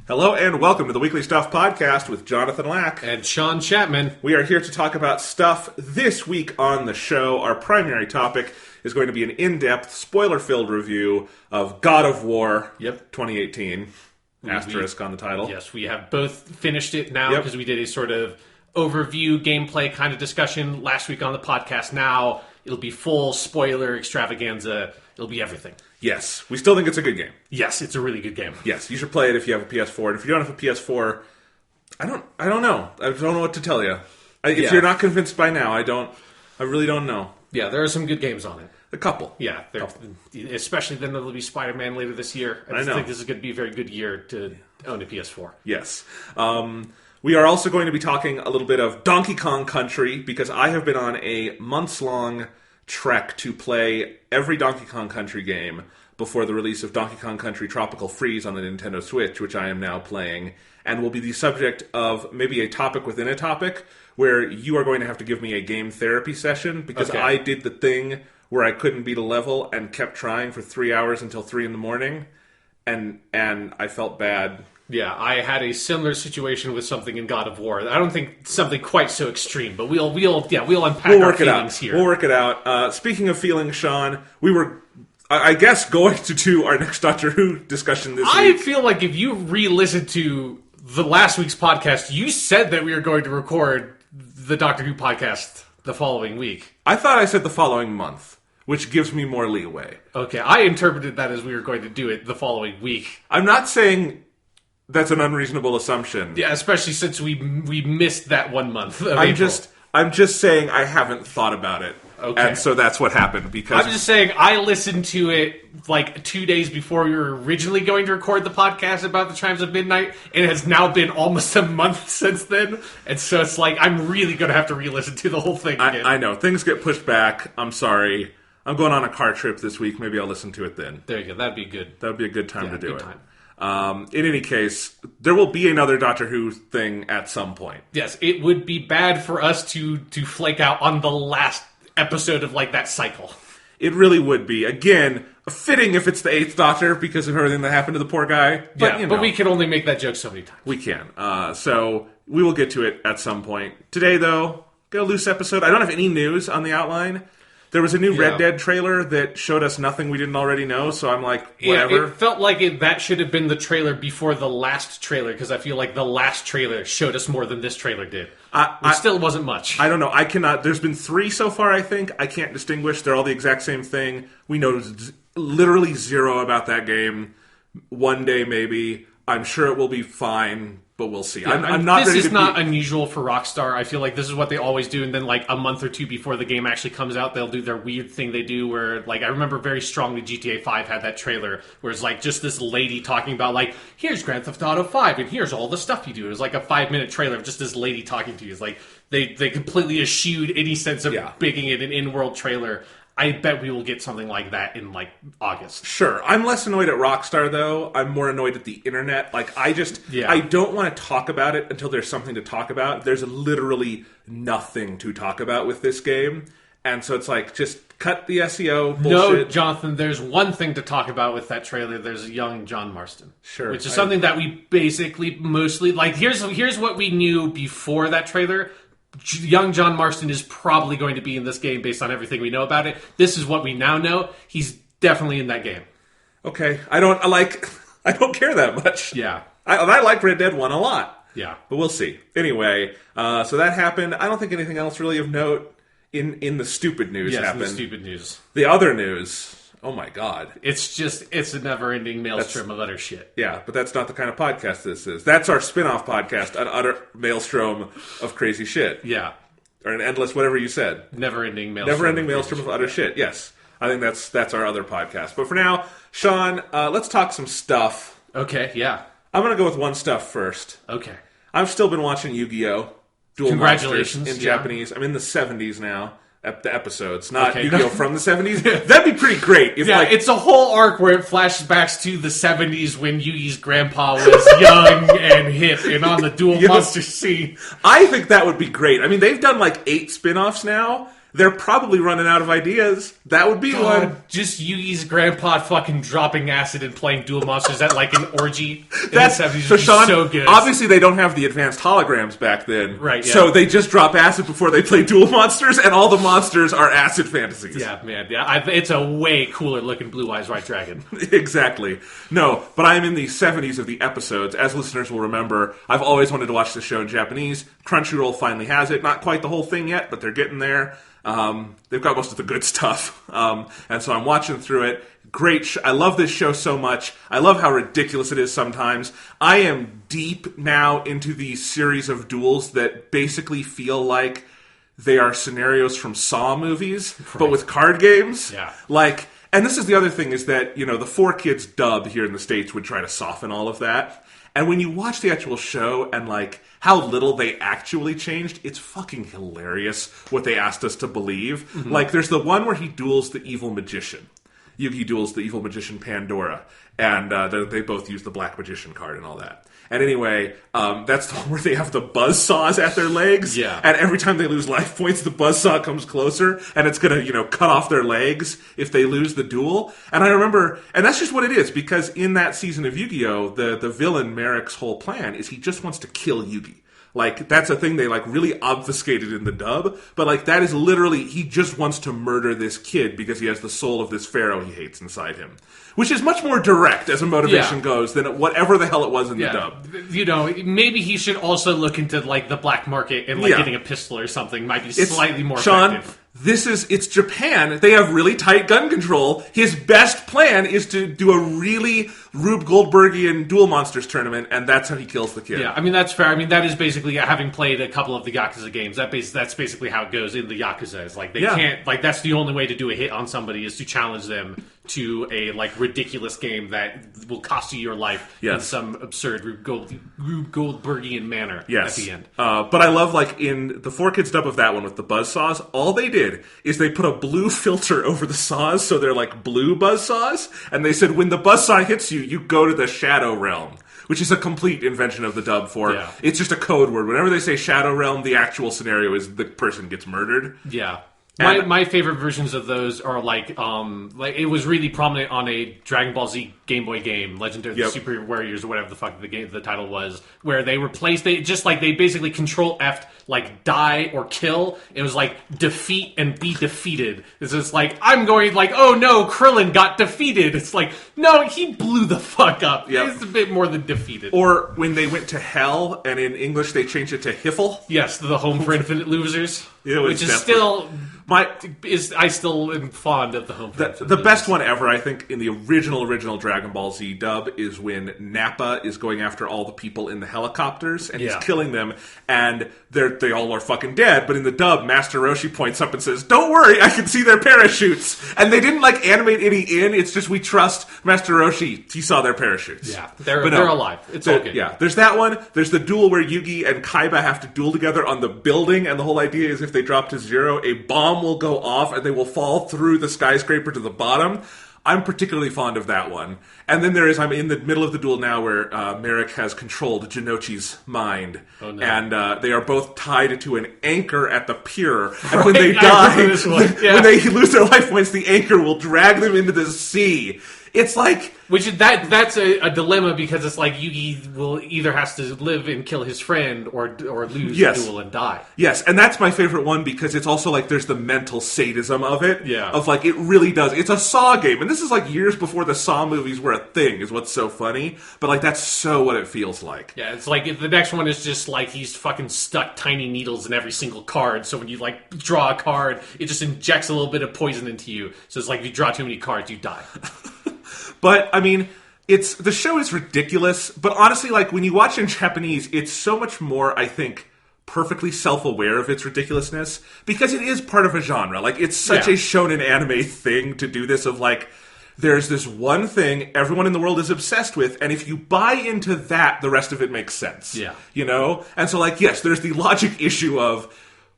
Hello and welcome to the Weekly Stuff Podcast with Jonathan Lack. And Sean Chapman. We are here to talk about stuff this week on the show. Our primary topic is going to be an in-depth, spoiler-filled review of God of War 2018. Asterisk on the title. Yes, we have both finished it now because we did a sort of overview, gameplay kind of discussion last week on the podcast. Now it'll be full spoiler extravaganza. It'll be everything. Yes, we still think it's a good game. Yes, it's a really good game. Yes, you should play it if you have a PS4. And if you don't have a PS4, I don't know. I don't know what to tell you. If you're not convinced by now, I really don't know. Yeah, there are some good games on it. A couple. Yeah, especially then there'll be Spider-Man later this year. I think this is going to be a very good year to own a PS4. Yes. We are also going to be talking a little bit of Donkey Kong Country, because I have been on a months-long trek to play every Donkey Kong Country game before the release of Donkey Kong Country Tropical Freeze on the Nintendo Switch, which I am now playing, and will be the subject of maybe a topic within a topic, where you are going to have to give me a game therapy session, because I did the thing where I couldn't beat a level and kept trying for 3 hours until 3 in the morning, and I felt bad. Yeah, I had a similar situation with something in God of War. I don't think something quite so extreme, but we'll unpack our feelings here. We'll work it out. Speaking of feelings, Sean, we were, I guess, going to do our next Doctor Who discussion this week. I feel like if you re-listen to the last week's podcast, you said that we were going to record the Doctor Who podcast the following week. I thought I said the following month, which gives me more leeway. Okay, I interpreted that as we were going to do it the following week. I'm not saying that's an unreasonable assumption. Yeah, especially since we missed that 1 month of April. I'm just saying I haven't thought about it. Okay. And so that's what happened. Because I'm just saying I listened to it like 2 days before we were originally going to record the podcast about the Chimes of Midnight, and it has now been almost a month since then. And so it's like I'm really going to have to re-listen to the whole thing again. I know. Things get pushed back. I'm sorry. I'm going on a car trip this week. Maybe I'll listen to it then. There you go. That'd be good. That would be a good time to do it. Time. In any case, there will be another Doctor Who thing at some point. Yes, it would be bad for us to flake out on the last episode of like that cycle. It really would be. Again, fitting if it's the 8th Doctor because of everything that happened to the poor guy. But, but we can only make that joke so many times. We can. So we will get to it at some point. Today, though, got a loose episode. I don't have any news on the outline. There was a new Red Dead trailer that showed us nothing we didn't already know, so I'm like, whatever. Yeah, it felt like that should have been the trailer before the last trailer, because I feel like the last trailer showed us more than this trailer did. It still wasn't much. I don't know. I cannot. There's been 3 so far, I think. I can't distinguish. They're all the exact same thing. We know literally zero about that game. One day, maybe. I'm sure it will be fine, but we'll see. Yeah, I'm not. This is not unusual for Rockstar. I feel like this is what they always do, and then like a month or two before the game actually comes out, they'll do their weird thing they do where, like, I remember very strongly GTA 5 had that trailer where it's like just this lady talking about like, here's Grand Theft Auto 5 and here's all the stuff you do. It was like a 5-minute trailer of just this lady talking to you. It's like they completely eschewed any sense of making it an in-world trailer. I bet we will get something like that in, like, August. Sure. I'm less annoyed at Rockstar, though. I'm more annoyed at the internet. Like, I don't want to talk about it until there's something to talk about. There's literally nothing to talk about with this game. And so it's like, just cut the SEO bullshit. No, Jonathan, there's one thing to talk about with that trailer. There's a young John Marston. Sure. Which is something that we basically mostly... Like, here's what we knew before that trailer. Young John Marston is probably going to be in this game based on everything we know about it. This is what we now know. He's definitely in that game. Okay. I don't care that much. Yeah. I like Red Dead 1 a lot. Yeah. But we'll see. Anyway, so that happened. I don't think anything else really of note in the stupid news happened. Yes, the stupid news. The other news... Oh my God. It's a never-ending maelstrom of utter shit. Yeah, but that's not the kind of podcast this is. That's our spin-off podcast, an utter maelstrom of crazy shit. Yeah. Or an endless whatever you said. Never-ending maelstrom. Never-ending maelstrom of utter shit, yes. I think that's our other podcast. But for now, Sean, let's talk some stuff. Okay, yeah. I'm going to go with one stuff first. Okay. I've still been watching Yu-Gi-Oh! Duel Monsters in Japanese. I'm in the 70s now. The episodes, not Yu-Gi-Oh! From the 70s. That'd be pretty great. If it's a whole arc where it flashes back to the 70s when Yugi's grandpa was young and hip and on the Duel Monsters scene. I think that would be great. I mean, they've done like 8 spin-offs now. They're probably running out of ideas. That would be one. Just Yugi's grandpa fucking dropping acid and playing Duel Monsters at like an orgy in That's the 70s. so, Sean, so good. obviously they don't have the advanced holograms back then. Right, yeah. So they just drop acid before they play Duel Monsters, and all the monsters are acid fantasies. Yeah, man. Yeah, it's a way cooler looking Blue Eyes White Dragon. Exactly. No, but I'm in the 70s of the episodes. As listeners will remember, I've always wanted to watch this show in Japanese. Crunchyroll finally has it. Not quite the whole thing yet, but they're getting there. They've got most of the good stuff. And so I'm watching through it. Great. I love this show so much. I love how ridiculous it is sometimes. I am deep now into the series of duels that basically feel like they are scenarios from Saw movies, but with card games. Yeah. Like, and this is the other thing is that, you know, the 4Kids dub here in the States would try to soften all of that. And when you watch the actual show and, like, how little they actually changed, it's fucking hilarious what they asked us to believe. Mm-hmm. Like, there's the one where he duels the evil magician. Yugi duels the evil magician Pandora. And they both use the black magician card and all that. And anyway, that's the one where they have the buzzsaws at their legs. Yeah. And every time they lose life points, the buzzsaw comes closer, and it's going to, you know, cut off their legs if they lose the duel. And I remember, and that's just what it is, because in that season of Yu-Gi-Oh!, the villain, Merrick's whole plan is he just wants to kill Yugi. Like, that's a thing they, like, really obfuscated in the dub. But, like, that is literally, he just wants to murder this kid because he has the soul of this pharaoh he hates inside him. Which is much more direct as a motivation goes than whatever the hell it was in the dub. You know, maybe he should also look into, like, the black market and, like, getting a pistol or something might be slightly more effective. It's Japan. They have really tight gun control. His best plan is to do a really Rube Goldbergian Duel Monsters tournament, and that's how he kills the kid. Yeah, I mean, that's fair. I mean, that is basically, having played a couple of the Yakuza games, that's basically how it goes in the Yakuza. It's like, they can't, like, that's the only way to do a hit on somebody is to challenge them to a, like, ridiculous game that will cost you your life in some absurd Rube Goldbergian manner at the end. But I love, like, in the 4Kids dub of that one with the buzzsaws, all they did is they put a blue filter over the saws, so they're like blue buzzsaws, and they said when the buzzsaw hits you, you go to the Shadow Realm, which is a complete invention of the dub for, it's just a code word. Whenever they say Shadow Realm, the actual scenario is the person gets murdered. Yeah. My favorite versions of those are like it was really prominent on a Dragon Ball Z Game Boy game, Legend of the Super Warriors or whatever the fuck the title was, where they they basically control F like die or kill. It was like defeat and be defeated. It's just like, I'm going like, oh no, Krillin got defeated. It's like, no, he blew the fuck up. It's a bit more than defeated. Or when they went to hell, and in English they changed it to Hiffle. Yes, the Home for Infinite Losers. Which is still... I still am fond of the Home for Infinite The best one ever, I think, in the original Dragon Ball Z dub is when Nappa is going after all the people in the helicopters, and he's killing them, and they all are fucking dead, but in the dub, Master Roshi points up and says, don't worry, I can see their parachutes. And they didn't, like, animate any in, it's just we trust Master Roshi, he saw their parachutes. Yeah, they're alive. It's all good. Yeah, there's that one, there's the duel where Yugi and Kaiba have to duel together on the building, and the whole idea is if they drop to zero, a bomb will go off and they will fall through the skyscraper to the bottom. I'm particularly fond of that one. And then I'm in the middle of the duel now where Merrick has controlled Jinochi's mind. Oh, no. And they are both tied to an anchor at the pier. And when they die, when they lose their life points, the anchor will drag them into the sea. It's like... That's a dilemma because it's like Yugi will either has to live and kill his friend or lose the duel and die. Yes, and that's my favorite one because it's also like there's the mental sadism of it. Yeah. Of like, it really does. It's a Saw game, and this is like years before the Saw movies were a thing, is what's so funny. But like, that's so what it feels like. Yeah, it's like the next one is just like he's fucking stuck tiny needles in every single card, so when you like draw a card, it just injects a little bit of poison into you. So it's like if you draw too many cards, you die. But, I mean, the show is ridiculous, but honestly, like, when you watch in Japanese, it's so much more, I think, perfectly self-aware of its ridiculousness, because it is part of a genre. Like, it's such a shonen anime thing to do this of, like, there's this one thing everyone in the world is obsessed with, and if you buy into that, the rest of it makes sense. Yeah. You know? And so, like, yes, there's the logic issue of,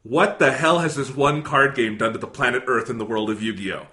what the hell has this one card game done to the planet Earth in the world of Yu-Gi-Oh?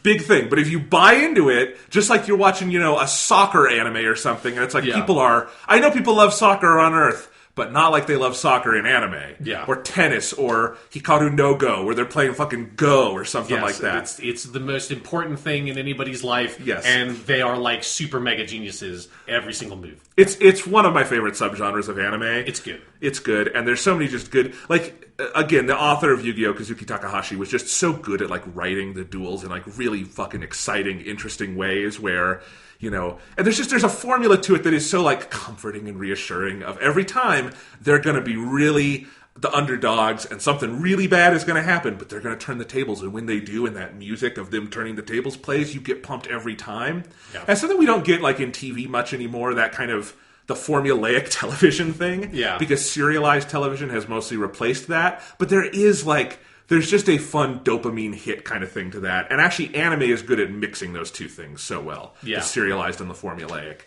Big thing, but if you buy into it, just like you're watching, you know, a soccer anime or something, and it's like I know people love soccer on Earth, but not like they love soccer in anime. Yeah. Or tennis, or Hikaru no Go, where they're playing fucking Go or something like that. It's the most important thing in anybody's life, Yes. and they are like super mega geniuses every single move. It's one of my favorite subgenres of anime. It's good. It's good, and there's so many just good... Like, again, the author of Yu-Gi-Oh!, Kazuki Takahashi, was just so good at, like, writing the duels in, like, really fucking exciting, interesting ways where... You know, and there's a formula to it that is so like comforting and reassuring of every time they're going to be really the underdogs and something really bad is going to happen, but they're going to turn the tables. And when they do, and that music of them turning the tables plays, you get pumped every time. Yeah. And something we don't get like in TV much anymore, that kind of the formulaic television thing. Yeah. Because serialized television has mostly replaced that. But there is like... There's just a fun dopamine hit kind of thing to that. And actually, anime is good at mixing those two things so well. Yeah. The serialized and the formulaic.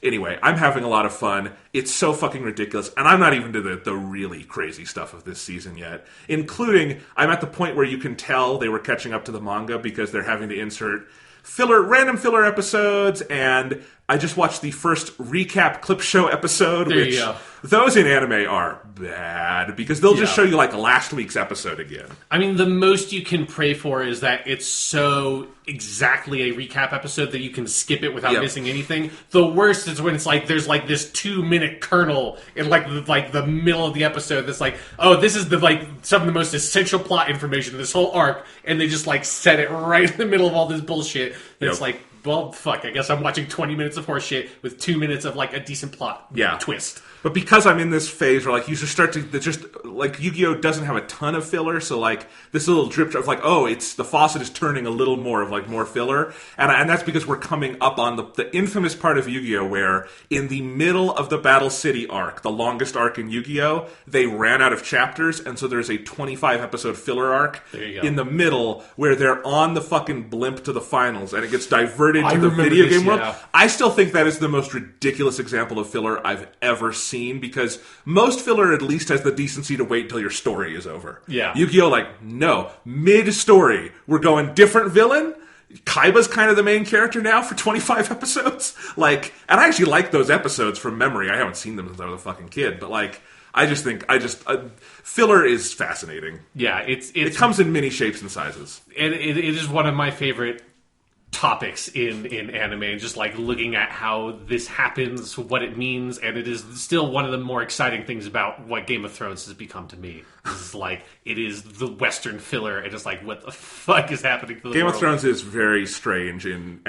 Anyway, I'm having a lot of fun. It's so fucking ridiculous. And I'm not even to the really crazy stuff of this season yet. Including, I'm at the point where you can tell they were catching up to the manga because they're having to insert random filler episodes, and I just watched the first recap clip show episode, there you go. Those in anime are bad because they'll just show you like last week's episode again. I mean, the most you can pray for is that it's so exactly a recap episode that you can skip it without missing anything. The worst is when it's like there's like this 2-minute kernel in like the middle of the episode that's like, oh, this is the like some of the most essential plot information in this whole arc, and they just like set it right in the middle of all this bullshit. And it's like, well, fuck, I guess I'm watching 20 minutes of horse shit with 2 minutes of like a decent plot twist. But because I'm in this phase where, like, you just start to just like Yu-Gi-Oh doesn't have a ton of filler, so like this little drip of like, oh, it's the faucet is turning a little more of like more filler, and that's because we're coming up on the infamous part of Yu-Gi-Oh where in the middle of the Battle City arc, the longest arc in Yu-Gi-Oh, they ran out of chapters, and so there's a 25 episode filler arc in the middle where they're on the fucking blimp to the finals, and it gets diverted to the video game world. I still think that is the most ridiculous example of filler I've ever seen, because most filler at least has the decency to wait until your story is over. Yeah. Yu-Gi-Oh! Like, no. Mid-story, we're going different villain. Kaiba's kind of the main character now for 25 episodes. Like, and I actually like those episodes from memory. I haven't seen them since I was a fucking kid, but like, filler is fascinating. Yeah, it comes in many shapes and sizes. And it is one of my favorite topics in anime, and just like looking at how this happens, what it means, and it is still one of the more exciting things about what Game of Thrones has become to me. It's like, it is the Western filler, and it's like, what the fuck is happening to the Game world? of Thrones is very strange and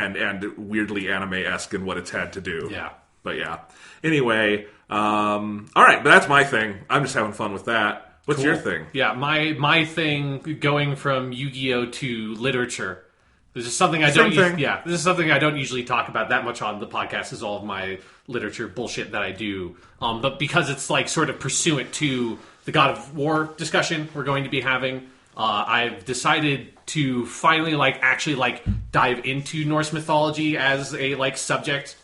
weirdly anime-esque in what it's had to do. Yeah. But yeah. Anyway, alright, but that's my thing. I'm just having fun with that. What's your thing? Yeah, my thing, going from Yu-Gi-Oh! To literature. This is something I don't. This is something I don't usually talk about that much on the podcast. Is all of my literature bullshit that I do. But because it's like sort of pursuant to the God of War discussion we're going to be having, I've decided to finally actually dive into Norse mythology as a subject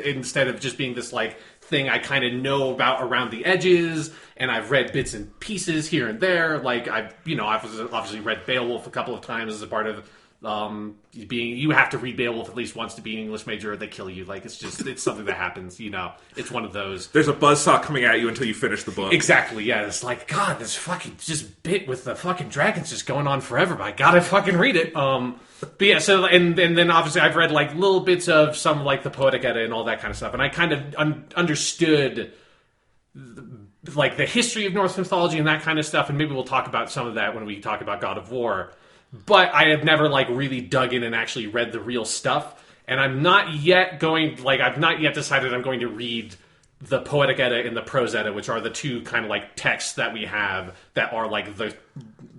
instead of just being this thing I kind of know about around the edges, and I've read bits and pieces here and there. I've obviously read Beowulf a couple of times as a part of. You have to read Beowulf at least once to be an English major, or they kill you. It's something that happens. It's one of those. There's a buzzsaw coming at you until you finish the book. Exactly. Yeah. It's like, God, this fucking just bit with the fucking dragons just going on forever. But I gotta fucking read it. But yeah. So and then obviously I've read little bits of some the Poetic Edda and all that kind of stuff, and I kind of understood the history of Norse mythology and that kind of stuff. And maybe we'll talk about some of that when we talk about God of War. But I have never really dug in and actually read the real stuff, and I'm not yet I've not yet decided I'm going to read the Poetic Edda and the Prose Edda, which are the two kind of texts that we have that are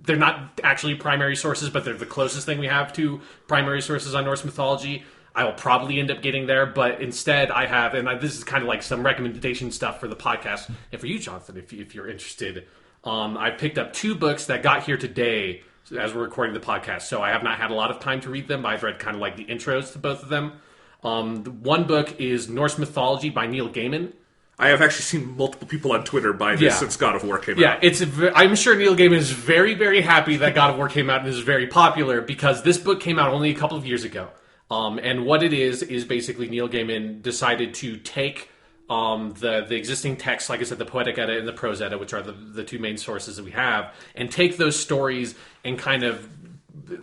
they're not actually primary sources, but they're the closest thing we have to primary sources on Norse mythology. I will probably end up getting there, but instead I have, and this is kind of some recommendation stuff for the podcast, and for you, Jonathan, if you're interested. I picked up 2 books that got here today as we're recording the podcast, so I have not had a lot of time to read them, but I've read kind of the intros to both of them. The one book is Norse Mythology by Neil Gaiman. I have actually seen multiple people on Twitter buy this since God of War came out. Yeah, I'm sure Neil Gaiman is very, very happy that God of War came out and is very popular, because this book came out only a couple of years ago. And what it is basically Neil Gaiman decided to take the existing texts, like I said, the Poetic Edda and the Prose Edda, which are the two main sources that we have, and take those stories and kind of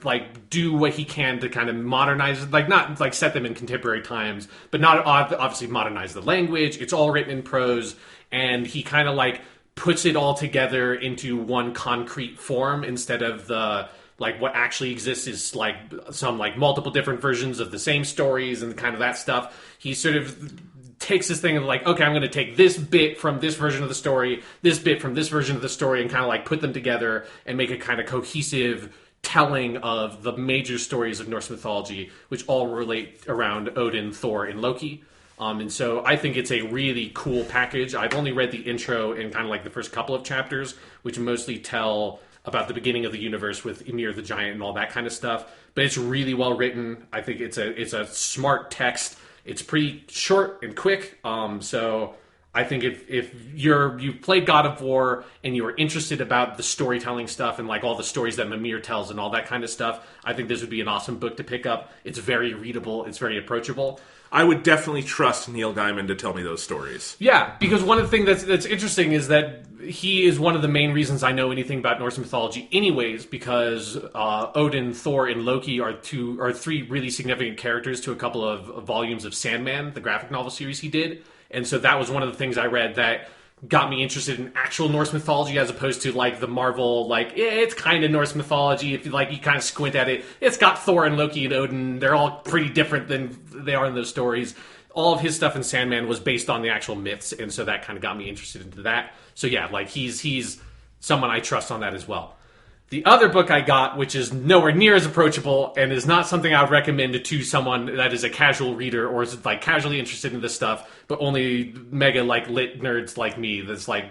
like do what he can to kind of modernize, like not like set them in contemporary times, but not obviously modernize the language. It's all written in prose, and he kind of like puts it all together into one concrete form instead of the like what actually exists is like some like multiple different versions of the same stories and kind of that stuff. He sort of takes this thing of like, okay, I'm going to take this bit from this version of the story, this bit from this version of the story, and kind of like put them together and make a kind of cohesive telling of the major stories of Norse mythology, which all relate around Odin, Thor, and Loki. And so I think it's a really cool package. I've only read the intro and kind of like the first couple of chapters, which mostly tell about the beginning of the universe with Ymir the Giant and all that kind of stuff. But it's really well written. I think it's a smart text. It's pretty short and quick. So I think if you've played God of War and you're interested about the storytelling stuff and like all the stories that Mimir tells and all that kind of stuff, I think this would be an awesome book to pick up. It's very readable. It's very approachable. I would definitely trust Neil Gaiman to tell me those stories. Yeah, because one of the things that's interesting is that he is one of the main reasons I know anything about Norse mythology anyways, because Odin, Thor, and Loki are three really significant characters to a couple of volumes of Sandman, the graphic novel series he did. And so that was one of the things I read that got me interested in actual Norse mythology as opposed to like the Marvel, like, it's kind of Norse mythology. If you like, you kind of squint at it, it's got Thor and Loki and Odin. They're all pretty different than they are in those stories. All of his stuff in Sandman was based on the actual myths, and so that kind of got me interested into that. So yeah, like he's someone I trust on that as well. The other book I got, which is nowhere near as approachable and is not something I would recommend to someone that is a casual reader or is like casually interested in this stuff, but only mega like lit nerds like me that's like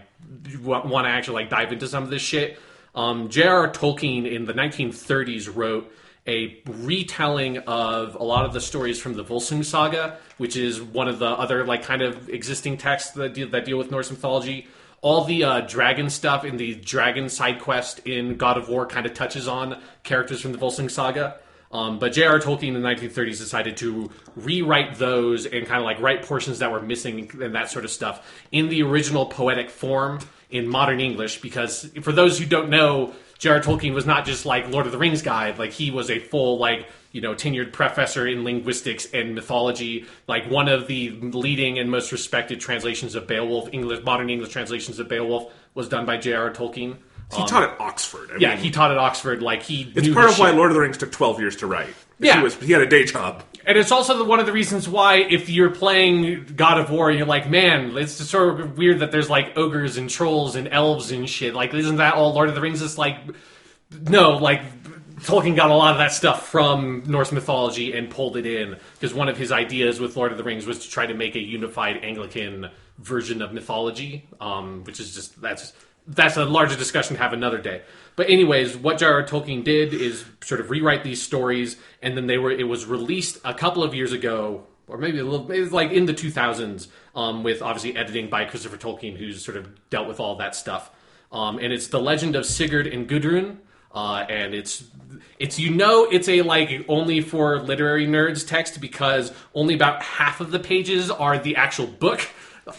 want to actually like dive into some of this shit. J.R.R. Tolkien in the 1930s wrote a retelling of a lot of the stories from the Volsung Saga, which is one of the other like kind of existing texts that deal with Norse mythology. All the dragon stuff in the dragon side quest in God of War kind of touches on characters from the Volsung Saga. But J.R.R. Tolkien in the 1930s decided to rewrite those and kind of like write portions that were missing and that sort of stuff in the original poetic form in modern English. Because for those who don't know, J.R.R. Tolkien was not just like Lord of the Rings guy. Like he was a full like, you know, tenured professor in linguistics and mythology. Like one of the leading and most respected translations of Beowulf, modern English translations of Beowulf, was done by J.R.R. Tolkien. He taught at Oxford. I mean, he taught at Oxford. Like it's part of why Lord of the Rings took 12 years to write. Yeah, he had a day job, and it's also one of the reasons why if you're playing God of War, you're like, man, it's just sort of weird that there's like ogres and trolls and elves and shit. Like, isn't that all Lord of the Rings? It's like, no, like Tolkien got a lot of that stuff from Norse mythology and pulled it in because one of his ideas with Lord of the Rings was to try to make a unified Anglican version of mythology, which is just that's a larger discussion to have another day. But anyways, what J.R.R. Tolkien did is sort of rewrite these stories, and then it was released a couple of years ago, or maybe like in the 2000s, with obviously editing by Christopher Tolkien, who's sort of dealt with all that stuff. And it's The Legend of Sigurd and Gudrun, and it's a like only for literary nerds text because only about half of the pages are the actual book.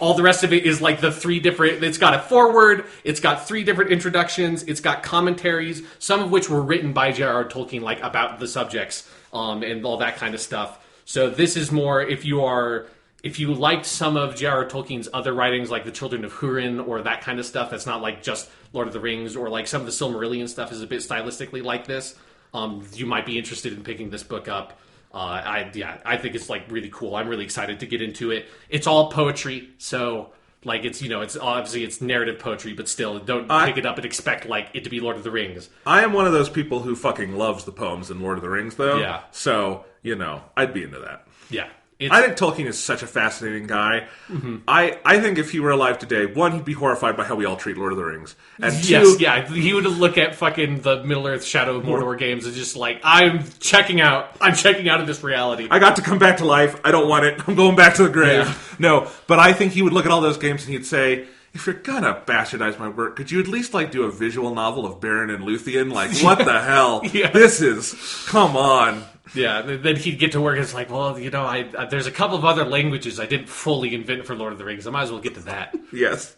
All the rest of it is like it's got a foreword, it's got 3 different introductions, it's got commentaries, some of which were written by J.R.R. Tolkien, like about the subjects, and all that kind of stuff. So this is more, if you liked some of J.R.R. Tolkien's other writings, like The Children of Húrin, or that kind of stuff, that's not like just Lord of the Rings, or like some of the Silmarillion stuff is a bit stylistically like this, you might be interested in picking this book up. I think it's like really cool. I'm really excited to get into it. It's all poetry, so like it's obviously it's narrative poetry, but still don't pick it up and expect like it to be Lord of the Rings. I am one of those people who fucking loves the poems in Lord of the Rings, though. Yeah. So I'd be into that. Yeah. I think Tolkien is such a fascinating guy. Mm-hmm. I think if he were alive today, one, he'd be horrified by how we all treat Lord of the Rings. And two, he would look at fucking the Middle-earth Shadow of Mordor games and just like, I'm checking out of this reality. I got to come back to life. I don't want it. I'm going back to the grave. Yeah. No, but I think he would look at all those games and he'd say, if you're gonna bastardize my work, could you at least like do a visual novel of Baron and Luthien? Like, what the hell? Yeah. This is, come on. Yeah, then he'd get to work and it's like, well, there's a couple of other languages I didn't fully invent for Lord of the Rings. I might as well get to that. Yes.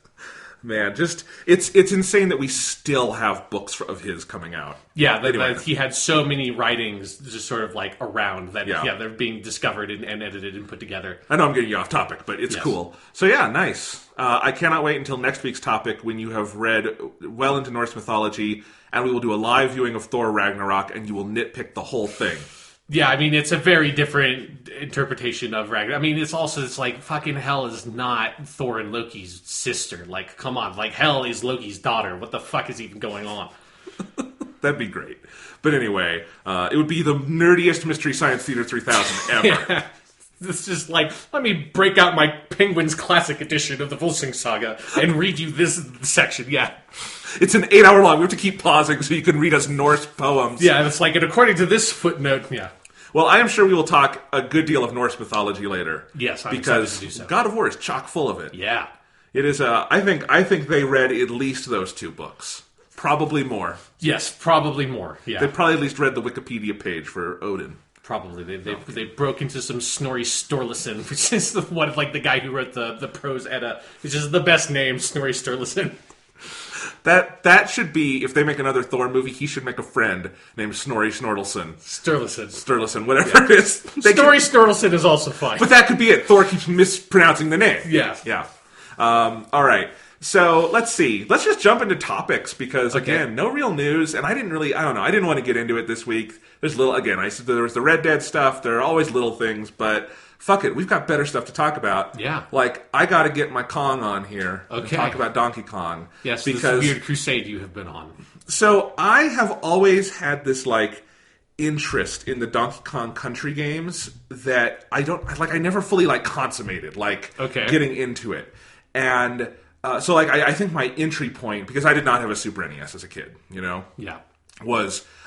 Man, just it's insane that we still have books of his coming out. Yeah, Anyway. he had so many writings just sort of like around that. Yeah. They're being discovered and edited and put together. I know I'm getting you off topic, but it's Yes. cool. So yeah, nice. I cannot wait until next week's topic when you have read well into Norse mythology, and we will do a live viewing of Thor Ragnarok, and you will nitpick the whole thing. Yeah, I mean, it's a very different interpretation of Ragnarok. I mean, it's like fucking Hel is not Thor and Loki's sister. Like, come on. Like, Hel is Loki's daughter. What the fuck is even going on? That'd be great. But anyway, it would be the nerdiest Mystery Science Theater 3000 ever. Yeah. It's just like, let me break out my Penguins Classic Edition of the Volsung Saga and read you this section. Yeah. It's an 8-hour long. We have to keep pausing so you can read us Norse poems. Yeah, and it's like, and according to this footnote, yeah. Well, I am sure we will talk a good deal of Norse mythology later. Yes, I'm because excited to do so. God of War is chock full of it. Yeah. It is. I think they read at least those 2 books, probably more. Yes, probably more. Yeah, They probably at least read the Wikipedia page for Odin. probably they broke into some Snorri Sturluson, which is the one like the guy who wrote the prose Edda, which is the best name, Snorri Sturluson. That should be, if they make another Thor movie, he should make a friend named Snorri Snordelson. Sturluson, whatever it is. Snorri Sturluson is also fine. But that could be it. Thor keeps mispronouncing the name. Yeah. Yeah. All right. So let's see. Let's just jump into topics because, again, no real news. And I didn't want to get into it this week. There's I said there was the Red Dead stuff. There are always little things, but fuck it. We've got better stuff to talk about. Yeah. Like, I got to get my Kong on here and Okay. talk about Donkey Kong. Yes, because this weird crusade you have been on. So I have always had this, like, interest in the Donkey Kong Country games that I never fully, like, consummated, like, getting into it. And so, like, I think my entry point, because I did not have a Super NES as a kid, you know? Yeah.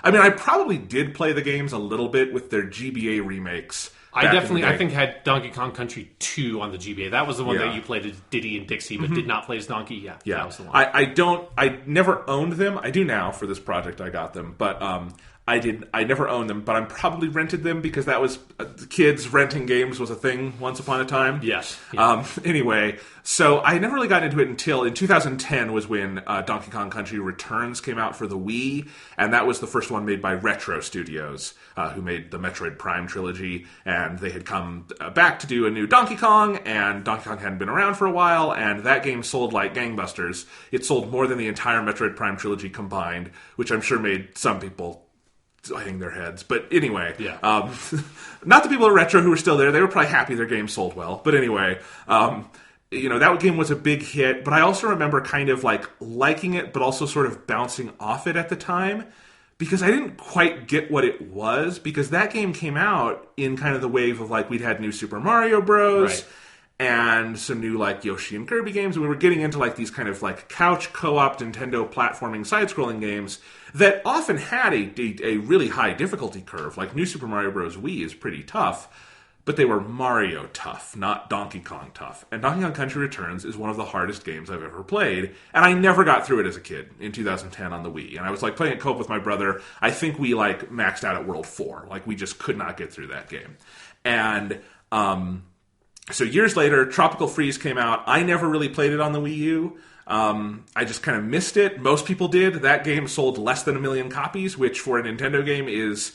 I probably did play the games a little bit with their GBA remakes. I think, had Donkey Kong Country 2 on the GBA. That was the one that you played as Diddy and Dixie, but did not play as Donkey. Yeah, that was the one. I never owned them. I do now for this project. I got them, but I never owned them, but I probably rented them because that was kids renting games was a thing once upon a time. Yes. Yeah. Anyway, so I never really got into it until in 2010 was when Donkey Kong Country Returns came out for the Wii, and that was the first one made by Retro Studios, who made the Metroid Prime trilogy, and they had come back to do a new Donkey Kong, and Donkey Kong hadn't been around for a while, and that game sold like gangbusters. It sold more than the entire Metroid Prime trilogy combined, which I'm sure made some people hang their heads. But anyway, not the people at Retro who were still there. They were probably happy their game sold well. But anyway, that game was a big hit. But I also remember kind of like liking it, but also sort of bouncing off it at the time because I didn't quite get what it was. Because that game came out in kind of the wave of like we'd had new Super Mario Bros. Right. And some new like Yoshi and Kirby games. And we were getting into like these kind of like couch co-op Nintendo platforming side-scrolling games that often had a really high difficulty curve. Like New Super Mario Bros. Wii is pretty tough, but they were Mario tough, not Donkey Kong tough. And Donkey Kong Country Returns is one of the hardest games I've ever played. And I never got through it as a kid in 2010 on the Wii. And I was like playing it co-op with my brother. I think we like maxed out at World 4. Like we just could not get through that game. And so years later, Tropical Freeze came out. I never really played it on the Wii U. I just kind of missed it. Most people did. That game sold less than 1 million copies, which for a Nintendo game is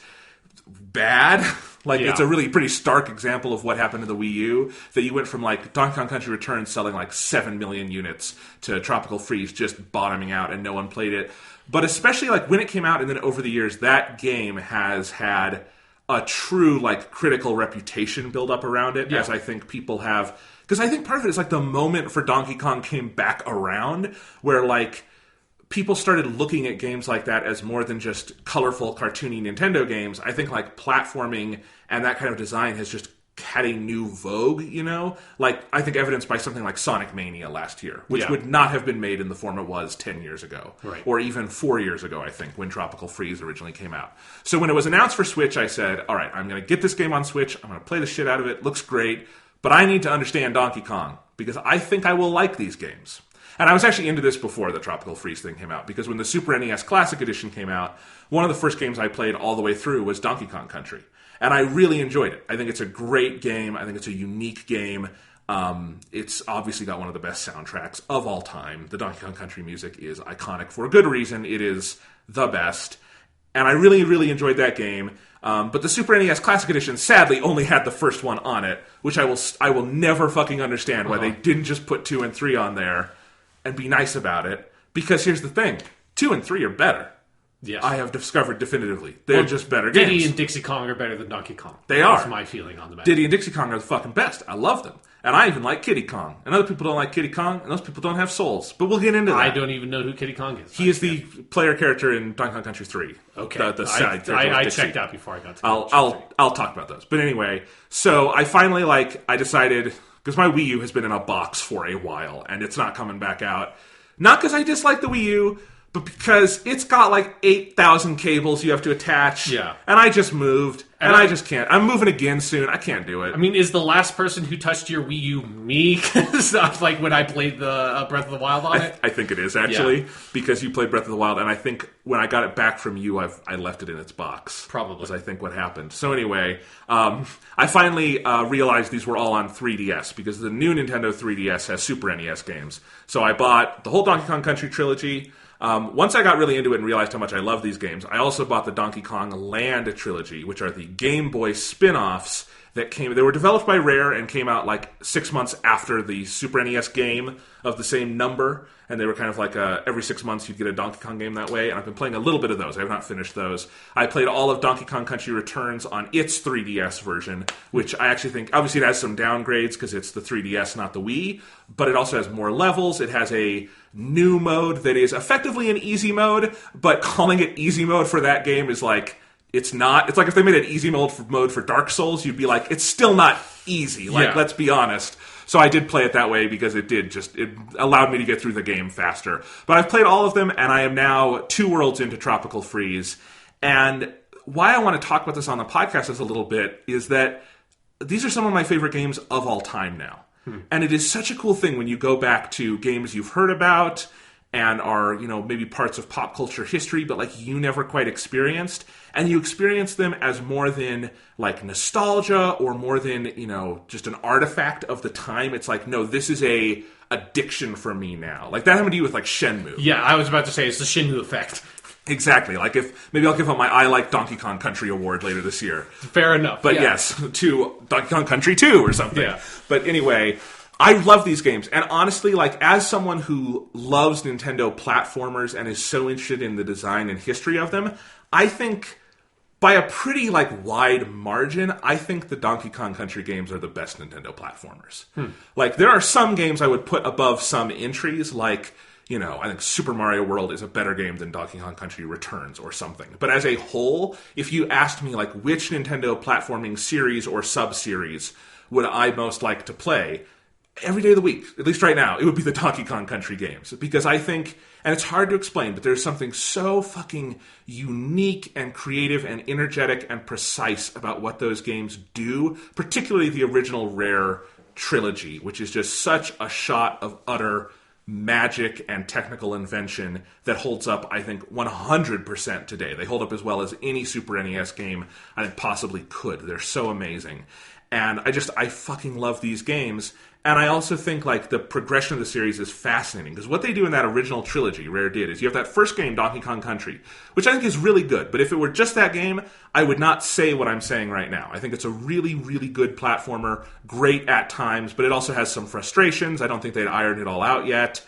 bad. It's a really pretty stark example of what happened to the Wii U, that you went from like Donkey Kong Country Returns selling like 7 million units to Tropical Freeze just bottoming out and no one played it. But especially like when it came out and then over the years, that game has had a true like critical reputation build up around it, as I think people have, because I think part of it is like the moment for Donkey Kong came back around where like people started looking at games like that as more than just colorful cartoony Nintendo games. I think like platforming and that kind of design has just had a new vogue, you know? Like, I think evidenced by something like Sonic Mania last year, which would not have been made in the form it was 10 years ago. Right. Or even 4 years ago, I think, when Tropical Freeze originally came out. So when it was announced for Switch, I said, all right, I'm going to get this game on Switch. I'm going to play the shit out of it. Looks great. But I need to understand Donkey Kong, because I think I will like these games. And I was actually into this before the Tropical Freeze thing came out, because when the Super NES Classic Edition came out, one of the first games I played all the way through was Donkey Kong Country. And I really enjoyed it. I think it's a great game. I think it's a unique game. It's obviously got one of the best soundtracks of all time. The Donkey Kong Country music is iconic for a good reason. It is the best. And I really, really enjoyed that game. But the Super NES Classic Edition sadly only had the first one on it, which I will never fucking understand why they didn't just put 2 and 3 on there and be nice about it. Because here's the thing, 2 and 3 are better. Yes. I have discovered definitively. They're just better games. Diddy and Dixie Kong are better than Donkey Kong. They are. That's my feeling on the matter. Diddy and Dixie Kong are the fucking best. I love them. And I even like Kiddy Kong. And other people don't like Kiddy Kong, and those people don't have souls. But we'll get into that. I don't even know who Kiddy Kong is. He is the player character in Donkey Kong Country 3. Okay. The side character I Dixie. checked out before I got to I'll talk about those. But anyway, so I finally, I decided, because my Wii U has been in a box for a while, and it's not coming back out. Not because I dislike the Wii U, but because it's got 8,000 cables you have to attach. Yeah. And I just moved, and I just can't. I'm moving again soon. I can't do it. I mean, is the last person who touched your Wii U me? Because like when I played the Breath of the Wild on it? I think it is, actually, because you played Breath of the Wild, and I think when I got it back from you, I left it in its box. Probably. Was, I think, what happened. So anyway, I finally realized these were all on 3DS, because the new Nintendo 3DS has Super NES games. So I bought the whole Donkey Kong Country trilogy. Once I got really into it and realized how much I love these games, I also bought the Donkey Kong Land trilogy, which are the Game Boy spin-offs that came. They were developed by Rare and came out 6 months after the Super NES game of the same number, and they were kind of every 6 months you'd get a Donkey Kong game that way, and I've been playing a little bit of those. I have not finished those. I played all of Donkey Kong Country Returns on its 3DS version, which I actually think, obviously it has some downgrades because it's the 3DS, not the Wii, but it also has more levels. It has a new mode that is effectively an easy mode, but calling it easy mode for that game is it's not. It's like if they made an easy mode for Dark Souls, you'd be like, it's still not easy. Let's be honest. So I did play it that way because it allowed me to get through the game faster. But I've played all of them, and I am now 2 worlds into Tropical Freeze. And why I want to talk about this on the podcast a little bit is that these are some of my favorite games of all time now. And it is such a cool thing when you go back to games you've heard about and are, maybe parts of pop culture history, but you never quite experienced. And you experience them as more than nostalgia or more than, just an artifact of the time. It's no, this is a addiction for me now. That happened to you with Shenmue. Yeah, I was about to say it's the Shenmue effect. Exactly. If maybe I'll give up my I Like Donkey Kong Country award later this year. Fair enough. But yes, to Donkey Kong Country 2 or something. Yeah. But anyway, I love these games. And honestly, as someone who loves Nintendo platformers and is so interested in the design and history of them, I think by a pretty wide margin, I think the Donkey Kong Country games are the best Nintendo platformers. There are some games I would put above some entries, I think Super Mario World is a better game than Donkey Kong Country Returns or something. But as a whole, if you asked me which Nintendo platforming series or sub-series would I most like to play, every day of the week, at least right now, it would be the Donkey Kong Country games. Because I think, and it's hard to explain, but there's something so fucking unique and creative and energetic and precise about what those games do, particularly the original Rare trilogy, which is just such a shot of utter magic and technical invention that holds up, I think, 100% today. They hold up as well as any Super NES game I think possibly could. They're so amazing. And I fucking love these games. And I also think, the progression of the series is fascinating. Because what they do in that original trilogy, Rare did, is you have that first game, Donkey Kong Country, which I think is really good. But if it were just that game, I would not say what I'm saying right now. I think it's a really, really good platformer, great at times, but it also has some frustrations. I don't think they'd ironed it all out yet.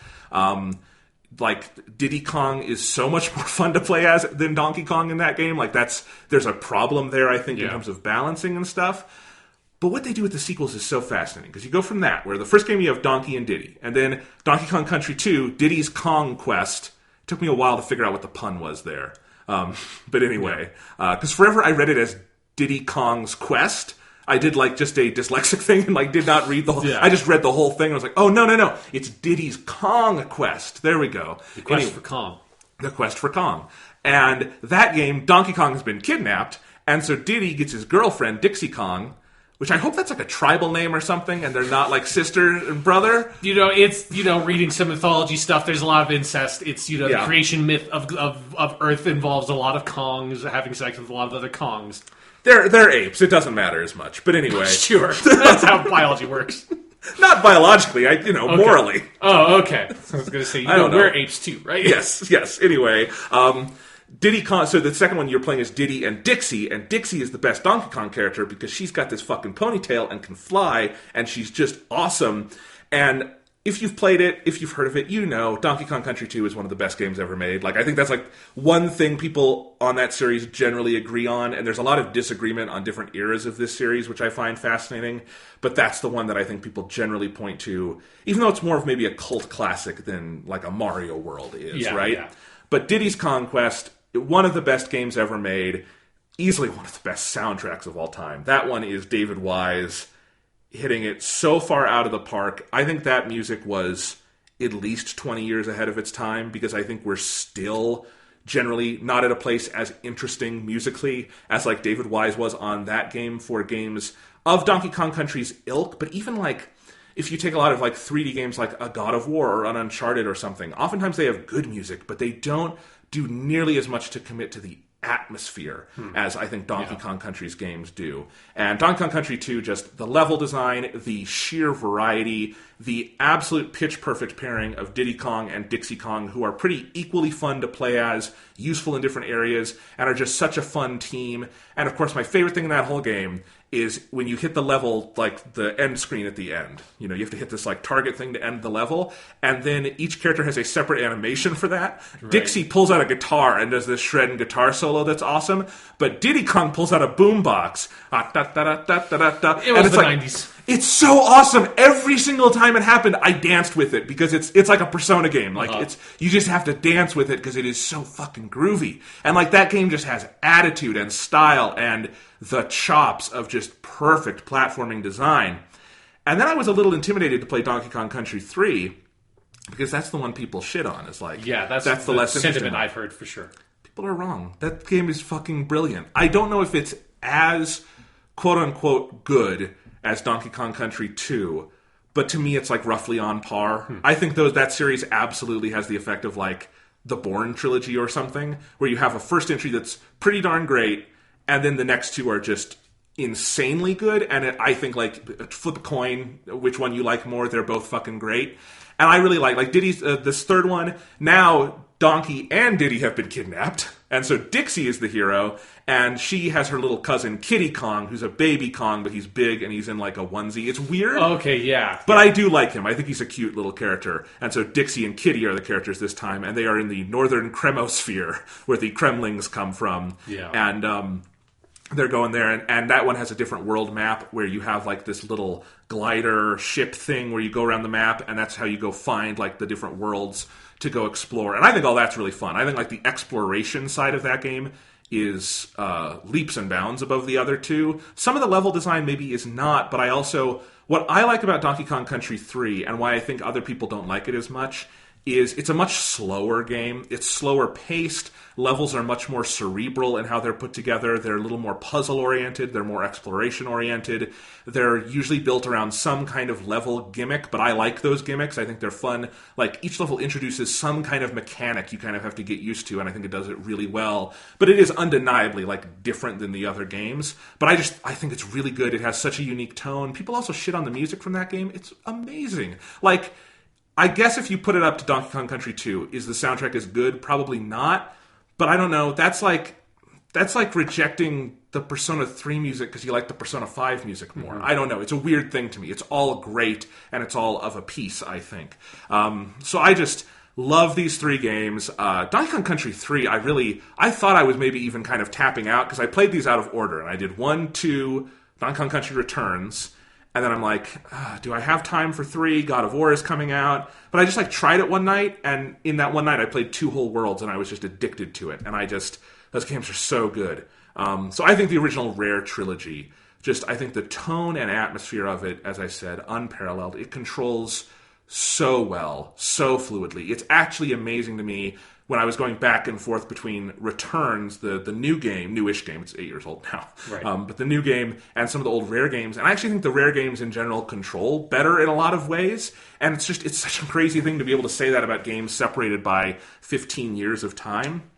Diddy Kong is so much more fun to play as than Donkey Kong in that game. There's a problem there, I think, in terms of balancing and stuff. But what they do with the sequels is so fascinating, because you go from that, where the first game you have Donkey and Diddy, and then Donkey Kong Country 2, Diddy's Kong Quest. It took me a while to figure out what the pun was there. But anyway, because forever I read it as Diddy Kong's Quest. I did just a dyslexic thing and did not read the whole... Yeah. I just read the whole thing and I was oh, no. It's Diddy's Kong Quest. There we go. The quest for Kong. The quest for Kong. And that game, Donkey Kong has been kidnapped, and so Diddy gets his girlfriend, Dixie Kong, which I hope that's like a tribal name or something, and they're not like sister and brother. It's reading some mythology stuff. There's a lot of incest. It's the creation myth of Earth involves a lot of Kongs having sex with a lot of other Kongs. They're apes. It doesn't matter as much. But anyway, sure, that's how biology works. Not biologically, morally. Oh, okay. So I was going to say, we're apes too, right? Yes. Anyway, Diddy Kong. So the second one you're playing is Diddy and Dixie is the best Donkey Kong character because she's got this fucking ponytail and can fly, and she's just awesome. And if you've played it, if you've heard of it, Donkey Kong Country 2 is one of the best games ever made. Like, I think that's like one thing people on that series generally agree on, and there's a lot of disagreement on different eras of this series, which I find fascinating. But that's the one that I think people generally point to, even though it's more of maybe a cult classic than like a Mario World is, right? Yeah. But Diddy's Conquest, one of the best games ever made, easily one of the best soundtracks of all time. That one is David Wise hitting it so far out of the park. I think that music was at least 20 years ahead of its time, because I think we're still generally not at a place as interesting musically as like David Wise was on that game for games of Donkey Kong Country's ilk. But even like if you take a lot of like 3D games like a God of War or an Uncharted or something, oftentimes they have good music, but they don't do nearly as much to commit to the atmosphere as I think Donkey Kong Country's games do. And Donkey Kong Country 2, just the level design, the sheer variety, the absolute pitch-perfect pairing of Diddy Kong and Dixie Kong, who are pretty equally fun to play as, useful in different areas, and are just such a fun team. And of course, my favorite thing in that whole game is when you hit the level, like the end screen at the end. You have to hit this like target thing to end the level, and then each character has a separate animation for that. Right. Dixie pulls out a guitar and does this shred and guitar solo that's awesome, but Diddy Kong pulls out a boombox. It was the 90s. It's so awesome. Every single time it happened, I danced with it because it's like a Persona game. Like you just have to dance with it because it is so fucking groovy. And like that game just has attitude and style and the chops of just perfect platforming design. And then I was a little intimidated to play Donkey Kong Country 3 because that's the one people shit on. It's like that's the less sentiment I've heard for sure. People are wrong. That game is fucking brilliant. I don't know if it's as quote unquote good as Donkey Kong Country 2, but to me it's like roughly on par. I think that series absolutely has the effect of like the Bourne trilogy or something, where you have a first entry that's pretty darn great, and then the next two are just insanely good, and I think like flip a coin which one you like more. They're both fucking great. And I really like Diddy's this third one. Now Donkey and Diddy have been kidnapped, and so Dixie is the hero, and she has her little cousin Kitty Kong, who's a baby Kong, but he's big and he's in like a onesie. It's weird. Okay, yeah. But I do like him. I think he's a cute little character. And so Dixie and Kitty are the characters this time, and they are in the northern Cremosphere, where the Kremlings come from. Yeah. And they're going there, and that one has a different world map where you have like this little glider ship thing where you go around the map, and that's how you go find like the different worlds to go explore. And I think all that's really fun. I think like the exploration side of that game is leaps and bounds above the other two. Some of the level design maybe is not, but what I like about Donkey Kong Country 3 and why I think other people don't like it as much is it's a much slower game. It's slower paced. Levels are much more cerebral in how they're put together. They're a little more puzzle-oriented. They're more exploration-oriented. They're usually built around some kind of level gimmick, but I like those gimmicks. I think they're fun. Like, each level introduces some kind of mechanic you kind of have to get used to, and I think it does it really well. But it is undeniably, like, different than the other games. But I think it's really good. It has such a unique tone. People also shit on the music from that game. It's amazing. Like, I guess if you put it up to Donkey Kong Country 2, is the soundtrack as good? Probably not. But I don't know. That's like rejecting the Persona 3 music because you like the Persona 5 music more. Mm-hmm. I don't know. It's a weird thing to me. It's all great, and it's all of a piece, I think. So I just love these three games. Donkey Kong Country 3, I thought I was maybe even kind of tapping out because I played these out of order. And I did 1, 2, Donkey Kong Country Returns. And then I'm like, do I have time for 3? God of War is coming out. But I just like tried it one night, and in that one night I played 2 whole worlds, and I was just addicted to it. And those games are so good. So I think the original Rare trilogy, I think the tone and atmosphere of it, as I said, unparalleled. It controls so well, so fluidly. It's actually amazing to me when I was going back and forth between Returns, the new game, newish game, it's 8 years old now, Right. But the new game and some of the old Rare games. And I actually think the Rare games in general control better in a lot of ways. And it's such a crazy thing to be able to say that about games separated by 15 years of time.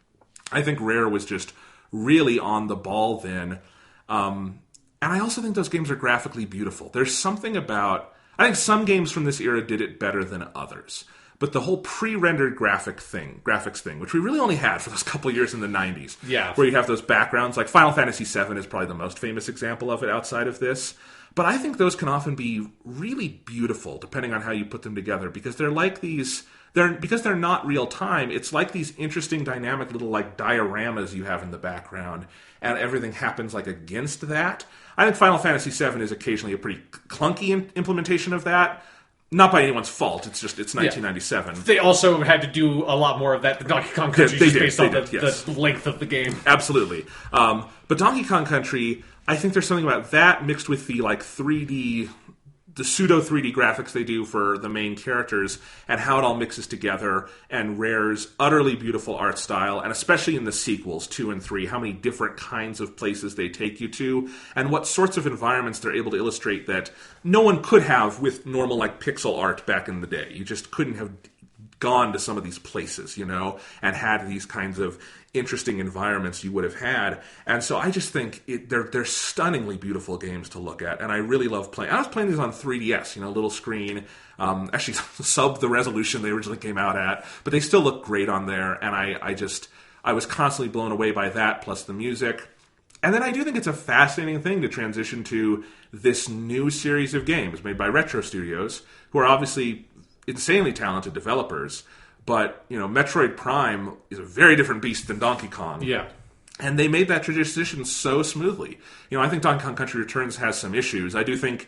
I think Rare was just really on the ball then. And I also think those games are graphically beautiful. There's something about... I think some games from this era did it better than others. But the whole pre-rendered graphics thing, which we really only had for those couple years in the 90s, Yeah. where you have those backgrounds, like Final Fantasy VII is probably the most famous example of it outside of this. But I think those can often be really beautiful, depending on how you put them together, because they're like these... because they're not real time, it's like these interesting, dynamic little like dioramas you have in the background, and everything happens like against that. I think Final Fantasy VII is occasionally a pretty clunky implementation of that. Not by anyone's fault. It's 1997. They also had to do a lot more of that than Donkey Kong Country, just based on the length of the game. Absolutely. But Donkey Kong Country, I think there's something about that mixed with the like 3D, the pseudo 3D graphics they do for the main characters, and how it all mixes together, and Rare's utterly beautiful art style, and especially in the sequels 2 and 3, how many different kinds of places they take you to, and what sorts of environments they're able to illustrate that no one could have with normal like pixel art back in the day. You just couldn't have gone to some of these places, and had these kinds of interesting environments you would have had. And so I just think they're stunningly beautiful games to look at, and I really love playing. I was playing these on 3DS, little screen, actually sub the resolution they originally came out at, but they still look great on there, and I was constantly blown away by that, plus the music. And then I do think it's a fascinating thing to transition to this new series of games made by Retro Studios, who are obviously insanely talented developers. But, Metroid Prime is a very different beast than Donkey Kong. Yeah. And they made that transition so smoothly. I think Donkey Kong Country Returns has some issues. I do think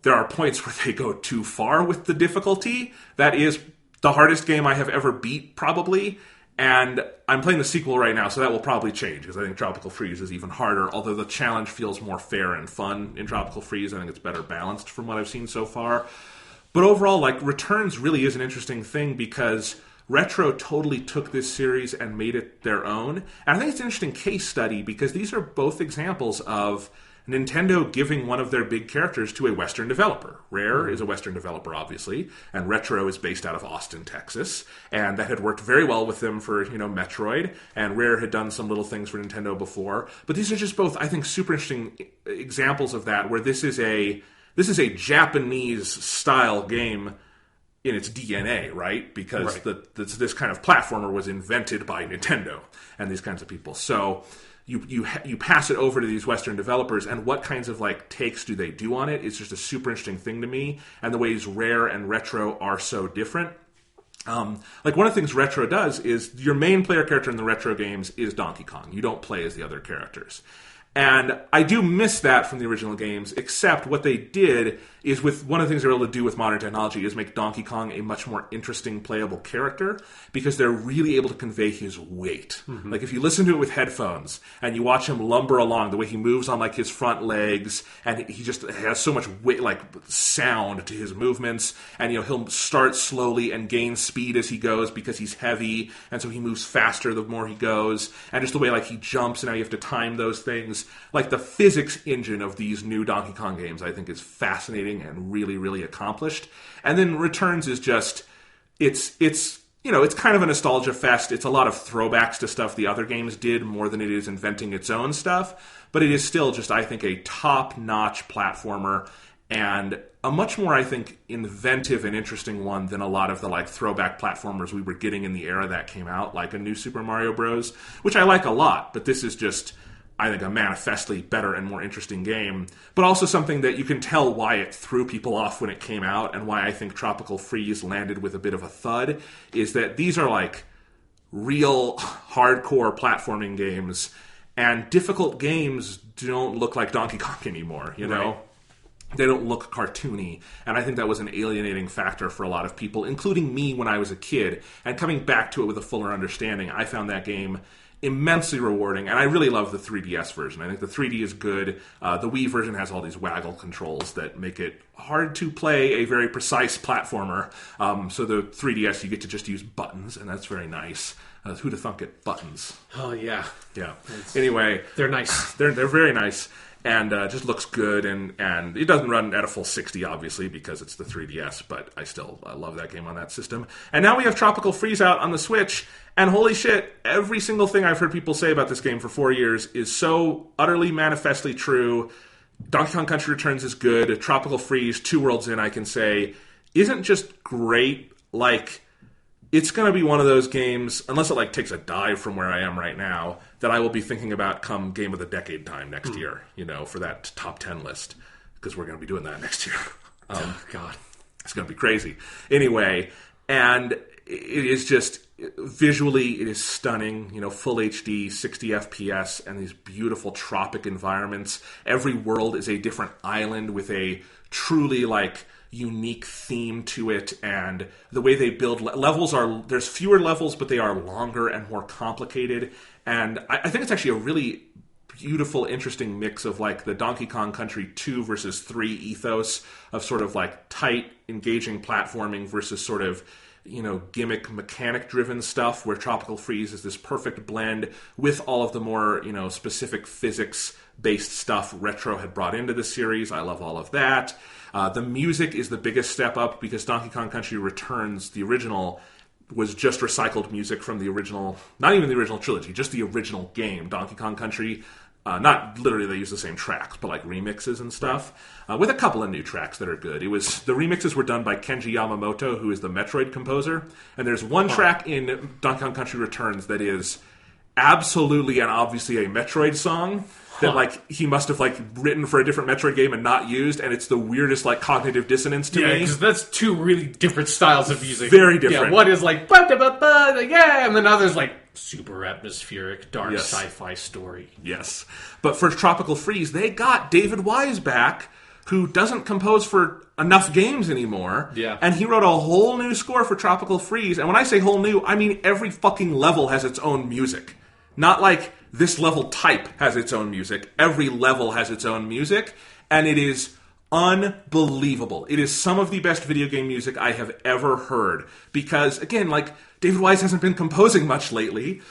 there are points where they go too far with the difficulty. That is the hardest game I have ever beat, probably. And I'm playing the sequel right now, so that will probably change, because I think Tropical Freeze is even harder, although the challenge feels more fair and fun in Tropical Freeze. I think it's better balanced from what I've seen so far. But overall, like, Returns really is an interesting thing because Retro totally took this series and made it their own. And I think it's an interesting case study because these are both examples of Nintendo giving one of their big characters to a Western developer. Rare is a Western developer, obviously, and Retro is based out of Austin, Texas. And that had worked very well with them for, Metroid, and Rare had done some little things for Nintendo before. But these are just both, I think, super interesting examples of that, where this is a Japanese-style game in its DNA, right? Because this kind of platformer was invented by Nintendo and these kinds of people. So you pass it over to these Western developers, and what kinds of takes do they do on it is just a super interesting thing to me. And the ways Rare and Retro are so different. One of the things Retro does is your main player character in the Retro games is Donkey Kong. You don't play as the other characters. And I do miss that from the original games, except what they did is, with one of the things they're able to do with modern technology is make Donkey Kong a much more interesting playable character, because they're really able to convey his weight. Mm-hmm. Like, if you listen to it with headphones and you watch him lumber along, the way he moves on his front legs, and he just has so much weight, sound to his movements, and he'll start slowly and gain speed as he goes because he's heavy, and so he moves faster the more he goes, and just the way he jumps, and how you have to time those things. The physics engine of these new Donkey Kong games, I think, is fascinating and really, really accomplished. And then Returns is just, it's kind of a nostalgia fest. It's a lot of throwbacks to stuff the other games did more than it is inventing its own stuff. But it is still just, I think, a top-notch platformer, and a much more, I think, inventive and interesting one than a lot of the throwback platformers we were getting in the era that came out, like a new Super Mario Bros., which I like a lot. But this is just, I think, a manifestly better and more interesting game, but also something that you can tell why it threw people off when it came out, and why I think Tropical Freeze landed with a bit of a thud, is that these are real hardcore platforming games, and difficult games don't look like Donkey Kong anymore, you know? Right. They don't look cartoony, and I think that was an alienating factor for a lot of people, including me when I was a kid. And coming back to it with a fuller understanding, I found that game immensely rewarding, and I really love the 3DS version. I think the 3D is good. The Wii version has all these waggle controls that make it hard to play a very precise platformer. So the 3DS, you get to just use buttons, and that's very nice. Who'd have thunk it? Buttons. Oh, yeah. Yeah. Anyway. They're nice. They're very nice. And just looks good, and it doesn't run at a full 60, obviously, because it's the 3DS, but I still love that game on that system. And now we have Tropical Freeze out on the Switch, and holy shit, every single thing I've heard people say about this game for 4 years is so utterly manifestly true. Donkey Kong Country Returns is good. Tropical Freeze, 2 worlds in, I can say, isn't just great. Like, it's going to be one of those games, unless it takes a dive from where I am right now, that I will be thinking about come Game of the Decade time next year, for that top 10 list, because we're going to be doing that next year. God. It's going to be crazy. Anyway, and it is just, visually, it is stunning, full HD, 60 FPS, and these beautiful tropic environments. Every world is a different island with a truly, unique theme to it, and the way they build levels there's fewer levels, but they are longer and more complicated, and I think it's actually a really beautiful, interesting mix of the Donkey Kong Country 2 versus 3 ethos of sort of tight, engaging platforming versus sort of gimmick mechanic driven stuff, where Tropical Freeze is this perfect blend with all of the more specific physics based stuff Retro had brought into the series. I love all of that. The music is the biggest step up, because Donkey Kong Country Returns, the original, was just recycled music from the original, not even the original trilogy, just the original game. Donkey Kong Country, not literally they use the same tracks, but remixes and stuff, with a couple of new tracks that are good. The remixes were done by Kenji Yamamoto, who is the Metroid composer, and there's one track in Donkey Kong Country Returns that is absolutely and obviously a Metroid song that he must have written for a different Metroid game and not used, and it's the weirdest cognitive dissonance to me. Yeah, because that's 2 really different styles of music. Very different. Yeah, one is ba-da-ba-ba, yeah, and then others super atmospheric, dark sci-fi story. Yes. But for Tropical Freeze, they got David Wise back, who doesn't compose for enough games anymore. Yeah. And he wrote a whole new score for Tropical Freeze. And when I say whole new, I mean every fucking level has its own music. Not this level type has its own music. Every level has its own music. And it is unbelievable. It is some of the best video game music I have ever heard. Because, again, David Wise hasn't been composing much lately.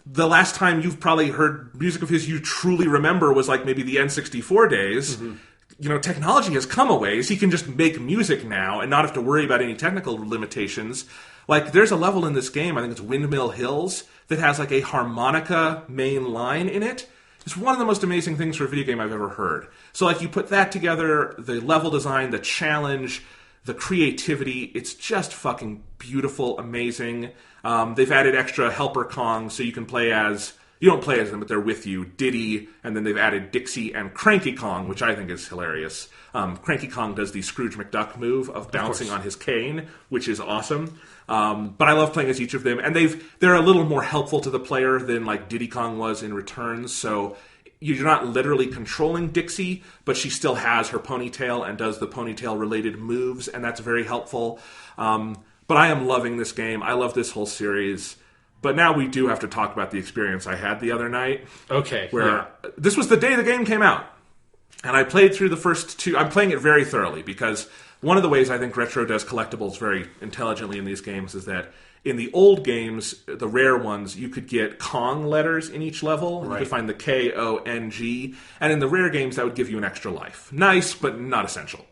The last time you've probably heard music of his you truly remember was maybe the N64 days. Mm-hmm. Technology has come a ways. He can just make music now and not have to worry about any technical limitations. There's a level in this game, I think it's Windmill Hills, that has a harmonica main line in it. It's one of the most amazing things for a video game I've ever heard. So you put that together, the level design, the challenge, the creativity, it's just fucking beautiful, amazing. They've added extra helper Kong, so you can play as, you don't play as them, but they're with you, Diddy, and then they've added Dixie and Cranky Kong, which I think is hilarious. Cranky Kong does the Scrooge McDuck move of bouncing on his cane, which is awesome. But I love playing as each of them, and they're a little more helpful to the player than Diddy Kong was in Returns, so you're not literally controlling Dixie, but she still has her ponytail and does the ponytail-related moves, and that's very helpful. But I am loving this game. I love this whole series. But now we do have to talk about the experience I had the other night. Okay. Where this was the day the game came out. And I played through the first 2. I'm playing it very thoroughly, because one of the ways I think Retro does collectibles very intelligently in these games is that in the old games, the rare ones, you could get Kong letters in each level. Right. You could find the K-O-N-G. And in the rare games, that would give you an extra life. Nice, but not essential.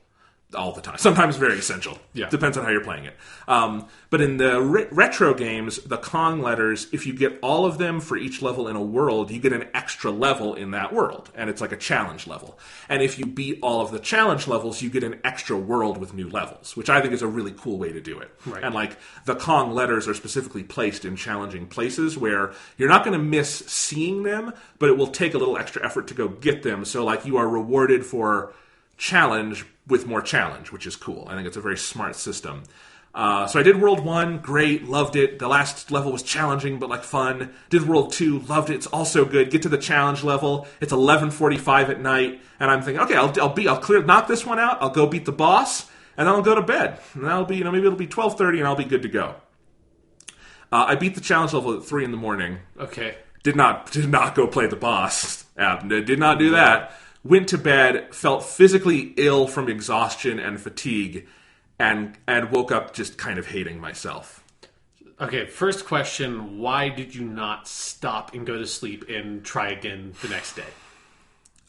All the time. Sometimes very essential. Yeah. Depends on how you're playing it. But in the retro games, the Kong letters, if you get all of them for each level in a world, you get an extra level in that world. And it's like a challenge level. And if you beat all of the challenge levels, you get an extra world with new levels, which I think is a really cool way to do it. Right. And the Kong letters are specifically placed in challenging places where you're not going to miss seeing them, but it will take a little extra effort to go get them. So you are rewarded for challenge with more challenge, which is cool. I think it's a very smart system. So I did World 1, great, loved it. The last level was challenging, but fun. Did World 2, loved it, it's also good. Get to the challenge level, it's 11:45 at night, and I'm thinking, okay, I'll knock this one out, I'll go beat the boss, and then I'll go to bed. And that'll be, maybe it'll be 12:30 and I'll be good to go. I beat the challenge level at 3 in the morning. Okay. Did not go play the boss. Did not do that. Went to bed, felt physically ill from exhaustion and fatigue, and woke up just kind of hating myself. Okay, first question, why did you not stop and go to sleep and try again the next day?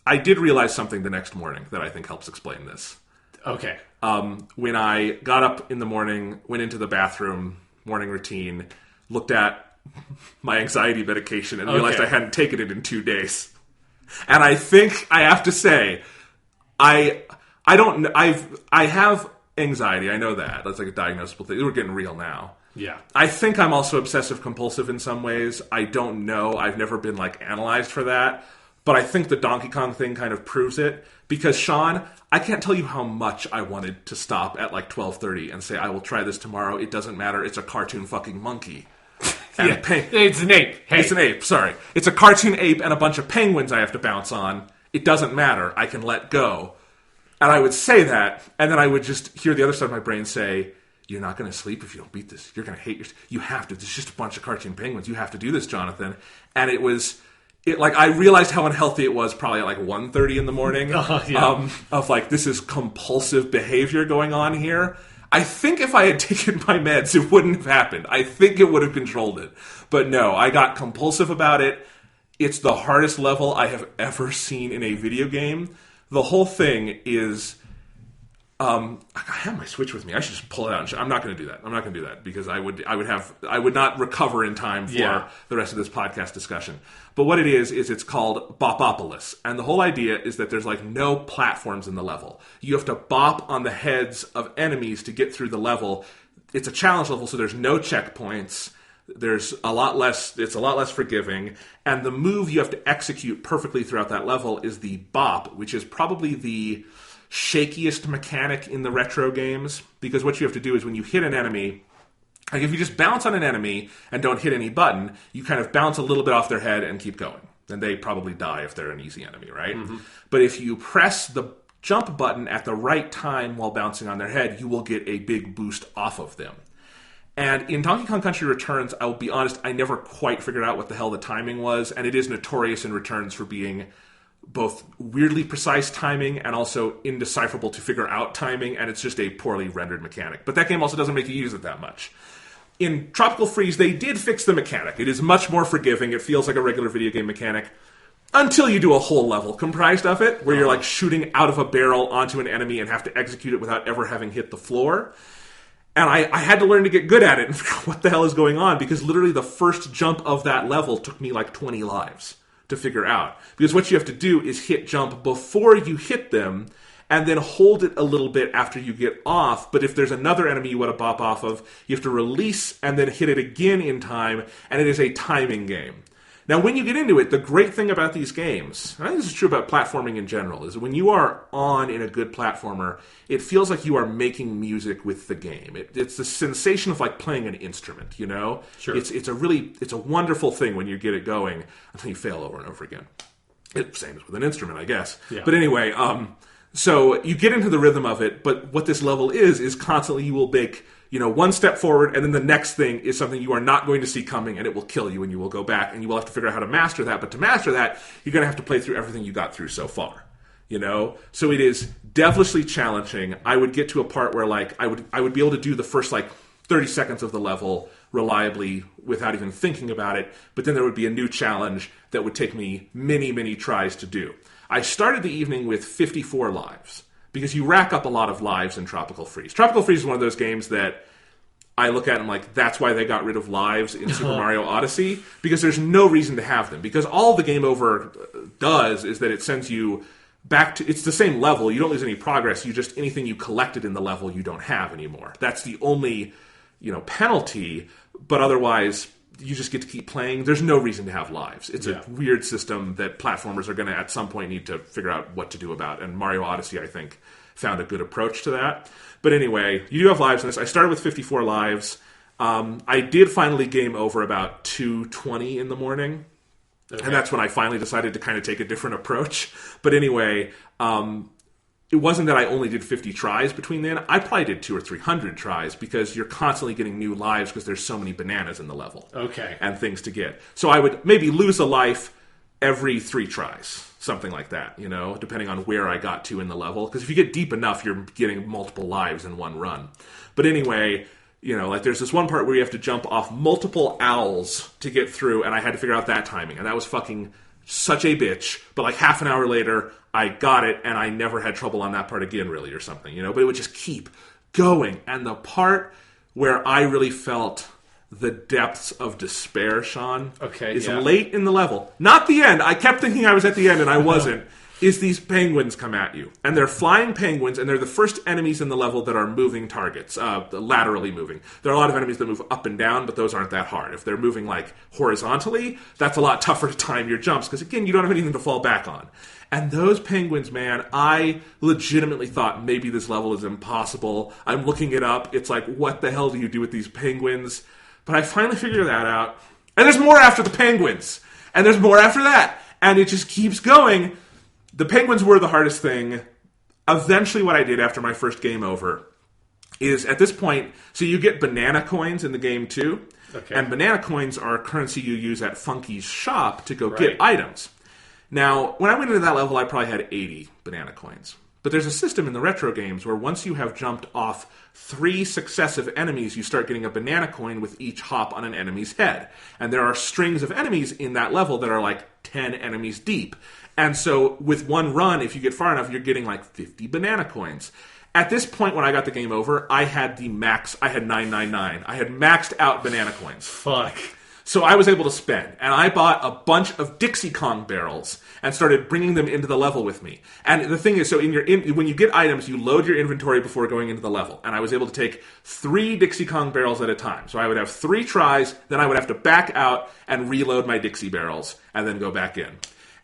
I did realize something the next morning that I think helps explain this. Okay. When I got up in the morning, went into the bathroom, morning routine, looked at my anxiety medication and realized I hadn't taken it in 2 days. And I think I have to say, I have anxiety. I know that. That's like a diagnosable thing. We're getting real now. Yeah. I think I'm also obsessive compulsive in some ways. I don't know. I've never been like analyzed for that. But I think the Donkey Kong thing kind of proves it. Because, Sean, I can't tell you how much I wanted to stop at like 12:30 and say, I will try this tomorrow. It doesn't matter. It's a cartoon fucking monkey. Yeah. It's an ape. Hey. It's an ape, sorry. It's a cartoon ape and a bunch of penguins I have to bounce on. It doesn't matter. I can let go. And I would say that, and then I would just hear the other side of my brain say, you're not going to sleep if you don't beat this. You're going to hate yourself. You have to. It's just a bunch of cartoon penguins. You have to do this, Jonathan. And I realized how unhealthy it was probably at like 1:30 in the morning. Of like, this is compulsive behavior going on here. I think if I had taken my meds, it wouldn't have happened. I think it would have controlled it. But no, I got compulsive about it. It's the hardest level I have ever seen in a video game. The whole thing is... I have my Switch with me. I should just pull it out. I'm not going to do that. I'm not going to do that because I would not recover in time for the rest of this podcast discussion. But what it is it's called Bopopolis, and the whole idea is that there's like no platforms in the level. You have to bop on the heads of enemies to get through the level. It's a challenge level, so there's no checkpoints. There's a lot less. It's a lot less forgiving, and the move you have to execute perfectly throughout that level is the bop, which is probably the shakiest mechanic in the retro games, because what you have to do is when you hit an enemy, like if you just bounce on an enemy and don't hit any button, you kind of bounce a little bit off their head and keep going. And they probably die if they're an easy enemy, right? Mm-hmm. But if you press the jump button at the right time while bouncing on their head, you will get a big boost off of them. And in Donkey Kong Country Returns, I will be honest, I never quite figured out what the hell the timing was, and it is notorious in Returns for being both weirdly precise timing and also indecipherable to figure out timing, and it's just a poorly rendered mechanic. But that game also doesn't make you use it that much. In Tropical Freeze, they did fix the mechanic. It is much more forgiving. It feels like a regular video game mechanic until you do a whole level comprised of it, where you're like shooting out of a barrel onto an enemy and have to execute it without ever having hit the floor. And I had to learn to get good at it and figure out what the hell is going on, because literally the first jump of that level took me like 20 lives to figure out. Because what you have to do is hit jump before you hit them, and then hold it a little bit after you get off. But if there's another enemy you want to bop off of, you have to release and then hit it again in time, and it is a timing game. Now, when you get into it, the great thing about these games, and I think this is true about platforming in general, is when you are on in a good platformer, it feels like you are making music with the game. It's the sensation of like playing an instrument, you know? Sure. It's a wonderful thing when you get it going until you fail over and over again. Same as with an instrument, I guess. Yeah. But anyway, so you get into the rhythm of it, but what this level is constantly you will make, one step forward, and then the next thing is something you are not going to see coming, and it will kill you, and you will go back, and you will have to figure out how to master that. But to master that, you're going to have to play through everything you got through so far, So it is devilishly challenging. I would get to a part where, like, I would be able to do the first, 30 seconds of the level reliably without even thinking about it, but then there would be a new challenge that would take me many, many tries to do. I started the evening with 54 lives, because you rack up a lot of lives in Tropical Freeze. Tropical Freeze is one of those games that I look at and I'm like, that's why they got rid of lives in Super Mario Odyssey, because there's no reason to have them. Because all the game over does is that it sends you back to... It's the same level. You don't lose any progress. Anything you collected in the level you don't have anymore. That's the only, penalty. But otherwise, you just get to keep playing. There's no reason to have lives. It's a weird system that platformers are going to, at some point, need to figure out what to do about. And Mario Odyssey, I think, found a good approach to that. But anyway, you do have lives in this. I started with 54 lives. I did finally game over about 2:20 in the morning. Okay. And that's when I finally decided to kind of take a different approach. But anyway, it wasn't that I only did 50 tries between then. I probably did 200 or 300 tries because you're constantly getting new lives because there's so many bananas in the level. Okay. And things to get. So I would maybe lose a life every 3 tries. Something like that, you know, depending on where I got to in the level. Because if you get deep enough, you're getting multiple lives in one run. But anyway, you know, like there's this one part where you have to jump off multiple owls to get through, and I had to figure out that timing. And that was fucking such a bitch. But like half an hour later, I got it, and I never had trouble on that part again, really, or something, you know. But it would just keep going. And the part where I really felt the depths of despair, Sean, is late in the level. Not the end. I kept thinking I was at the end, and I wasn't. Is these penguins come at you. And they're flying penguins, and they're the first enemies in the level that are moving targets, laterally moving. There are a lot of enemies that move up and down, but those aren't that hard. If they're moving, like, horizontally, that's a lot tougher to time your jumps, because, again, you don't have anything to fall back on. And those penguins, man, I legitimately thought maybe this level is impossible. I'm looking it up. It's like, what the hell do you do with these penguins? But I finally figured that out. And there's more after the penguins. And there's more after that. And it just keeps going. The penguins were the hardest thing. Eventually what I did after my first game over is at this point, so you get banana coins in the game too. Okay. And banana coins are currency you use at Funky's shop to go get items. Now, when I went into that level, I probably had 80 banana coins. But there's a system in the retro games where once you have jumped off 3 successive enemies, you start getting a banana coin with each hop on an enemy's head. And there are strings of enemies in that level that are like 10 enemies deep. And so with one run, if you get far enough, you're getting like 50 banana coins. At this point, when I got the game over, I had the max. I had 999. I had maxed out banana coins. Fuck. So I was able to spend, and I bought a bunch of Dixie Kong barrels and started bringing them into the level with me. And the thing is, so when you get items, you load your inventory before going into the level. And I was able to take 3 Dixie Kong barrels at a time. So I would have 3 tries, then I would have to back out and reload my Dixie barrels, and then go back in.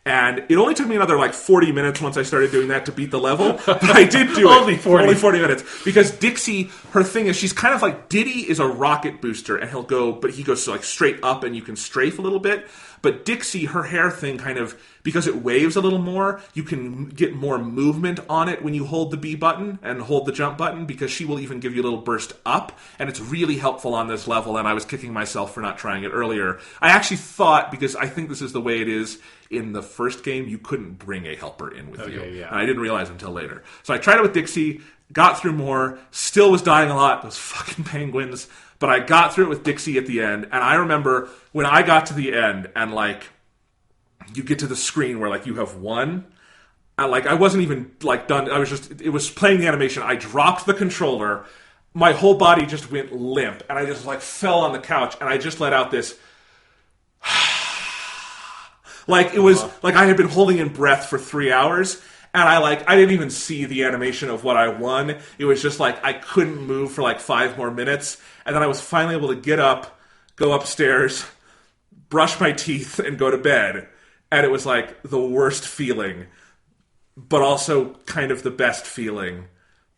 And it only took me another like 40 minutes once I started doing that to beat the level. But I did do it. Only 40. Only 40 minutes. Because Dixie, her thing is she's kind of like, Diddy is a rocket booster and he goes like straight up and you can strafe a little bit. But Dixie, her hair thing kind of, because it waves a little more, you can get more movement on it when you hold the B button and hold the jump button, because she will even give you a little burst up, and it's really helpful on this level, and I was kicking myself for not trying it earlier. I actually thought, because I think this is the way it is in the first game, you couldn't bring a helper in with you. Yeah. And I didn't realize until later. So I tried it with Dixie, got through more, still was dying a lot, those fucking penguins, but I got through it with Dixie at the end, and I remember when I got to the end, and like, you get to the screen where like you have won, and like I wasn't even like done, it was playing the animation, I dropped the controller, my whole body just went limp, and I just like fell on the couch, and I just let out this like it was like I had been holding in breath for 3 hours. And I didn't even see the animation of what I won. It was just like I couldn't move for like 5 more minutes. And then I was finally able to get up, go upstairs, brush my teeth, and go to bed. And it was like the worst feeling, but also kind of the best feeling.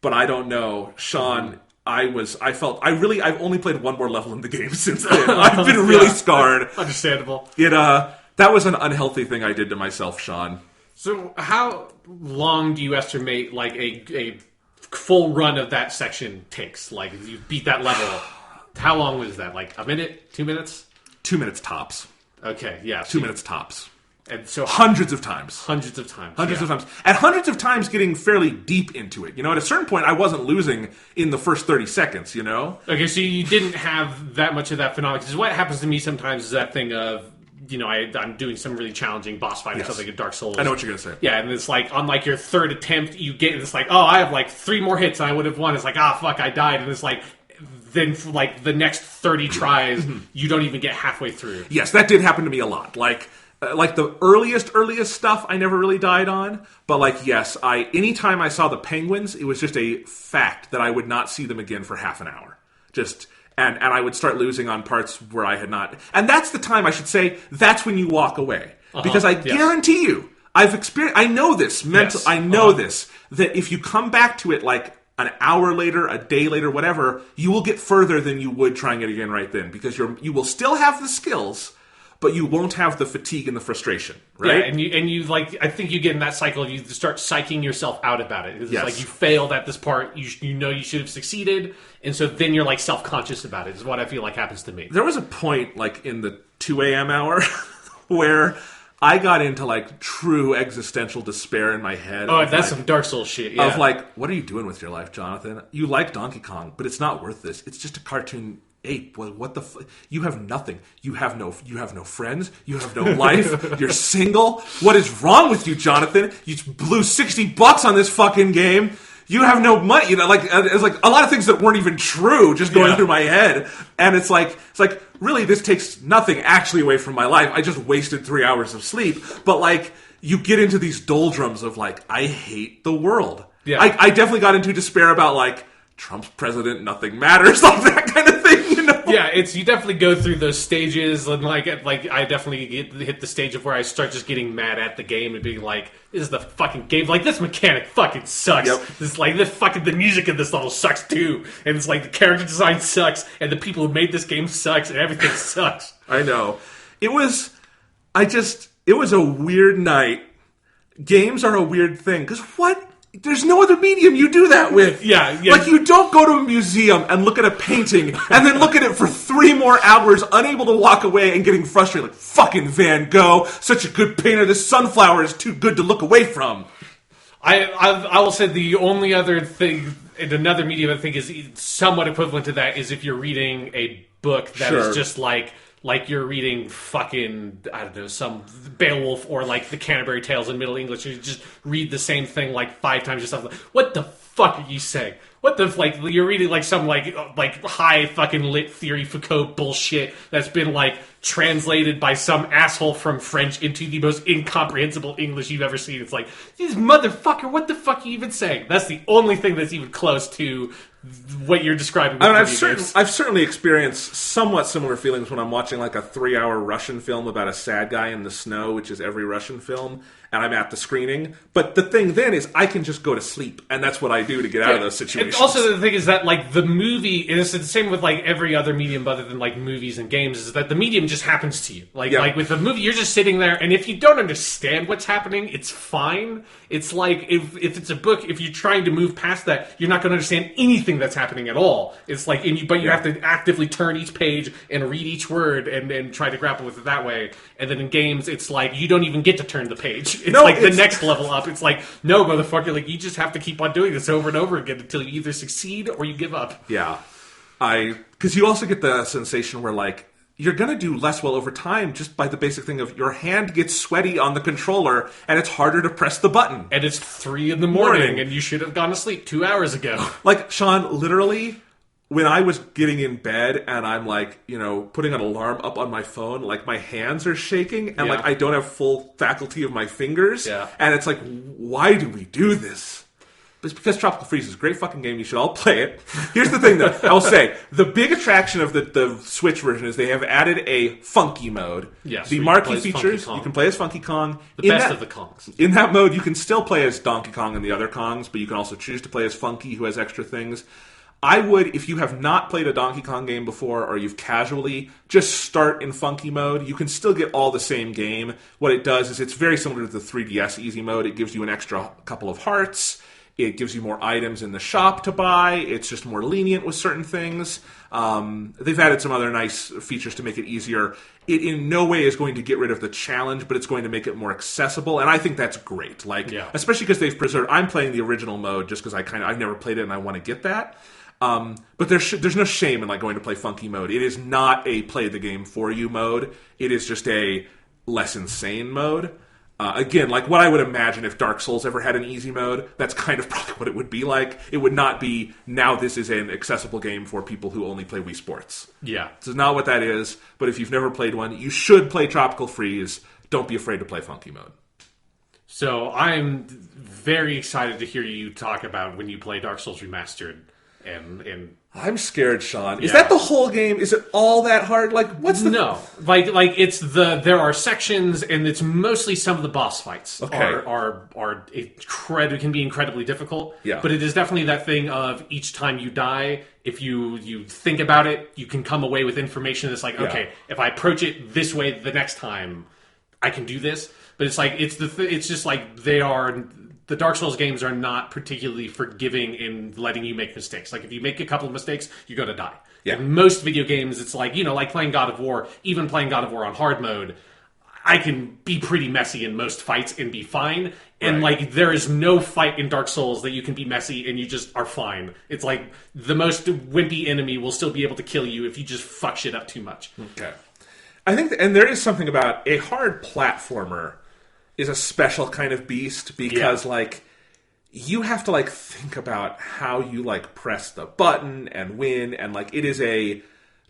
But I don't know. Sean, I've only played 1 more level in the game since then. I've been really scarred. Understandable. That was an unhealthy thing I did to myself, Sean. So how long do you estimate like a full run of that section takes? Like if you beat that level, how long was that? Like a minute, 2 minutes? 2 minutes tops. Okay, yeah. 2 minutes tops. And so hundreds of times. Hundreds of times. And hundreds of times getting fairly deep into it. You know, at a certain point I wasn't losing in the first 30 seconds, you know? Okay, so you didn't have that much of that phenomenon. Because what happens to me sometimes is that thing of, you know, I'm doing some really challenging boss fight or something like Dark Souls. I know what you're going to say. Yeah, and it's like, on like your 3rd attempt, you get, it's like, oh, I have like 3 more hits and I would have won. It's like, fuck, I died. And it's like, then for like the next 30 tries, you don't even get halfway through. Yes, that did happen to me a lot. Like the earliest stuff I never really died on. But like, yes, anytime I saw the penguins, it was just a fact that I would not see them again for half an hour. And I would start losing on parts where I had not. And that's the time, I should say, that's when you walk away. Because I guarantee you, I've experienced, I know this, this, that if you come back to it like an hour later, a day later, whatever, you will get further than you would trying it again right then. Because you will still have the skills, but you won't have the fatigue and the frustration, right? Yeah, and you like, I think you get in that cycle. You start psyching yourself out about it. It's Yes. like you failed at this part. You know you should have succeeded, and so then you're like self-conscious about it. Is what I feel like happens to me. There was a point, like in the 2 a.m. hour, where I got into like true existential despair in my head. Oh, that's like, some Dark Souls shit. Yeah. Of like, what are you doing with your life, Jonathan? You like Donkey Kong, but it's not worth this. It's just a cartoon ape. Well, what the? You have nothing. You have no friends. You have no life. You're single. What is wrong with you, Jonathan? You blew $60 on this fucking game. You have no money. You know, like it's like a lot of things that weren't even true just going through my head. And it's like really, this takes nothing actually away from my life. I just wasted 3 hours of sleep. But like, you get into these doldrums of like, I hate the world. Yeah. I definitely got into despair about like, Trump's president, nothing matters, like that kind of thing, you know? Yeah, you definitely go through those stages, and like I definitely hit the stage of where I start just getting mad at the game and being like, "This is the fucking game. Like, this mechanic fucking sucks. Yep. The music in this level sucks too, and it's like the character design sucks, and the people who made this game sucks, and everything sucks." I know. It was a weird night. Games are a weird thing because there's no other medium you do that with. Yeah. Like, you don't go to a museum and look at a painting and then look at it for 3 more hours, unable to walk away and getting frustrated. Like, fucking Van Gogh, such a good painter. This sunflower is too good to look away from. I will say the only other thing, in another medium I think is somewhat equivalent to that, is if you're reading a book that is just like you're reading fucking, I don't know, some Beowulf or like the Canterbury Tales in Middle English. You just read the same thing like 5 times yourself. Like, what the fuck are you saying? What the, like, you're reading like some like high fucking lit theory Foucault bullshit that's been like translated by some asshole from French into the most incomprehensible English you've ever seen. It's like, this motherfucker, what the fuck are you even saying? That's the only thing that's even close to what you're describing. I mean, I've certainly experienced somewhat similar feelings when I'm watching like a 3-hour Russian film about a sad guy in the snow, which is every Russian film, and I'm at the screening. But the thing then is I can just go to sleep, and that's what I do to get out of those situations. And also the thing is that like the movie, and it's the same with like every other medium other than like movies and games, is that the medium just happens to you. Like with the movie, you're just sitting there, and if you don't understand what's happening, it's fine. It's like if it's a book, if you're trying to move past that, you're not going to understand anything that's happening at all. It's like, but you have to actively turn each page and read each word and try to grapple with it that way. And then in games, it's like you don't even get to turn the page. It's the next level up. It's like, no, motherfucker, like you just have to keep on doing this over and over again until you either succeed or you give up. Yeah, because you also get the sensation where like, you're going to do less well over time just by the basic thing of your hand gets sweaty on the controller and it's harder to press the button. And it's 3 in the morning and you should have gone to sleep 2 hours ago. Like, Sean, literally, when I was getting in bed and I'm like, you know, putting an alarm up on my phone, like my hands are shaking and like I don't have full faculty of my fingers. Yeah. And it's like, why do we do this? It's because Tropical Freeze is a great fucking game. You should all play it. Here's the thing, though. I'll say, the big attraction of the Switch version is they have added a funky mode. Yes, the marquee features, you can play as Funky Kong. The best of the Kongs. In that mode, you can still play as Donkey Kong and the other Kongs, but you can also choose to play as Funky, who has extra things. I would, if you have not played a Donkey Kong game before, or you've casually, just start in Funky mode. You can still get all the same game. What it does is it's very similar to the 3DS Easy mode. It gives you an extra couple of hearts. It gives you more items in the shop to buy. It's just more lenient with certain things. They've added some other nice features to make it easier. It in no way is going to get rid of the challenge, but it's going to make it more accessible, and I think that's great. Like, especially because they've preserved. I'm playing the original mode just because I've never played it and I want to get that. But there's no shame in like going to play Funky mode. It is not a play the game for you mode. It is just a less insane mode. Again, like what I would imagine if Dark Souls ever had an easy mode, that's kind of probably what it would be like. It would not be, now this is an accessible game for people who only play Wii Sports. Yeah. This is not what that is, but if you've never played one, you should play Tropical Freeze. Don't be afraid to play Funky mode. So I'm very excited to hear you talk about when you play Dark Souls Remastered. And I'm scared, Sean. Is Yeah. that the whole game? Is it all that hard? Like, what's the... No, like it's there are sections, and it's mostly some of the boss fights are can be incredibly difficult. Yeah. But it is definitely that thing of each time you die, if you think about it, you can come away with information that's like, okay, if I approach it this way the next time, I can do this. But it's like it's just like the Dark Souls games are not particularly forgiving in letting you make mistakes. Like, if you make a couple of mistakes, you're going to die. Yeah. In most video games, it's like, like playing God of War, even playing God of War on hard mode, I can be pretty messy in most fights and be fine. And, like, there is no fight in Dark Souls that you can be messy and you just are fine. It's like the most wimpy enemy will still be able to kill you if you just fuck shit up too much. Okay. I think, and there is something about a hard platformer is a special kind of beast because, like, you have to, like, think about how you, like, press the button and win, and, like, it is a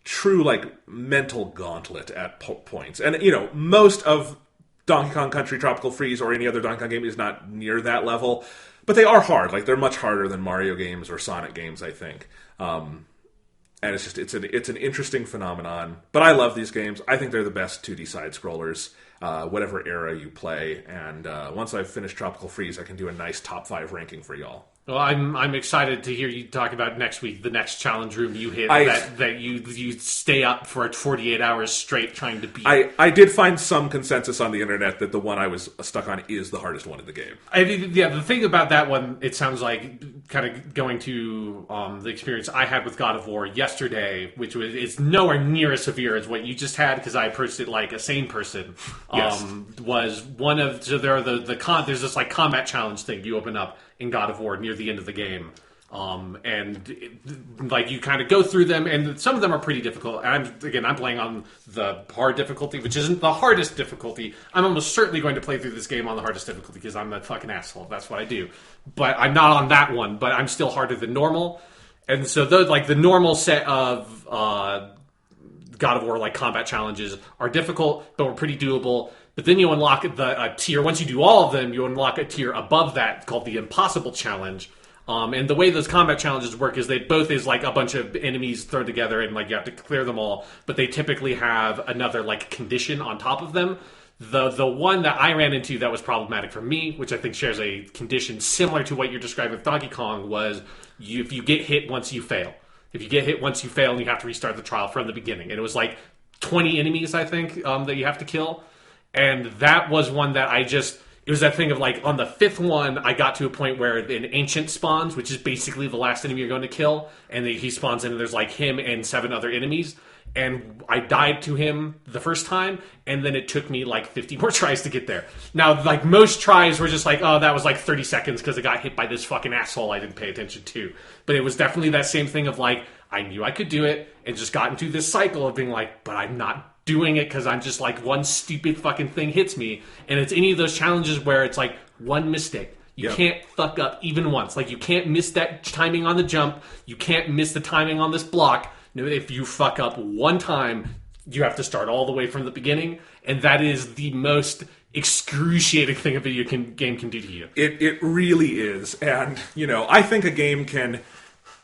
true, like, mental gauntlet at points. And, most of Donkey Kong Country Tropical Freeze or any other Donkey Kong game is not near that level, but they are hard. Like, they're much harder than Mario games or Sonic games, I think. And it's just, it's an interesting phenomenon. But I love these games. I think they're the best 2D side-scrollers, whatever era you play. And once I've finished Tropical Freeze, I can do a nice top 5 ranking for y'all. Well, I'm excited to hear you talk about next week, the next challenge room you hit that you stay up for 48 hours straight trying to beat. I did find some consensus on the internet that the one I was stuck on is the hardest one in the game. The thing about that one, it sounds like kind of going to the experience I had with God of War yesterday, which is nowhere near as severe as what you just had because I approached it like a sane person. Yes. Was one of there are there's this like combat challenge thing you open up in God of War near the end of the game. Like you kind of go through them, and some of them are pretty difficult. And I'm playing on the hard difficulty, which isn't the hardest difficulty. I'm almost certainly going to play through this game on the hardest difficulty because I'm a fucking asshole. That's what I do. But I'm not on that one, but I'm still harder than normal. And so the normal set of God of War like combat challenges are difficult, but were pretty doable. But then you unlock a tier. Once you do all of them, you unlock a tier above that called the Impossible Challenge. And the way those combat challenges work is they both is like a bunch of enemies thrown together and like you have to clear them all. But they typically have another like condition on top of them. The one that I ran into that was problematic for me, which I think shares a condition similar to what you're describing with Donkey Kong, was if you get hit once you fail. If you get hit once you fail, and you have to restart the trial from the beginning. And it was like 20 enemies, I think, that you have to kill. And that was one that it was that thing of like on the 5th one, I got to a point where an ancient spawns, which is basically the last enemy you're going to kill. And he spawns in and there's like him and 7 other enemies. And I died to him the first time, and then it took me like 50 more tries to get there. Now, like most tries were just like, oh, that was like 30 seconds because I got hit by this fucking asshole I didn't pay attention to. But it was definitely that same thing of like, I knew I could do it, and just got into this cycle of being like, but I'm not doing it because I'm just like one stupid fucking thing hits me. And it's any of those challenges where it's like one mistake. You can't fuck up even once. Like you can't miss that timing on the jump. You can't miss the timing on this block. No, if you fuck up one time, you have to start all the way from the beginning. And that is the most excruciating thing a video game can do to you. It really is. And, I think a game can...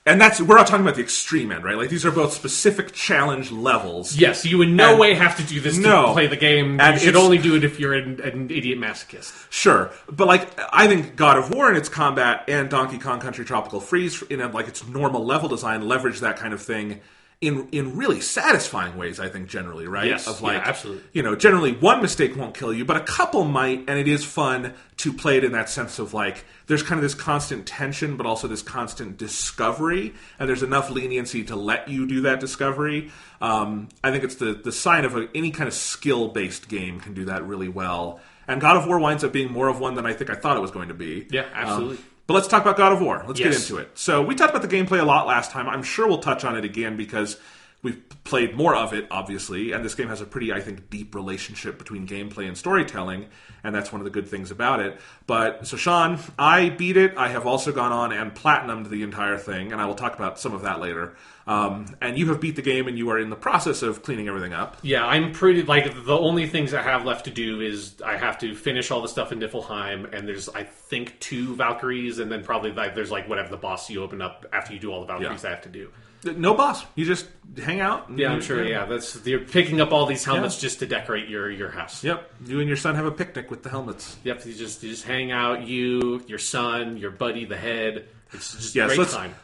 And we're not talking about the extreme end, right? Like, these are both specific challenge levels. Yes, you in no way have to do this to play the game. And you should only do it if you're an idiot masochist. Sure. But, like, I think God of War in its combat and Donkey Kong Country Tropical Freeze in, its normal level design leverage that kind of thing in really satisfying ways, I think, generally, right? Yes, of like, absolutely. Generally one mistake won't kill you, but a couple might, and it is fun to play it in that sense of like, there's kind of this constant tension, but also this constant discovery, and there's enough leniency to let you do that discovery. I think it's the sign of any kind of skill-based game can do that really well. And God of War winds up being more of one than I think I thought it was going to be. Yeah, absolutely. But let's talk about God of War. Let's get into it. So we talked about the gameplay a lot last time. I'm sure we'll touch on it again because we've played more of it, obviously, and this game has a pretty, I think, deep relationship between gameplay and storytelling, and that's one of the good things about it. But, so Sean, I beat it. I have also gone on and platinumed the entire thing, and I will talk about some of that later. And you have beat the game, and you are in the process of cleaning everything up. Yeah, I'm pretty, like, the only things I have left to do is I have to finish all the stuff in Niflheim, and there's, I think, 2 Valkyries, and then probably, like, there's, like, whatever the boss you open up after you do all the Valkyries I have to do. No boss. You just hang out. Yeah, I'm sure. Yeah, you're picking up all these helmets just to decorate your house. Yep. You and your son have a picnic with the helmets. Yep. You just hang out. You, your son, your buddy, the head. It's just a great time.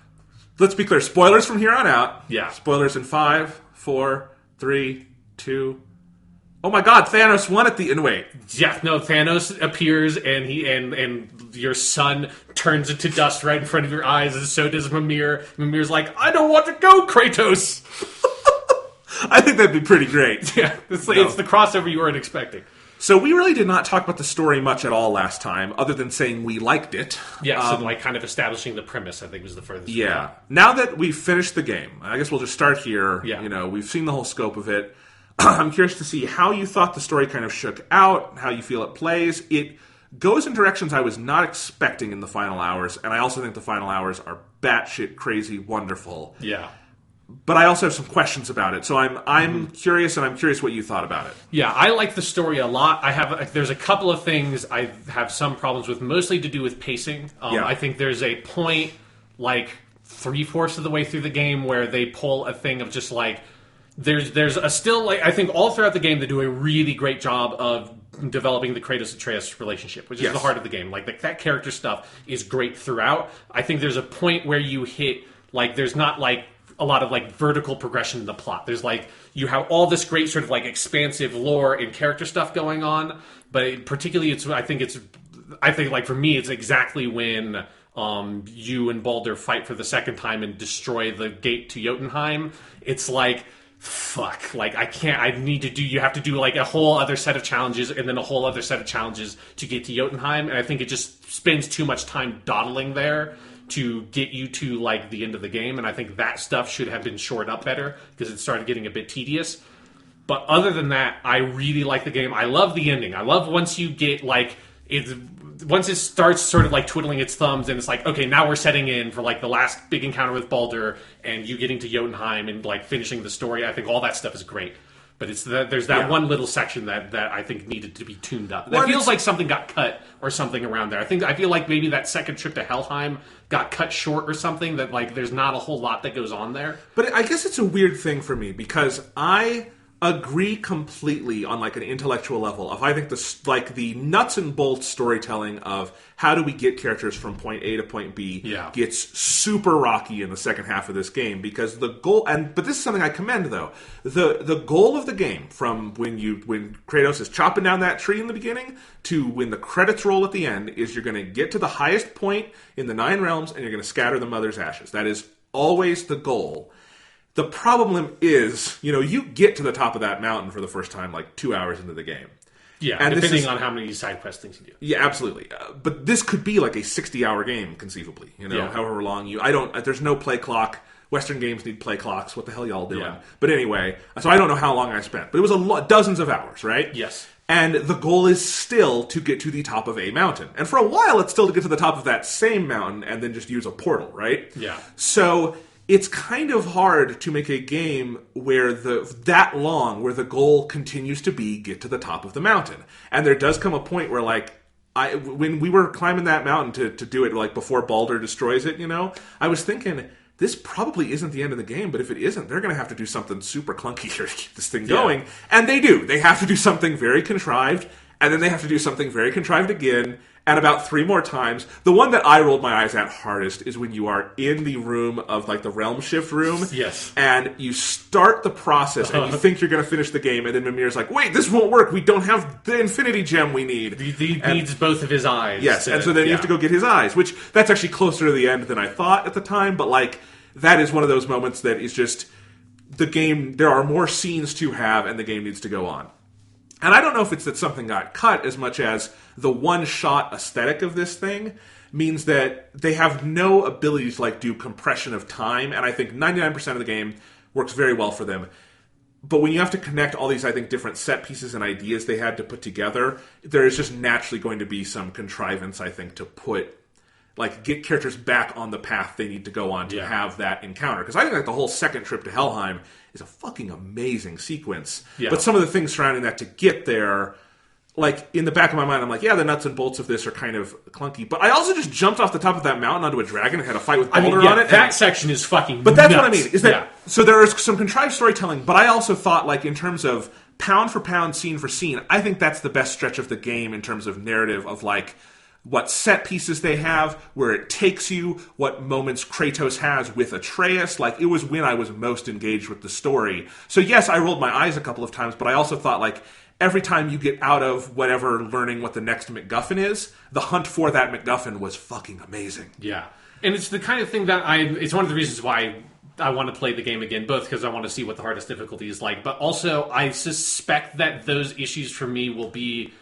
Let's be clear. Spoilers from here on out. Yeah. Spoilers in 5, 4, 3, 2. Oh my God! Thanos won at the end. Wait. Yeah. No. Thanos appears, and and your son turns into dust right in front of your eyes, and so does Mimir. Mimir's like, "I don't want to go, Kratos." I think that'd be pretty great. Yeah. It's the crossover you weren't expecting. So we really did not talk about the story much at all last time, other than saying we liked it. Yeah, so kind of establishing the premise, I think, was the furthest. Yeah. Now that we've finished the game, I guess we'll just start here. Yeah. We've seen the whole scope of it. I'm curious to see how you thought the story kind of shook out, how you feel it plays. It goes in directions I was not expecting in the final hours, and I also think the final hours are batshit crazy wonderful. Yeah. But I also have some questions about it, so I'm curious, and I'm curious what you thought about it. Yeah, I like the story a lot. There's a couple of things I have some problems with, mostly to do with pacing. I think there's a point, like 3/4 of the way through the game, where they pull a thing of just like there's a still like I think all throughout the game they do a really great job of developing the Kratos Atreus relationship, which is the heart of the game. Like that character stuff is great throughout. I think there's a point where you hit like there's not like a lot of like vertical progression in the plot. There's like you have all this great sort of like expansive lore and character stuff going on, but particularly I think like for me it's exactly when you and Baldur fight for the second time and destroy the gate to Jotunheim. It's like fuck, like you have to do like a whole other set of challenges and then a whole other set of challenges to get to Jotunheim, and I think it just spends too much time dawdling there to get you to like the end of the game, and I think that stuff should have been shored up better because it started getting a bit tedious. But other than that, I really like the game. I love the ending. I love once you get like once it starts sort of like twiddling its thumbs and it's like, okay, now we're setting in for like the last big encounter with Baldur and you getting to Jotunheim and like finishing the story. I think all that stuff is great. But there's that one little section that I think needed to be tuned up. That feels like something got cut or something around there. I feel like maybe that second trip to Helheim got cut short or something. That like there's not a whole lot that goes on there. But I guess it's a weird thing for me because I agree completely on like an intellectual level of I think the nuts and bolts storytelling of how do we get characters from point A to point B gets super rocky in the second half of this game because the goal but this is something I commend though. The goal of the game from when Kratos is chopping down that tree in the beginning to when the credits roll at the end is you're going to get to the highest point in the 9 realms and you're going to scatter the mother's ashes. That is always the goal. The problem is, you get to the top of that mountain for the first time like 2 hours into the game. Yeah, and depending on how many side quest things you do. Yeah, absolutely. But this could be like a 60-hour game, conceivably. However long there's no play clock. Western games need play clocks. What the hell y'all doing? Yeah. But anyway, so I don't know how long I spent. But it was dozens of hours, right? Yes. And the goal is still to get to the top of a mountain. And for a while, it's still to get to the top of that same mountain and then just use a portal, right? Yeah. So it's kind of hard to make a game where where the goal continues to be get to the top of the mountain. And there does come a point where like when we were climbing that mountain to do it like before Baldur destroys it, I was thinking this probably isn't the end of the game, but if it isn't, they're going to have to do something super clunky here to keep this thing going. And they do. They have to do something very contrived, and then they have to do something very contrived again, and about 3 more times. The one that I rolled my eyes at hardest is when you are in the room of like the realm shift room. Yes. And you start the process and you think you're going to finish the game and then Mimir's like, wait, this won't work. We don't have the infinity gem we need. He needs both of his eyes. Yes. And so then you have to go get his eyes, which that's actually closer to the end than I thought at the time. But like that is one of those moments that is just the game. There are more scenes to have and the game needs to go on. And I don't know if it's that something got cut as much as the one-shot aesthetic of this thing means that they have no ability to like do compression of time, and I think 99% of the game works very well for them. But when you have to connect all these, I think, different set pieces and ideas they had to put together, there is just naturally going to be some contrivance, I think, to get characters back on the path they need to go on to have that encounter. Because I think like the whole second trip to Helheim is a fucking amazing sequence. Yeah. But some of the things surrounding that to get there, like, in the back of my mind, I'm like, yeah, the nuts and bolts of this are kind of clunky. But I also just jumped off the top of that mountain onto a dragon and had a fight with Baldur on it. That section is fucking But that's nuts. what I mean. Is that so there is some contrived storytelling, but I also thought, like, in terms of pound for pound, scene for scene, I think that's the best stretch of the game in terms of narrative of, like, what set pieces they have, where it takes you, what moments Kratos has with Atreus. Like, it was when I was most engaged with the story. So yes, I rolled my eyes a couple of times, but I also thought, like, every time you get out of whatever learning what the next MacGuffin is, the hunt for that MacGuffin was fucking amazing. Yeah. And it's the kind of thing that it's one of the reasons why I want to play the game again, both because I want to see what the hardest difficulty is like, but also I suspect that those issues for me will be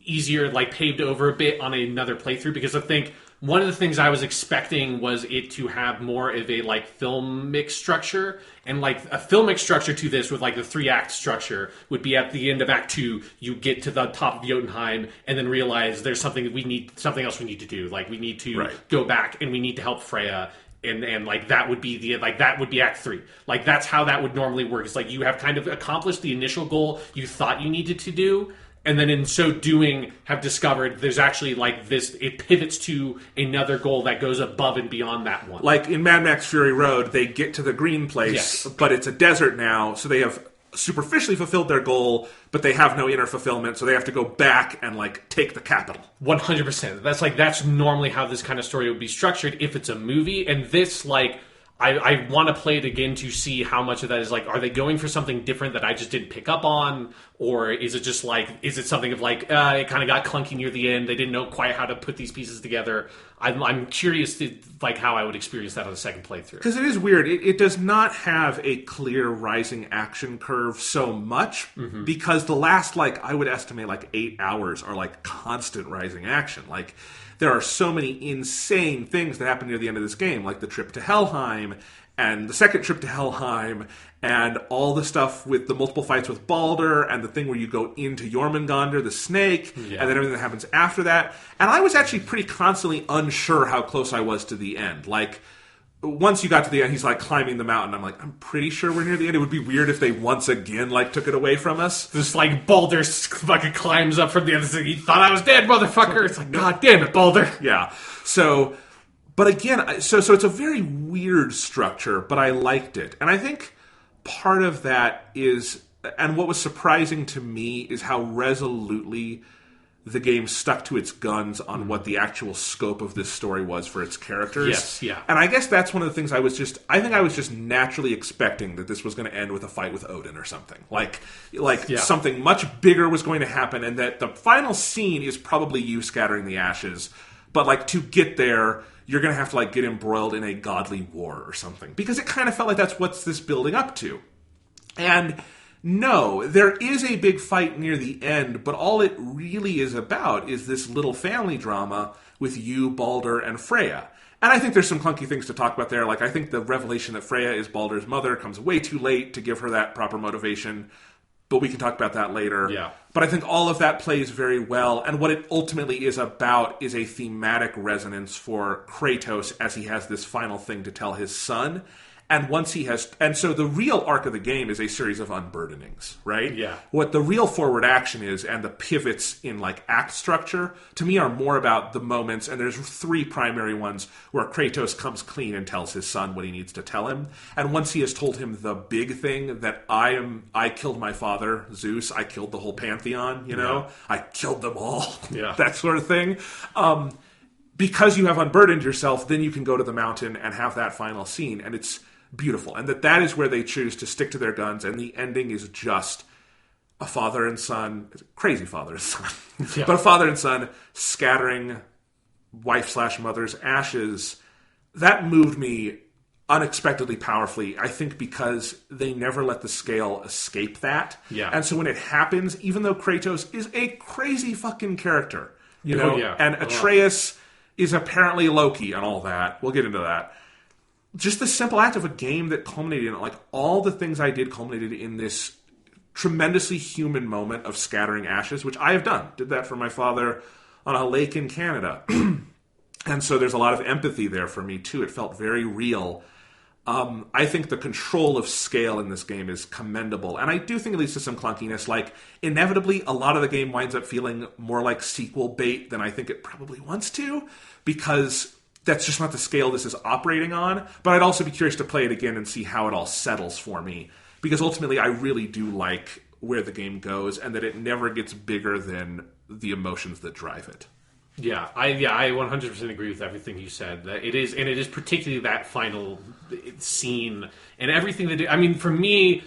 easier, like paved over a bit on another playthrough, because I think one of the things I was expecting was it to have more of a like filmic structure, and like a filmic structure to this with like the 3-act structure would be at the end of Act 2, you get to the top of Jotunheim and then realize there's something else we need to do. Like we need to go back and we need to help Freya. And like that would be Act 3. Like that's how that would normally work. It's like you have kind of accomplished the initial goal you thought you needed to do, and then in so doing have discovered there's actually like this, it pivots to another goal that goes above and beyond that one. Like in Mad Max Fury Road, they get to the green place, but it's a desert now, so they have superficially fulfilled their goal, but they have no inner fulfillment, so they have to go back and like take the capital. 100%. That's normally how this kind of story would be structured if it's a movie, and this like I want to play it again to see how much of that is like, are they going for something different that I just didn't pick up on? Or is it just like, is it something of like, it kind of got clunky near the end, they didn't know quite how to put these pieces together? I'm curious to like how I would experience that on a second playthrough. Because it is weird. It does not have a clear rising action curve so much, because the last, like, I would estimate like 8 hours are like constant rising action. Like, there are so many insane things that happen near the end of this game, like the trip to Helheim, and the second trip to Helheim, and all the stuff with the multiple fights with Baldur, and the thing where you go into Jormungandr, the snake, and then everything that happens after that. And I was actually pretty constantly unsure how close I was to the end. Like, once you got to the end, he's like climbing the mountain. I'm like, I'm pretty sure we're near the end. It would be weird if they once again like took it away from us. Just like Baldur fucking climbs up from the other thing. He thought I was dead, motherfucker. It's like, God damn it, Baldur. Yeah. So, but again, so it's a very weird structure, but I liked it. And I think part of that is, and what was surprising to me is how resolutely the game stuck to its guns on what the actual scope of this story was for its characters. Yes, yeah. And I guess that's one of the things I think I was just naturally expecting that this was going to end with a fight with Odin or something. Like something much bigger was going to happen, and that the final scene is probably you scattering the ashes. But like to get there, you're going to have to like get embroiled in a godly war or something. Because it kind of felt like that's what's this building up to. And no, there is a big fight near the end, but all it really is about is this little family drama with you, Baldur, and Freya. And I think there's some clunky things to talk about there. Like, I think the revelation that Freya is Baldur's mother comes way too late to give her that proper motivation, but we can talk about that later. Yeah. But I think all of that plays very well, and what it ultimately is about is a thematic resonance for Kratos as he has this final thing to tell his son. And once he has, and so the real arc of the game is a series of unburdenings, right? Yeah. What the real forward action is, and the pivots in like act structure, to me are more about the moments, and there's 3 primary ones where Kratos comes clean and tells his son what he needs to tell him. And once he has told him the big thing that I killed my father, Zeus, I killed the whole pantheon, you know? I killed them all. Yeah. That sort of thing. Because you have unburdened yourself, then you can go to the mountain and have that final scene, and it's beautiful. And that is where they choose to stick to their guns, and the ending is just a father and son, crazy father and son, but a father and son scattering wife/mother's ashes. That moved me unexpectedly powerfully, I think, because they never let the scale escape that. Yeah. And so when it happens, even though Kratos is a crazy fucking character, you know, and Atreus is apparently Loki and all that, we'll get into that. Just the simple act of a game that culminated in, like, all the things I did culminated in this tremendously human moment of scattering ashes, which I have done. Did that for my father on a lake in Canada. And so there's a lot of empathy there for me, too. It felt very real. I think the control of scale in this game is commendable. And I do think it leads to some clunkiness. Like, inevitably, a lot of the game winds up feeling more like sequel bait than I think it probably wants to, because that's just not the scale this is operating on. But I'd also be curious to play it again and see how it all settles for me. Because ultimately, I really do like where the game goes, and that it never gets bigger than the emotions that drive it. Yeah, I 100% agree with everything you said. That it is particularly that final scene and everything that. I mean, for me,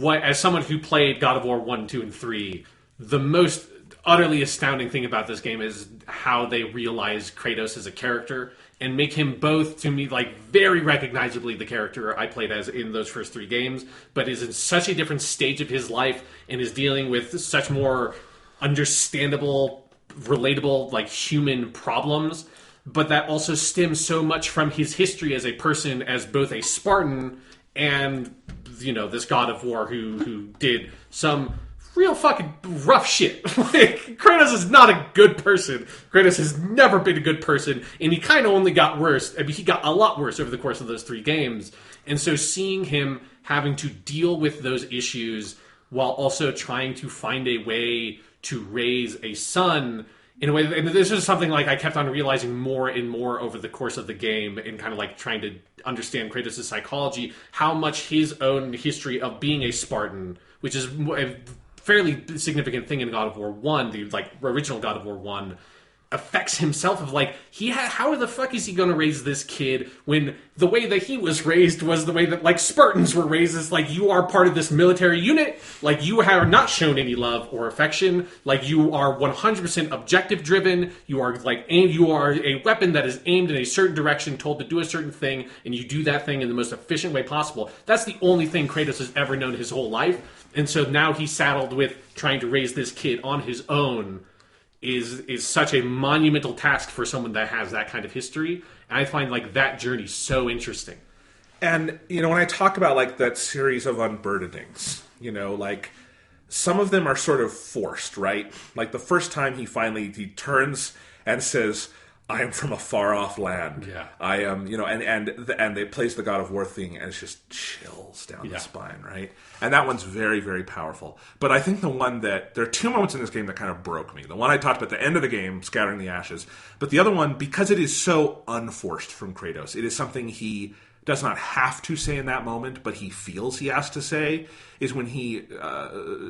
as someone who played God of War 1, 2, and 3, the most utterly astounding thing about this game is how they realize Kratos as a character and make him both, to me, like very recognizably the character I played as in those first 3 games, but is in such a different stage of his life and is dealing with such more understandable, relatable, like human problems, but that also stems so much from his history as a person, as both a Spartan and, you know, this god of war who did some real fucking rough shit. Like, Kratos is not a good person. Kratos has never been a good person, and he kind of only got worse. I mean, he got a lot worse over the course of those 3 games. And so seeing him having to deal with those issues while also trying to find a way to raise a son in a way, and this is something like I kept on realizing more and more over the course of the game, and kind of like trying to understand Kratos' psychology, how much his own history of being a Spartan, which is a fairly significant thing in God of War 1, the like original God of War 1, affects himself of like, how the fuck is he going to raise this kid when the way that he was raised was the way that like Spartans were raised, is like, you are part of this military unit, like you are not shown any love or affection, like you are 100% objective driven, you are like you are a weapon that is aimed in a certain direction, told to do a certain thing, and you do that thing in the most efficient way possible. That's the only thing Kratos has ever known his whole life, and so now he's saddled with trying to raise this kid on his own is such a monumental task for someone that has that kind of history. And I find like that journey so interesting. And, you know, when I talk about like that series of unburdenings, you know, like some of them are sort of forced, right? Like the first time he turns and says, I am from a far off land. Yeah. I am, you know, and they plays the God of War thing, and it's just chills down the spine, right? And that one's very, very powerful. But I think the one that, there are 2 moments in this game that kind of broke me. The one I talked about at the end of the game, scattering the ashes. But the other one, because it is so unforced from Kratos, it is something he does not have to say in that moment, but he feels he has to say, is when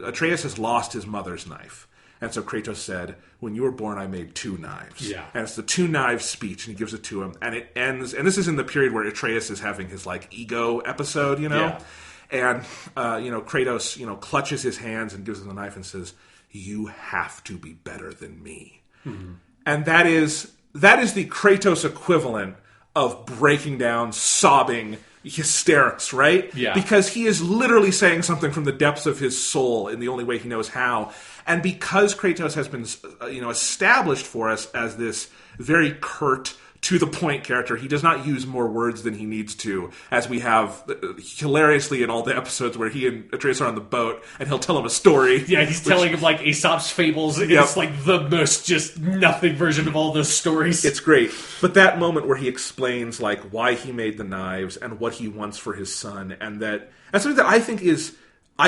Atreus has lost his mother's knife. And so Kratos said, when you were born, I made 2 knives. Yeah. And it's the 2 knives speech, and he gives it to him. And it ends, and this is in the period where Atreus is having his, like, ego episode, you know? Yeah. And, you know, Kratos, you know, clutches his hands and gives him the knife and says, you have to be better than me. Mm-hmm. And that is the Kratos equivalent of breaking down, sobbing, hysterics, right? Yeah. Because he is literally saying something from the depths of his soul in the only way he knows how. And because Kratos has been, you know, established for us as this very curt, to-the-point character, he does not use more words than he needs to, as we have hilariously in all the episodes where he and Atreus are on the boat, and he'll tell him a story. Yeah, he's telling him, like, Aesop's Fables. It's, like, the most just nothing version of all those stories. It's great. But that moment where he explains, like, why he made the knives and what he wants for his son, and that's something that I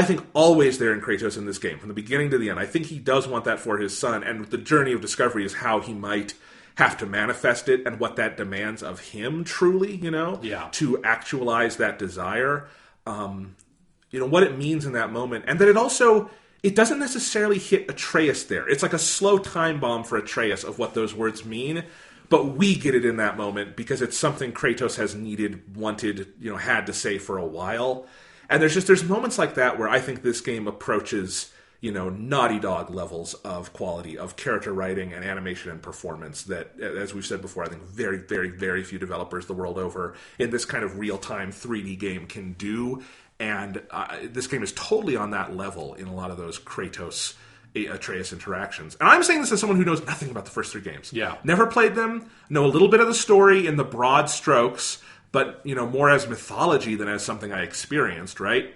think always there in Kratos in this game, from the beginning to the end. I think he does want that for his son, and the journey of discovery is how he might have to manifest it and what that demands of him truly, you know, to actualize that desire. You know, what it means in that moment. And that it doesn't necessarily hit Atreus there. It's like a slow time bomb for Atreus of what those words mean. But we get it in that moment because it's something Kratos has needed, wanted, you know, had to say for a while. And there's moments like that where I think this game approaches, you know, Naughty Dog levels of quality of character writing and animation and performance that, as we've said before, I think very, very, very few developers the world over in this kind of real-time 3D game can do. And this game is totally on that level in a lot of those Kratos Atreus interactions. And I'm saying this as someone who knows nothing about the first 3 games. Yeah. Never played them, know a little bit of the story in the broad strokes, but, you know, more as mythology than as something I experienced, right?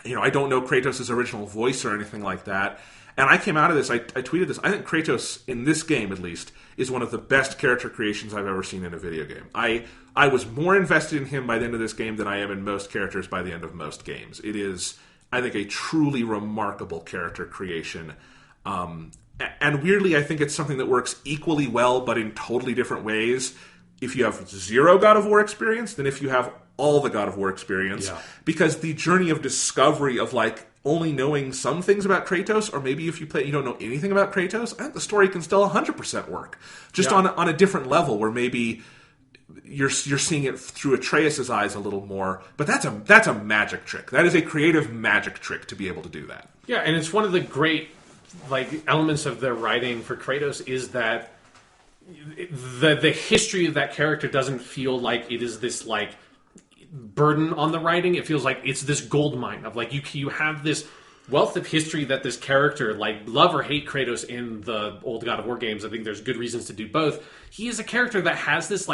I don't know Kratos' original voice or anything like that. And I came out of this, I tweeted this, I think Kratos, in this game at least, is one of the best character creations I've ever seen in a video game. I was more invested in him by the end of this game than I am in most characters by the end of most games. It is, I think, a truly remarkable character creation. And weirdly, I think it's something that works equally well, but in totally different ways, if you have zero God of War experience than if you have all the God of War experience. Yeah. Because the journey of discovery of, like, only knowing some things about Kratos, or maybe if you play, you don't know anything about Kratos, I think the story can still 100% work. Just on a different level, where maybe you're seeing it through Atreus' eyes a little more. But that's a magic trick. That is a creative magic trick to be able to do that. Yeah, and it's one of the great elements of their writing for Kratos is that the history of that character doesn't feel like it is this burden on the writing. It feels like it's this gold mine of you have this wealth of history that this character, love or hate Kratos in the old God of War games. I think there's good reasons to do both. He is a character that has this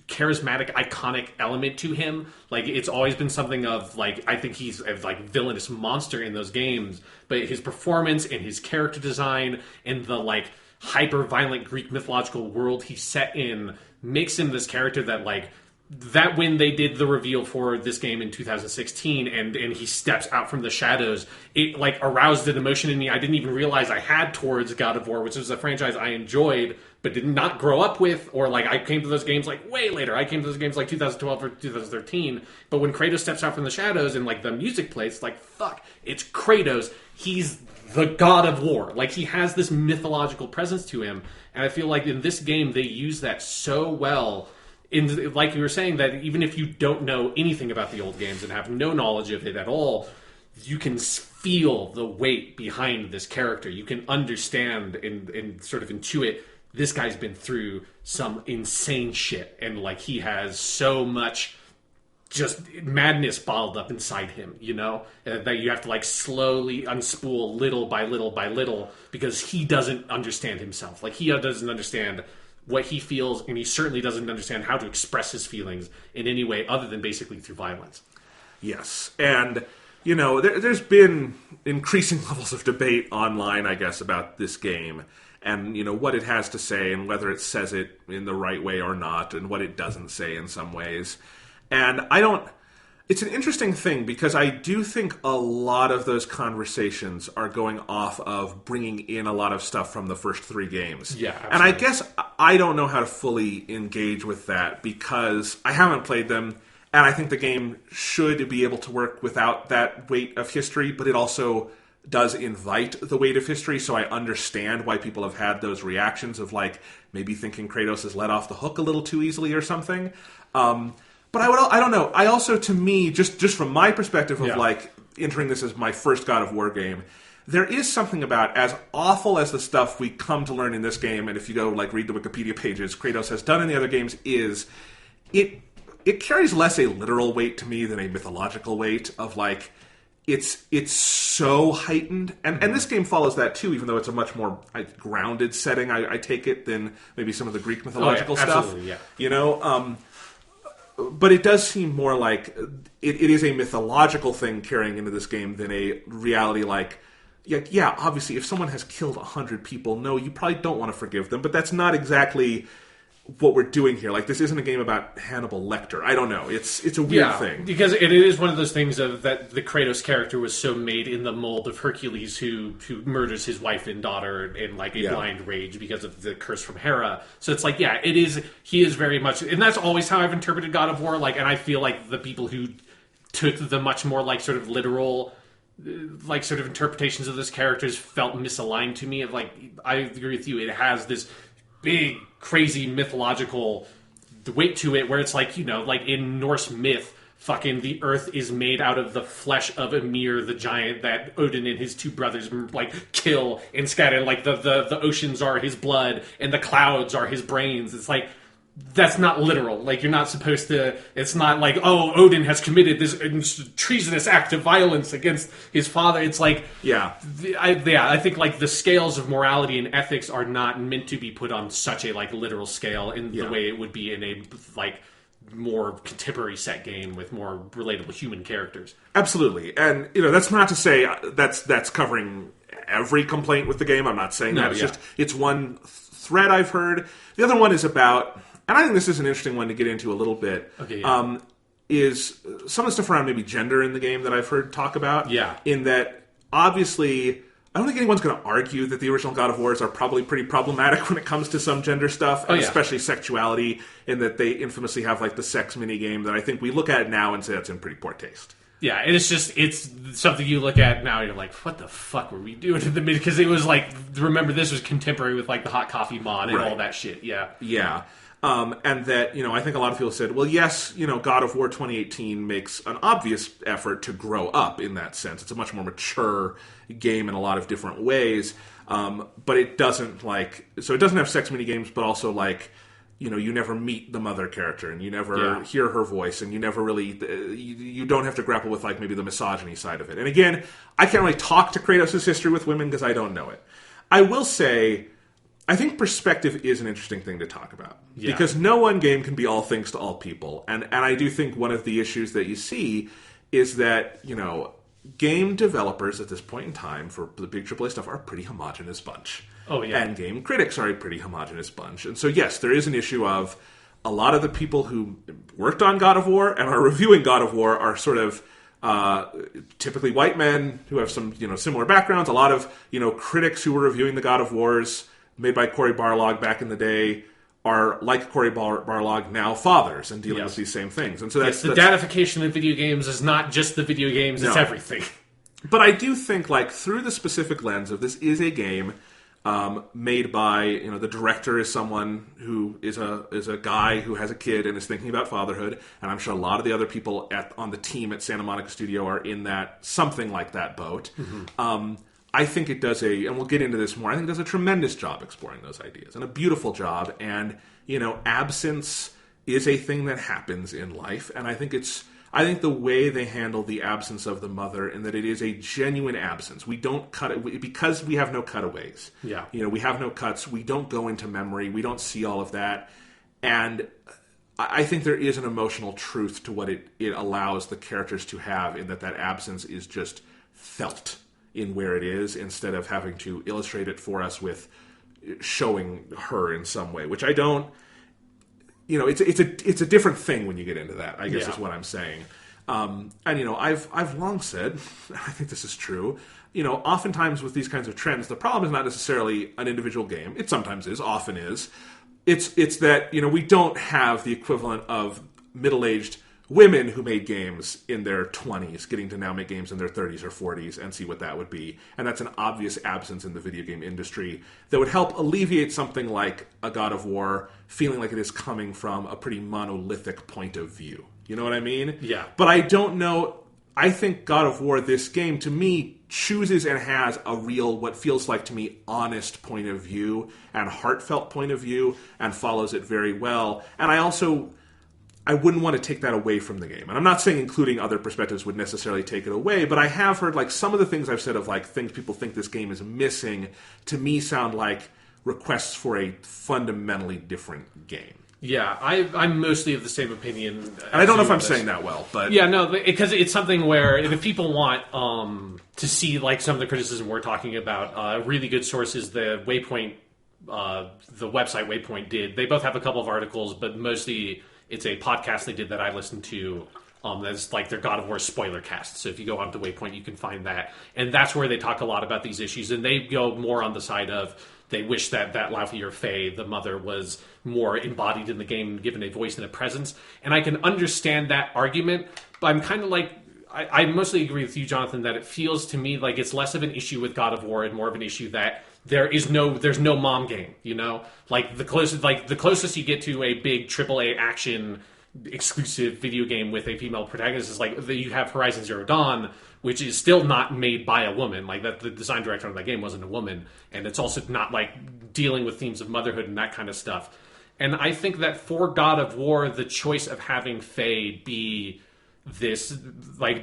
charismatic, iconic element to him. It's always been something of I think he's a villainous monster in those games, but his performance and his character design and the hyper violent Greek mythological world he's set in makes him this character that when they did the reveal for this game in 2016 and he steps out from the shadows, it aroused an emotion in me I didn't even realize I had towards God of War, which was a franchise I enjoyed but did not grow up with, or I came to those games way later. I came to those games 2012 or 2013. But when Kratos steps out from the shadows and the music plays, fuck, it's Kratos. He's the God of War. He has this mythological presence to him, and I feel in this game they use that so well. Like you were saying, that even if you don't know anything about the old games and have no knowledge of it at all, you can feel the weight behind this character. You can understand and sort of intuit this guy's been through some insane shit, and he has so much just madness bottled up inside him, that you have to slowly unspool little by little by little, because he doesn't understand himself. He doesn't understand what he feels, and he certainly doesn't understand how to express his feelings in any way other than basically through violence. Yes, and there's been increasing levels of debate online, I guess, about this game, and what it has to say, and whether it says it in the right way or not, and what it doesn't say in some ways. And it's an interesting thing, because I do think a lot of those conversations are going off of bringing in a lot of stuff from the first three games. Yeah, absolutely. And I guess I don't know how to fully engage with that, because I haven't played them, and I think the game should be able to work without that weight of history, but it also does invite the weight of history, so I understand why people have had those reactions of maybe thinking Kratos is let off the hook a little too easily or something. But I don't know. I also, to me, just from my perspective of entering this as my first God of War game, there is something about, as awful as the stuff we come to learn in this game, and if you go read the Wikipedia pages, Kratos has done in the other games, is it carries less a literal weight to me than a mythological weight of it's so heightened, and this game follows that too, even though it's a much more grounded setting, I take it, than maybe some of the Greek mythological stuff. Yeah. But it does seem more like it is a mythological thing carrying into this game than a reality yeah, obviously, if someone has killed 100 people, no, you probably don't want to forgive them, but that's not exactly what we're doing here. This isn't a game about Hannibal Lecter. I don't know. It's a weird thing. Because it is one of those things of that the Kratos character was so made in the mold of Hercules, who murders his wife and daughter in a blind rage because of the curse from Hera. So it's it is, he is very much, and that's always how I've interpreted God of War. And I feel the people who took the much more sort of literal sort of interpretations of this characters felt misaligned to me. I agree with you. It has this big, crazy mythological weight to it, where it's in Norse myth, fucking the earth is made out of the flesh of Ymir the giant that Odin and his two brothers kill and scatter. The oceans are his blood and the clouds are his brains. It's that's not literal. You're not supposed to. It's not Odin has committed this treasonous act of violence against his father. It's I think the scales of morality and ethics are not meant to be put on such a literal scale in the way it would be in a more contemporary set game with more relatable human characters. Absolutely. And, that's not to say that's covering every complaint with the game. I'm not saying that. It's just, it's one thread I've heard. The other one is about, and I think this is an interesting one to get into a little bit, is some of the stuff around maybe gender in the game that I've heard talk about. Yeah. In that, obviously, I don't think anyone's going to argue that the original God of Wars are probably pretty problematic when it comes to some gender stuff, and especially sexuality, in that they infamously have like the sex minigame that I think we look at now and say that's in pretty poor taste. Yeah, and it's something you look at now and you're like, what the fuck were we doing in the mid? Because it was like, remember, this was contemporary with like the hot coffee mod and all that shit. Yeah. Yeah. And that, I think a lot of people said, well, yes, God of War 2018 makes an obvious effort to grow up in that sense. It's a much more mature game in a lot of different ways. But it doesn't so it doesn't have sex mini games, but also you never meet the mother character and you never hear her voice and you never really, you don't have to grapple with maybe the misogyny side of it. And again, I can't really talk to Kratos' history with women because I don't know it. I will say, I think perspective is an interesting thing to talk about. Yeah. Because no one game can be all things to all people. And I do think one of the issues that you see is that, game developers at this point in time for the big AAA stuff are a pretty homogenous bunch. Oh, yeah. And game critics are a pretty homogenous bunch. And so, yes, there is an issue of a lot of the people who worked on God of War and are reviewing God of War are sort of typically white men who have some, similar backgrounds. A lot of, critics who were reviewing the God of Wars made by Cory Barlog back in the day are, like Cory Barlog, now fathers and dealing with these same things. And so that's the dadification of video games is not just the video games, it's everything. But I do think, through the specific lens of this is a game made by, the director is someone who is a guy who has a kid and is thinking about fatherhood, and I'm sure a lot of the other people on the team at Santa Monica Studio are in something like that boat. Mm-hmm. I think it does and we'll get into this more, I think it does a tremendous job exploring those ideas, and a beautiful job, and, absence is a thing that happens in life, and I think the way they handle the absence of the mother, in that it is a genuine absence. We don't cut it, because we have no cutaways. Yeah. We have no cuts, we don't go into memory, we don't see all of that, and I think there is an emotional truth to what it allows the characters to have, in that absence is just felt in where it is, instead of having to illustrate it for us with showing her in some way, which I don't. It's a different thing when you get into that, I guess is what I'm saying. And I've long said, I think this is true. Oftentimes with these kinds of trends, the problem is not necessarily an individual game. It sometimes is, often is. It's that we don't have the equivalent of middle-aged women who made games in their 20s getting to now make games in their 30s or 40s and see what that would be. And that's an obvious absence in the video game industry that would help alleviate something like a God of War feeling like it is coming from a pretty monolithic point of view. You know what I mean? Yeah. But I don't know. I think God of War, this game, to me, chooses and has a real, what feels like to me, honest point of view and heartfelt point of view, and follows it very well. And I wouldn't want to take that away from the game. And I'm not saying including other perspectives would necessarily take it away, but I have heard some of the things I've said of things people think this game is missing, to me sound like requests for a fundamentally different game. Yeah, I'm mostly of the same opinion. And I don't know if I'm saying that well, but... Yeah, no, because it's something where if people want to see some of the criticism we're talking about, a really good source is the Waypoint, the website Waypoint did. They both have a couple of articles, but mostly... It's a podcast they did that I listened to. That's their God of War spoiler cast. So if you go onto Waypoint, you can find that. And that's where they talk a lot about these issues. And they go more on the side of they wish that Laufey Faye, the mother, was more embodied in the game and given a voice and a presence. And I can understand that argument, but I'm kind of I mostly agree with you, Jonathan, that it feels to me like it's less of an issue with God of War and more of an issue that there's no mom game, the closest you get to a big AAA action exclusive video game with a female protagonist is you have Horizon Zero Dawn, which is still not made by a woman. That the design director of that game wasn't a woman, and it's also not dealing with themes of motherhood and that kind of stuff. And I think that for God of War, the choice of having Faye be this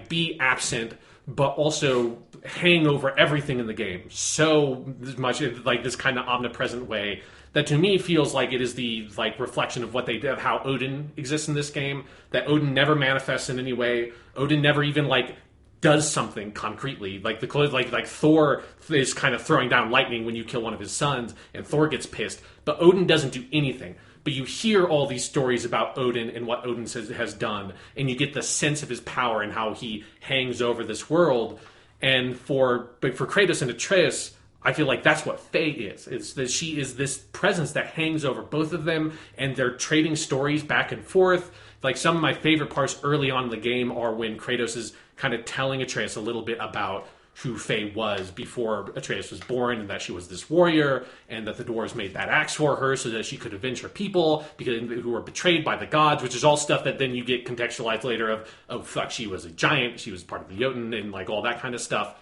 be absent but also hang over everything in the game so much this kind of omnipresent way that to me feels like it is the like reflection of what they did, of how Odin exists in this game. That Odin never manifests in any way. Odin never even like does something concretely. Like like Thor is kind of throwing down lightning when you kill one of his sons, and Thor gets pissed. But Odin doesn't do anything. But you hear all these stories about Odin and what Odin has done, and you get the sense of his power and how he hangs over this world. And for Kratos and Atreus, I feel like that's what Faye is. It's that she is this presence that hangs over both of them, and they're trading stories back and forth. Like, some of my favorite parts early on in the game are when Kratos is kind of telling Atreus a little bit about who Faye was before Atreus was born, and that she was this warrior, and that the dwarves made that axe for her so that she could avenge her people who were betrayed by the gods, which is all stuff that then you get contextualized later of, oh fuck, she was a giant, she was part of the Jotun, and like all that kind of stuff.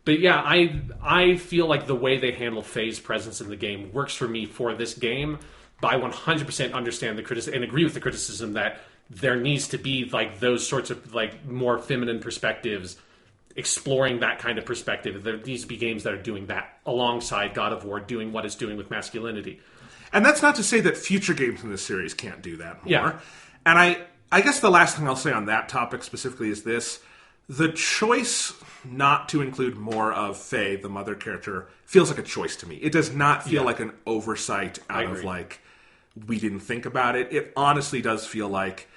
But yeah, I feel like the way they handle Faye's presence in the game works for me for this game, but I 100% understand the criticism and agree with the criticism that there needs to be like those sorts of like more feminine perspectives, exploring that kind of perspective. There needs to be games that are doing that alongside God of War doing what it's doing with masculinity. And that's not to say that future games in this series can't do that more. Yeah. And I guess the last thing I'll say on that topic specifically is this. The choice not to include more of Faye, the mother character, feels like a choice to me. It does not feel like an oversight out of like, we didn't think about it. It honestly does feel like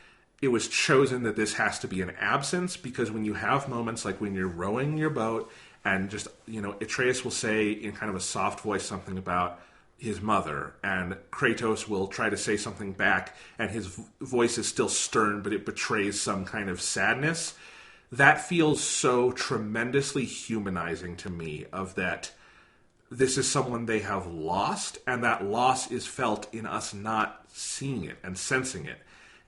it was chosen that this has to be an absence, because when you have moments like when you're rowing your boat and just, Atreus will say in kind of a soft voice something about his mother, and Kratos will try to say something back, and his voice is still stern, but it betrays some kind of sadness. That feels so tremendously humanizing to me, of that this is someone they have lost, and that loss is felt in us not seeing it and sensing it.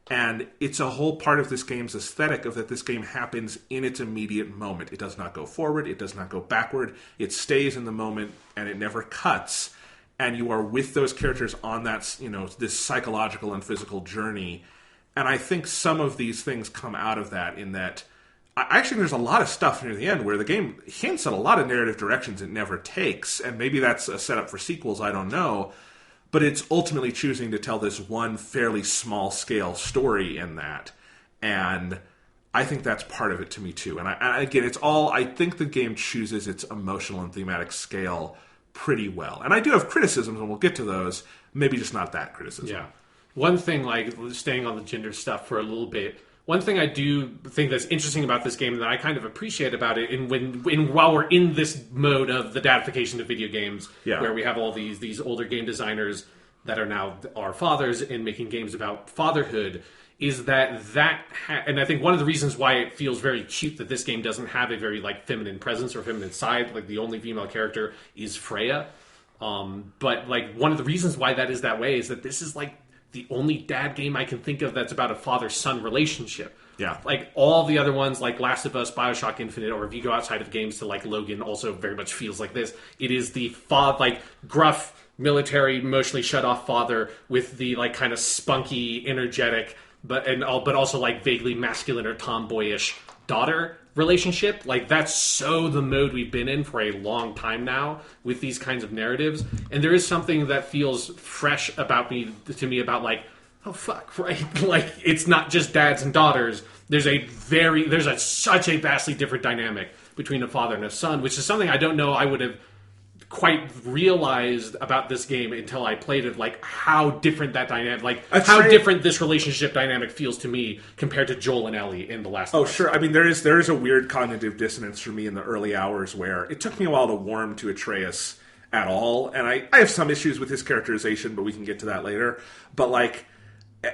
And it's a whole part of this game's aesthetic of that this game happens in its immediate moment. It does not go forward. It does not go backward. It stays in the moment, and it never cuts. And you are with those characters on that, this psychological and physical journey. And I think some of these things come out of that, in that actually there's a lot of stuff near the end where the game hints at a lot of narrative directions it never takes. And maybe that's a setup for sequels, I don't know. But it's ultimately choosing to tell this one fairly small-scale story in that. And I think that's part of it to me, too. And again, it's all... I think the game chooses its emotional and thematic scale pretty well. And I do have criticisms, and we'll get to those. Maybe just not that criticism. Yeah. One thing, like, staying on the gender stuff for a little bit... One thing I do think that's interesting about this game that I kind of appreciate about it, while we're in this mode of the dadification of video games, where we have all these older game designers that are now our fathers and making games about fatherhood, is and I think one of the reasons why it feels very cute that this game doesn't have a very like feminine presence or feminine side, like the only female character is Freya. But like one of the reasons why that is that way is that this is like the only dad game I can think of that's about a father-son relationship. Yeah. Like all the other ones, like Last of Us, Bioshock Infinite, or if you go outside of games to like Logan, also very much feels like this. It is the gruff, military, emotionally shut-off father with the like kind of spunky, energetic, but also like vaguely masculine or tomboyish daughter relationship. Like that's so the mode we've been in for a long time now with these kinds of narratives. And there is something that feels fresh to me about like, oh fuck, right? Like it's not just dads and daughters. There's such a vastly different dynamic between a father and a son, which is something I don't know I would have quite realized about this game until I played it, like how different that dynamic, like how different this relationship dynamic feels to me compared to Joel and Ellie in The Last of Us. Oh, sure. I mean, there is a weird cognitive dissonance for me in the early hours where it took me a while to warm to Atreus at all, and I have some issues with his characterization, but we can get to that later. But like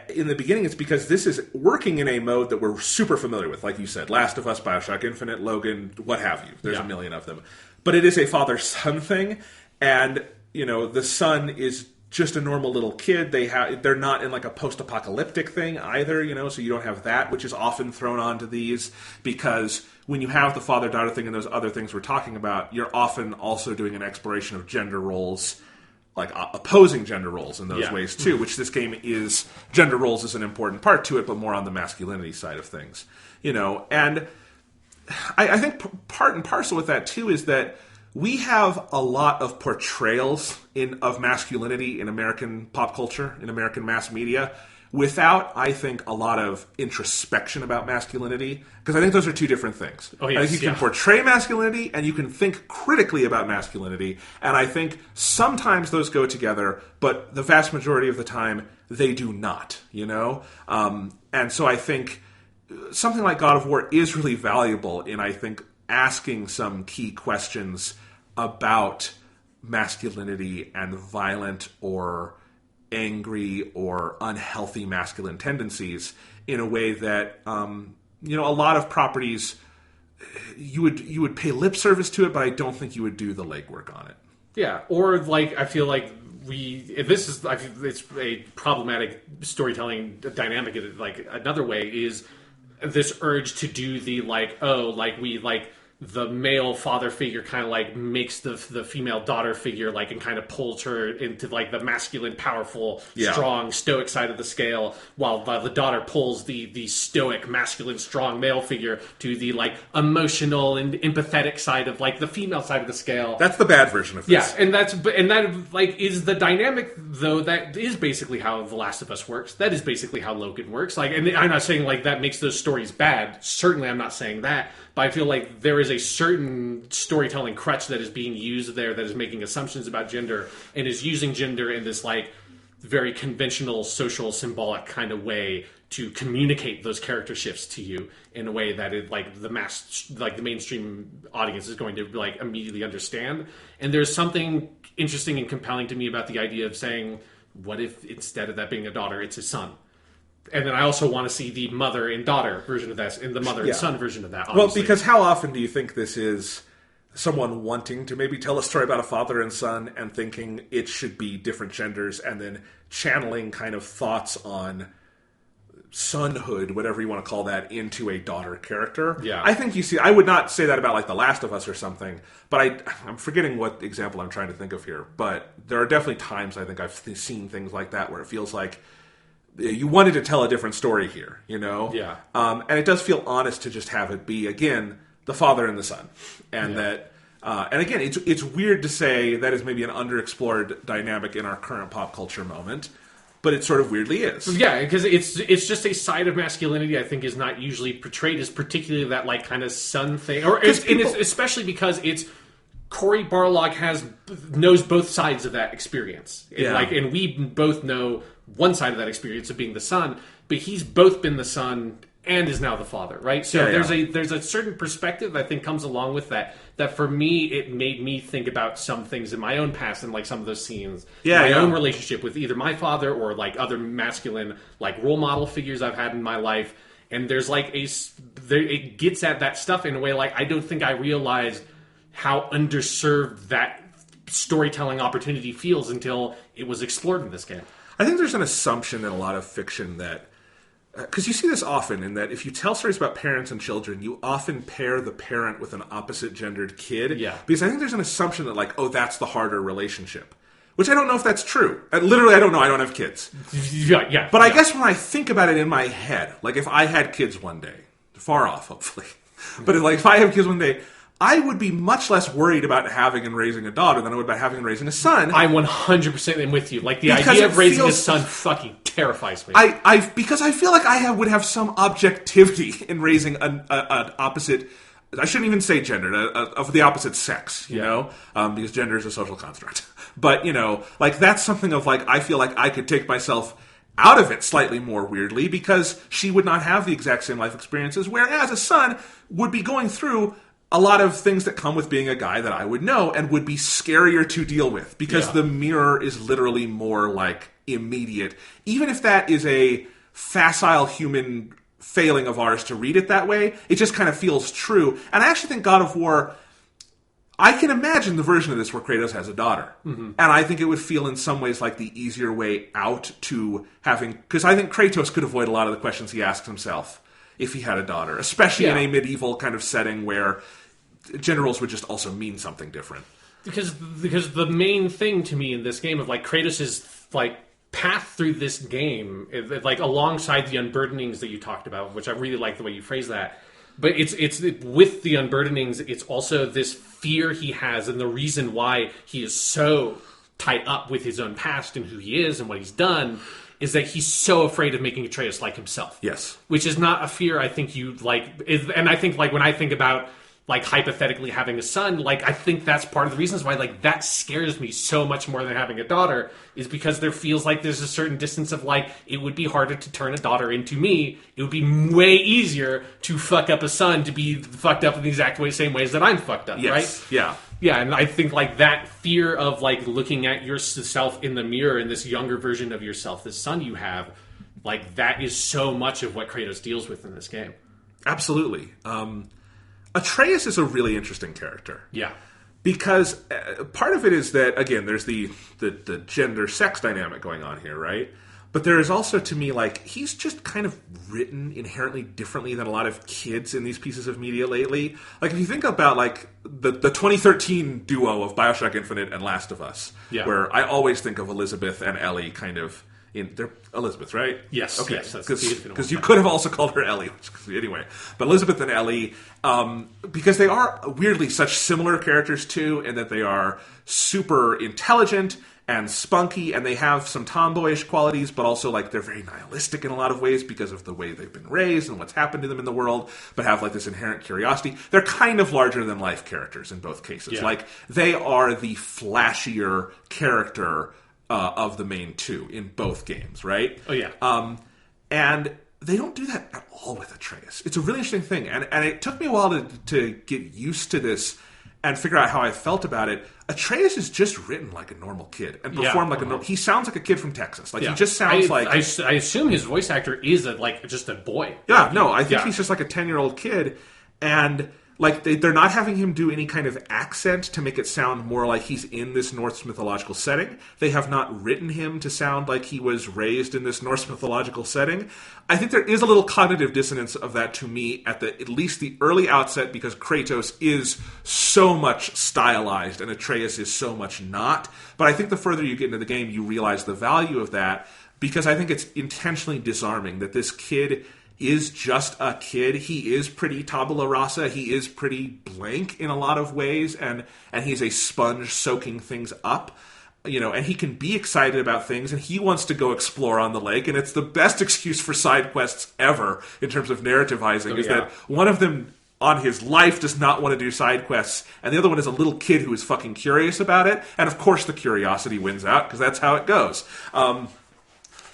in the beginning, it's because this is working in a mode that we're super familiar with, like you said, Last of Us, Bioshock Infinite, Logan, what have you. There's a million of them. But it is a father-son thing, and, the son is just a normal little kid. They're not in like a post-apocalyptic thing either, so you don't have that, which is often thrown onto these, because when you have the father-daughter thing and those other things we're talking about, you're often also doing an exploration of gender roles, like opposing gender roles in those ways too, which this game is. Gender roles is an important part to it, but more on the masculinity side of things, and I think part and parcel with that too is that we have a lot of portrayals of masculinity in American pop culture, in American mass media, without, I think, a lot of introspection about masculinity, because I think those are two different things. Oh, yes, I think you can portray masculinity, and you can think critically about masculinity, and I think sometimes those go together, but the vast majority of the time, they do not, you know? And so I think something like God of War is really valuable in, I think, asking some key questions about masculinity and violent or angry or unhealthy masculine tendencies in a way that a lot of properties you would pay lip service to it, but I don't think you would do the legwork on it. Yeah, or like I feel like it's a problematic storytelling dynamic. Like another way is this urge to do the the male father figure kind of like makes the female daughter figure like and kind of pulls her into like the masculine, powerful, strong, stoic side of the scale, while the daughter pulls the stoic, masculine, strong male figure to the like emotional and empathetic side of like the female side of the scale. That's the bad version of this. Yeah, and that like is the dynamic though. That is basically how The Last of Us works. That is basically how Logan works. Like, and I'm not saying like that makes those stories bad. Certainly, I'm not saying that. But I feel like there is a certain storytelling crutch that is being used there that is making assumptions about gender and is using gender in this like very conventional, social, symbolic kind of way to communicate those character shifts to you in a way that it like the mainstream audience is going to like immediately understand. And there's something interesting and compelling to me about the idea of saying, what if instead of that being a daughter, it's a son? And then I also want to see the mother and daughter version of that, and the mother and son version of that. Obviously. Well, because how often do you think this is someone wanting to maybe tell a story about a father and son and thinking it should be different genders, and then channeling kind of thoughts on sonhood, whatever you want to call that, into a daughter character? Yeah. I think you see, I would not say that about like The Last of Us or something, but I'm forgetting what example I'm trying to think of here. But there are definitely times I think I've seen things like that where it feels like you wanted to tell a different story here, you know? Yeah. And it does feel honest to just have it be, again, the father and the son. And that, and again, it's weird to say that is maybe an underexplored dynamic in our current pop culture moment, but it sort of weirdly is. Yeah, because it's just a side of masculinity I think is not usually portrayed as particularly that like kind of son thing. Or it's especially because it's Cory Barlog knows both sides of that experience. Yeah. And we both know one side of that experience of being the son, but he's both been the son and is now the father, right? So there's a certain perspective I think comes along with that for me it made me think about some things in my own past and like some of those scenes. My own relationship with either my father or like other masculine like role model figures I've had in my life. And there's like it gets at that stuff in a way like I don't think I realized how underserved that storytelling opportunity feels until it was explored in this game. I think there's an assumption in a lot of fiction that, because you see this often, in that if you tell stories about parents and children, you often pair the parent with an opposite gendered kid. Yeah. Because I think there's an assumption that like, oh, that's the harder relationship. Which I don't know if that's true. Literally, I don't know. I don't have kids. Yeah. But I guess when I think about it in my head, like if I had kids one day, far off, hopefully, but if I have kids one day, I would be much less worried about having and raising a daughter than I would about having and raising a son. I 100% am with you. Like the idea of raising a son fucking terrifies me. Because I feel like I would have some objectivity in raising an opposite. I shouldn't even say gender, of the opposite sex, you know, because gender is a social construct. But like that's something of like I feel like I could take myself out of it slightly more weirdly because she would not have the exact same life experiences, whereas a son would be going through a lot of things that come with being a guy that I would know and would be scarier to deal with because the mirror is literally more like immediate. Even if that is a facile human failing of ours to read it that way, it just kind of feels true. And I actually think God of War, I can imagine the version of this where Kratos has a daughter. Mm-hmm. And I think it would feel in some ways like the easier way out to having, because I think Kratos could avoid a lot of the questions he asks himself if he had a daughter, especially in a medieval kind of setting where gender roles would just also mean something different. Because the main thing to me in this game of like Kratos' like path through this game, like alongside the unburdenings that you talked about, which I really like the way you phrase that, But it's with the unburdenings, it's also this fear he has, and the reason why he is so tied up with his own past and who he is and what he's done is that he's so afraid of making Atreus like himself. Yes. Which is not a fear I think you like. And I think, like, when I think about, like, hypothetically having a son, like, I think that's part of the reasons why, like, that scares me so much more than having a daughter, is because there feels like there's a certain distance of, like, it would be harder to turn a daughter into me. It would be way easier to fuck up a son to be fucked up in the exact same ways that I'm fucked up, Yes. right? Yeah. Yeah, and I think, like, that fear of, like, looking at yourself in the mirror and this younger version of yourself, this son you have, like, that is so much of what Kratos deals with in this game. Absolutely. Atreus is a really interesting character. Yeah. Because part of it is that, again, there's the gender-sex dynamic going on here, right? But there is also, to me, like, he's just kind of written inherently differently than a lot of kids in these pieces of media lately. Like, if you think about, like, the 2013 duo of Bioshock Infinite and Last of Us, where I always think of Elizabeth and Ellie kind of... they're Elizabeth, right? Yes. Okay. Yes, Because you could have also called her Ellie. Anyway. But Elizabeth and Ellie, because they are weirdly such similar characters too, in that they are super intelligent and spunky, and they have some tomboyish qualities, but also, like, they're very nihilistic in a lot of ways because of the way they've been raised and what's happened to them in the world, but have, like, this inherent curiosity. They're kind of larger than life characters in both cases. Yeah. Like, they are the flashier character of the main two in both games, right? Oh, yeah. And they don't do that at all with Atreus. It's a really interesting thing. And it took me a while to get used to this and figure out how I felt about it. Atreus is just written like a normal kid and performed like a normal... He sounds like a kid from Texas. Like, he just sounds like... I assume his voice actor is just a boy. Yeah, no, I think he's just like a 10-year-old kid. And... like, they're not having him do any kind of accent to make it sound more like he's in this Norse mythological setting. They have not written him to sound like he was raised in this Norse mythological setting. I think there is a little cognitive dissonance of that to me at least the early outset, because Kratos is so much stylized and Atreus is so much not. But I think the further you get into the game, you realize the value of that, because I think it's intentionally disarming that this kid is just a kid. He is pretty tabula rasa. He is pretty blank in a lot of ways, and he's a sponge soaking things up. You know, and he can be excited about things, and he wants to go explore on the lake, and it's the best excuse for side quests ever in terms of narrativizing, that one of them on his life does not want to do side quests, and the other one is a little kid who is fucking curious about it, and of course the curiosity wins out, because that's how it goes.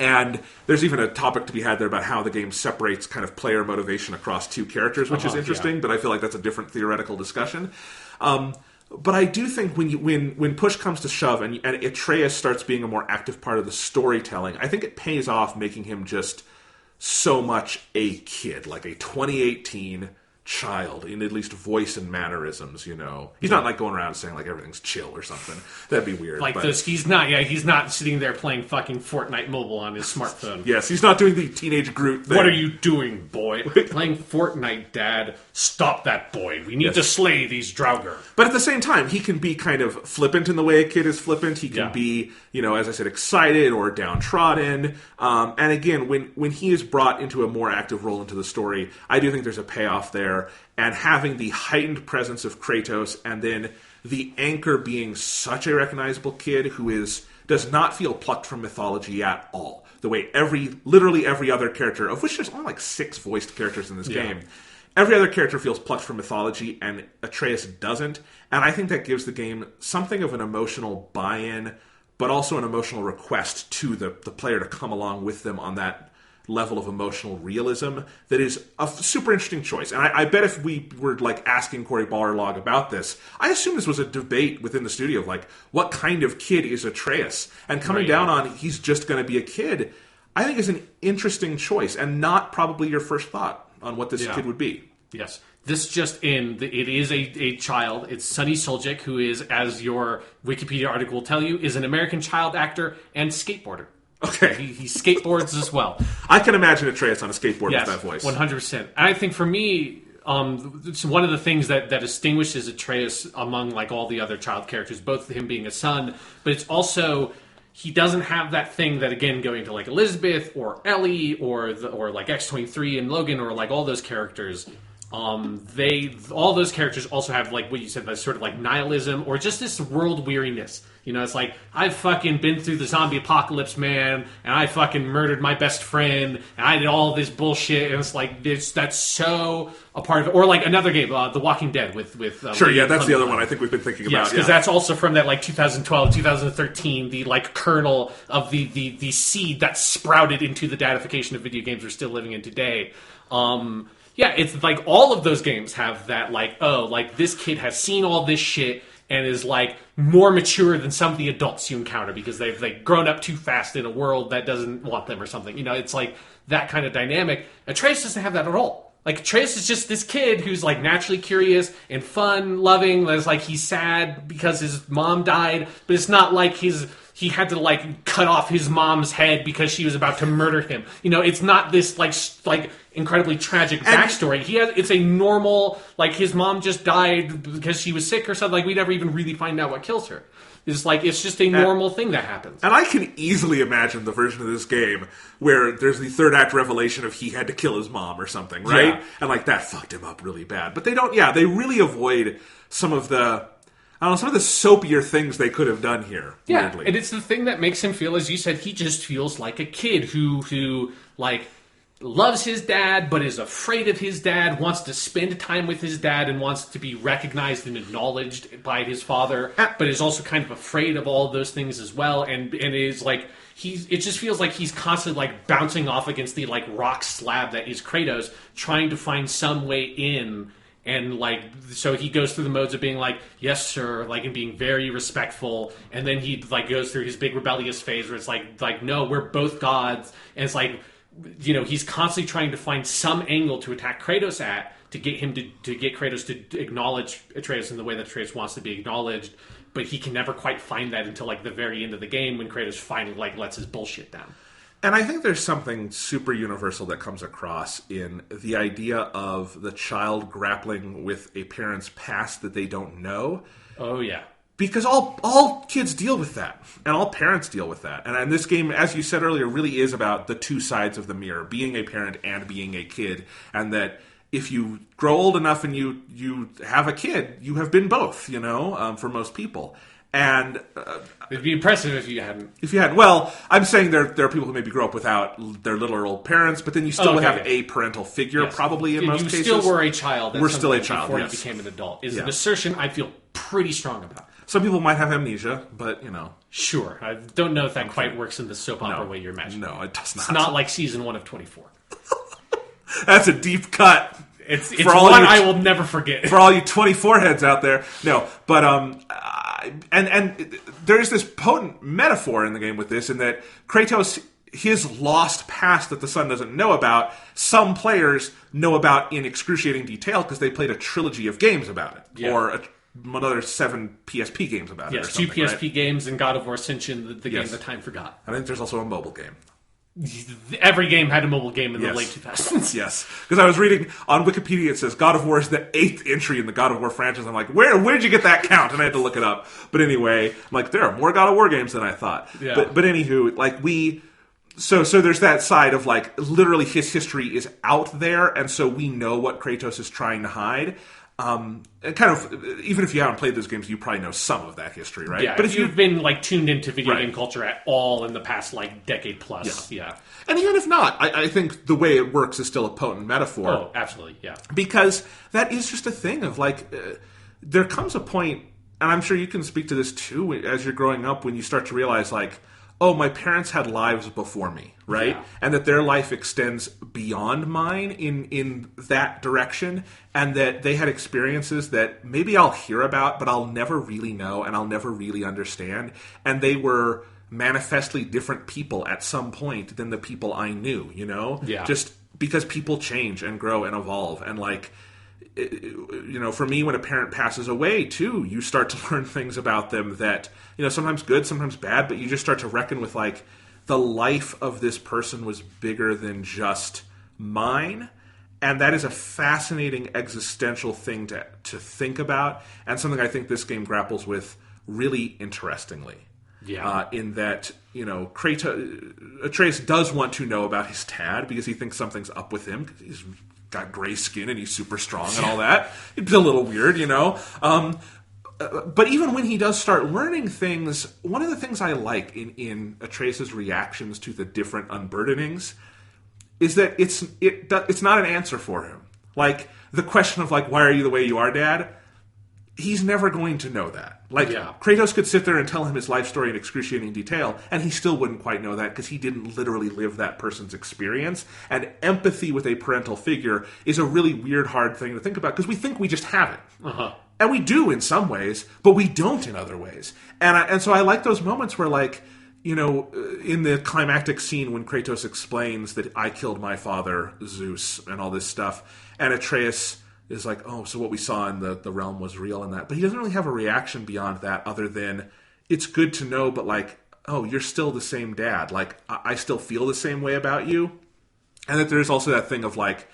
And there's even a topic to be had there about how the game separates kind of player motivation across two characters, which is interesting, but I feel like that's a different theoretical discussion. But I do think when push comes to shove and Atreus starts being a more active part of the storytelling, I think it pays off making him just so much a kid, like a 2018 child in at least voice and mannerisms, you know. He's not like going around saying like everything's chill or something. That'd be weird. Like this, he's not sitting there playing fucking Fortnite mobile on his smartphone. Yes, he's not doing the teenage Groot thing. What are you doing, boy? Playing Fortnite, Dad. Stop that, boy. We need to slay these Draugr. But at the same time, he can be kind of flippant in the way a kid is flippant. He can be, you know, as I said, excited or downtrodden. And again, when he is brought into a more active role into the story, I do think there's a payoff there. And having the heightened presence of Kratos, and then the anchor being such a recognizable kid who does not feel plucked from mythology at all. The way literally every other character, of which there's only like 6 voiced characters in this game, every other character feels plucked from mythology, and Atreus doesn't. And I think that gives the game something of an emotional buy-in, but also an emotional request to the player to come along with them on that level of emotional realism that is a super interesting choice. And I bet if we were like asking Cory Ballerlog about this, I assume this was a debate within the studio of like, what kind of kid is Atreus? And coming down on he's just going to be a kid, I think is an interesting choice, and not probably your first thought on what this kid would be. Yes. This it is a child. It's Sonny Suljic, who is, as your Wikipedia article will tell you, is an American child actor and skateboarder. Okay. He skateboards as well. I can imagine Atreus on a skateboard with that voice. 100%. And I think for me, it's one of the things that distinguishes Atreus among like all the other child characters, both him being a son, but it's also he doesn't have that thing that, again, going to like Elizabeth or Ellie or like X-23 and Logan or like all those characters, all those characters also have like what you said, that sort of like nihilism or just this world weariness. You know, it's like, I've fucking been through the zombie apocalypse, man, and I fucking murdered my best friend, and I did all this bullshit, and it's like, that's so a part of it. Or like another game, The Walking Dead with sure, yeah, that's the other one I think we've been thinking about. Yes, because that's also from that like 2012, 2013, the like kernel of the seed that sprouted into the datification of video games we're still living in today. Yeah, it's like all of those games have that like, oh, like this kid has seen all this shit and is like more mature than some of the adults you encounter because they've like grown up too fast in a world that doesn't want them or something. You know, it's like that kind of dynamic. Atreus doesn't have that at all. Like Atreus is just this kid who's like naturally curious and fun, loving. It's like he's sad because his mom died, but it's not like he had to like cut off his mom's head because she was about to murder him. You know, it's not this like incredibly tragic backstory. It's a normal, like his mom just died because she was sick or something. Like we never even really find out what kills her. It's just a normal thing that happens. And I can easily imagine the version of this game where there's the third act revelation of he had to kill his mom or something, right? Yeah. And like that fucked him up really bad. But they don't. Yeah, they really avoid some of the soapier things they could have done here. Yeah, weirdly. And it's the thing that makes him feel, as you said, he just feels like a kid who like loves his dad, but is afraid of his dad, wants to spend time with his dad, and wants to be recognized and acknowledged by his father, but is also kind of afraid of all of those things as well, and is like it just feels like he's constantly like bouncing off against the like rock slab that is Kratos, trying to find some way in. And, like, so he goes through the modes of being like, yes, sir, like, and being very respectful. And then he, like, goes through his big rebellious phase where it's like, no, we're both gods. And it's like, you know, he's constantly trying to find some angle to attack Kratos at to get him to get Kratos to acknowledge Atreus in the way that Atreus wants to be acknowledged. But he can never quite find that until, like, the very end of the game when Kratos finally, like, lets his bullshit down. And I think there's something super universal that comes across in the idea of the child grappling with a parent's past that they don't know. Oh, yeah. Because all kids deal with that, and all parents deal with that. And this game, as you said earlier, really is about the two sides of the mirror, being a parent and being a kid. And that if you grow old enough and you have a kid, you have been both, you know, for most people. And it'd be impressive if you hadn't. Well, I'm saying there are people who maybe grow up without their literal parents, but then you still would have a parental figure, probably in most cases. You still were a child. We're still a child before you became an adult. Is an assertion I feel pretty strong about. Some people might have amnesia, but you know. Sure, I don't know if that quite works in the soap opera way you're imagining. No, it does not. It's not like season 1 of 24. That's a deep cut. It's one I will never forget. For all you 24 heads out there. No, but and there's this potent metaphor in the game with this, in that Kratos, his lost past that the son doesn't know about, some players know about in excruciating detail because they played a trilogy of games about it, or another 7 PSP games about it. Yes, 2 PSP games and God of War Ascension, the game that time forgot. I think there's also a mobile game. Every game had a mobile game in the late 2000s. Yes, because I was reading on Wikipedia, it says God of War is the 8th entry in the God of War franchise. I'm like, where did you get that count? And I had to look it up. But anyway, I'm like, there are more God of War games than I thought. Yeah. But anywho, like so there's that side of like literally his history is out there, and so we know what Kratos is trying to hide. And kind of, even if you haven't played those games, you probably know some of that history, right? Yeah, but if you've been like tuned into video game culture at all in the past like decade plus, And even if not, I think the way it works is still a potent metaphor. Oh, absolutely, yeah. Because that is just a thing of like, there comes a point, and I'm sure you can speak to this too, as you're growing up, when you start to realize like, oh, my parents had lives before me, right? Yeah. And that their life extends beyond mine in that direction, and that they had experiences that maybe I'll hear about, but I'll never really know, and I'll never really understand. And they were manifestly different people at some point than the people I knew, you know? Yeah. Just because people change and grow and evolve. And like, you know, for me, when a parent passes away, too, you start to learn things about them that, you know, sometimes good, sometimes bad, but you just start to reckon with, like, the life of this person was bigger than just mine. And that is a fascinating existential thing to think about, and something I think this game grapples with really interestingly. Yeah. In that, you know, Atreus does want to know about his dad because he thinks something's up with him, because he's got gray skin and he's super strong and all that. It's a little weird, you know. But even when he does start learning things, one of the things I like in Atreus' reactions to the different unburdenings is that it's not an answer for him. Like, the question of, like, why are you the way you are, Dad? He's never going to know that. Like, Kratos could sit there and tell him his life story in excruciating detail, and he still wouldn't quite know that because he didn't literally live that person's experience. And empathy with a parental figure is a really weird, hard thing to think about because we think we just have it. Uh-huh. And we do in some ways, but we don't in other ways. And so I like those moments where, like, you know, in the climactic scene when Kratos explains that I killed my father, Zeus, and all this stuff, and Atreus is like, oh, so what we saw in the realm was real and that. But he doesn't really have a reaction beyond that other than, it's good to know, but like, oh, you're still the same dad. Like, I still feel the same way about you. And that there's also that thing of like,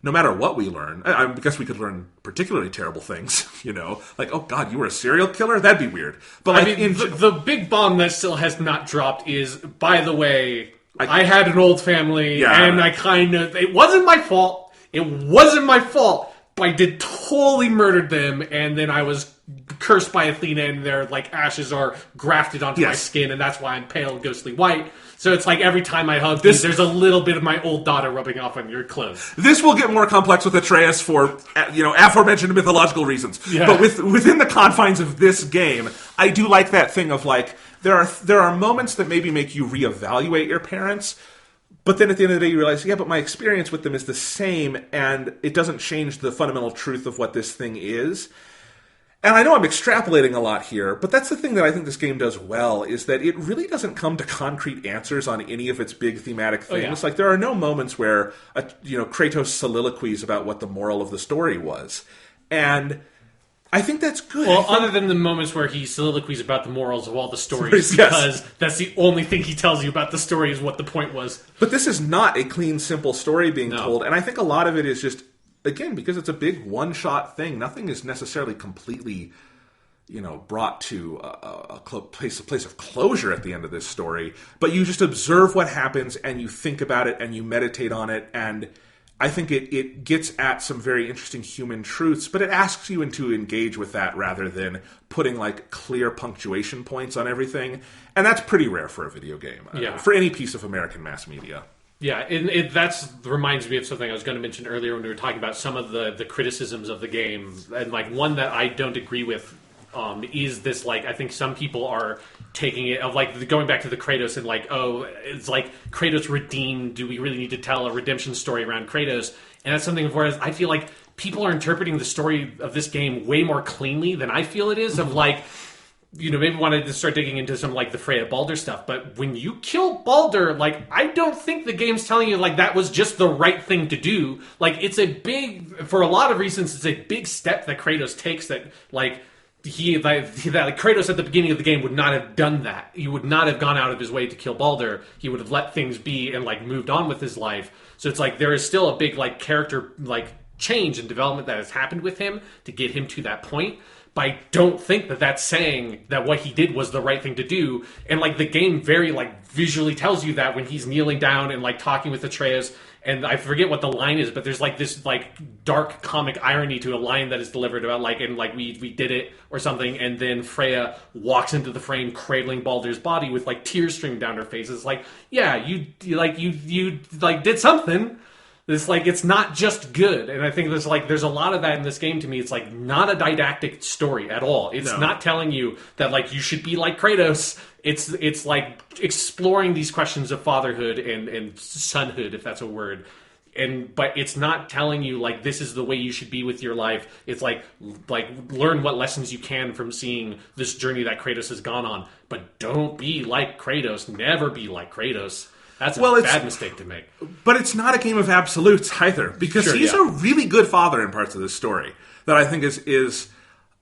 no matter what we learn, I guess we could learn particularly terrible things, you know? Like, oh, God, you were a serial killer? That'd be weird. But like, I mean, the big bomb that still has not dropped is, by the way, I had an old family, and I kind of... It wasn't my fault. It wasn't my fault. But I did totally murdered them, and then I was cursed by Athena, and their like ashes are grafted onto my skin, and that's why I'm pale and ghostly white. So it's like every time I hug this, there's a little bit of my old daughter rubbing off on your clothes. This will get more complex with Atreus for, you know, aforementioned mythological reasons. Yeah. But within the confines of this game, I do like that thing of like, there are moments that maybe make you reevaluate your parents, but then at the end of the day you realize, yeah, but my experience with them is the same, and it doesn't change the fundamental truth of what this thing is. And I know I'm extrapolating a lot here, but that's the thing that I think this game does well, is that it really doesn't come to concrete answers on any of its big thematic things. Oh, yeah. Like, there are no moments where, Kratos soliloquies about what the moral of the story was. And I think that's good. Well, other than the moments where he soliloquies about the morals of all the stories, because that's the only thing he tells you about the story is what the point was. But this is not a clean, simple story being told, and I think a lot of it is just, again, because it's a big one-shot thing, nothing is necessarily completely, brought to a place of closure at the end of this story. But you just observe what happens, and you think about it, and you meditate on it, and I think it gets at some very interesting human truths, but it asks you to engage with that rather than putting, like, clear punctuation points on everything. And that's pretty rare for a video game, for any piece of American mass media. Yeah, that reminds me of something I was going to mention earlier when we were talking about some of the criticisms of the game. And, like, one that I don't agree with is this, like, I think some people are taking it, of, like, going back to the Kratos and, like, oh, it's like Kratos redeemed, do we really need to tell a redemption story around Kratos? And that's something where I feel like people are interpreting the story of this game way more cleanly than I feel it is, of, like, maybe wanted to start digging into some, like, the Freya Baldur stuff, but when you kill Baldur, like, I don't think the game's telling you, like, that was just the right thing to do. Like, it's a big, for a lot of reasons, it's a big step that Kratos takes that, like, Kratos at the beginning of the game would not have done that. He would not have gone out of his way to kill Baldur. He would have let things be and, like, moved on with his life. So it's like there is still a big, like, character, like, change and development that has happened with him to get him to that point. But I don't think that that's saying that what he did was the right thing to do. And, like, the game very, like, visually tells you that when he's kneeling down and, like, talking with Atreus. And I forget what the line is, but there's, like, this, like, dark comic irony to a line that is delivered about, like, and, like, we did it or something. And then Freya walks into the frame cradling Baldur's body with, like, tears streaming down her face. It's like, yeah, you did something. It's like, it's not just good. And I think there's a lot of that in this game to me. It's like not a didactic story at all. It's not telling you that, like, you should be like Kratos. It's like exploring these questions of fatherhood and sonhood, if that's a word. But it's not telling you, like, this is the way you should be with your life. It's like learn what lessons you can from seeing this journey that Kratos has gone on. But don't be like Kratos. Never be like Kratos. That's a bad mistake to make. But it's not a game of absolutes either, because he's a really good father in parts of this story that I think is is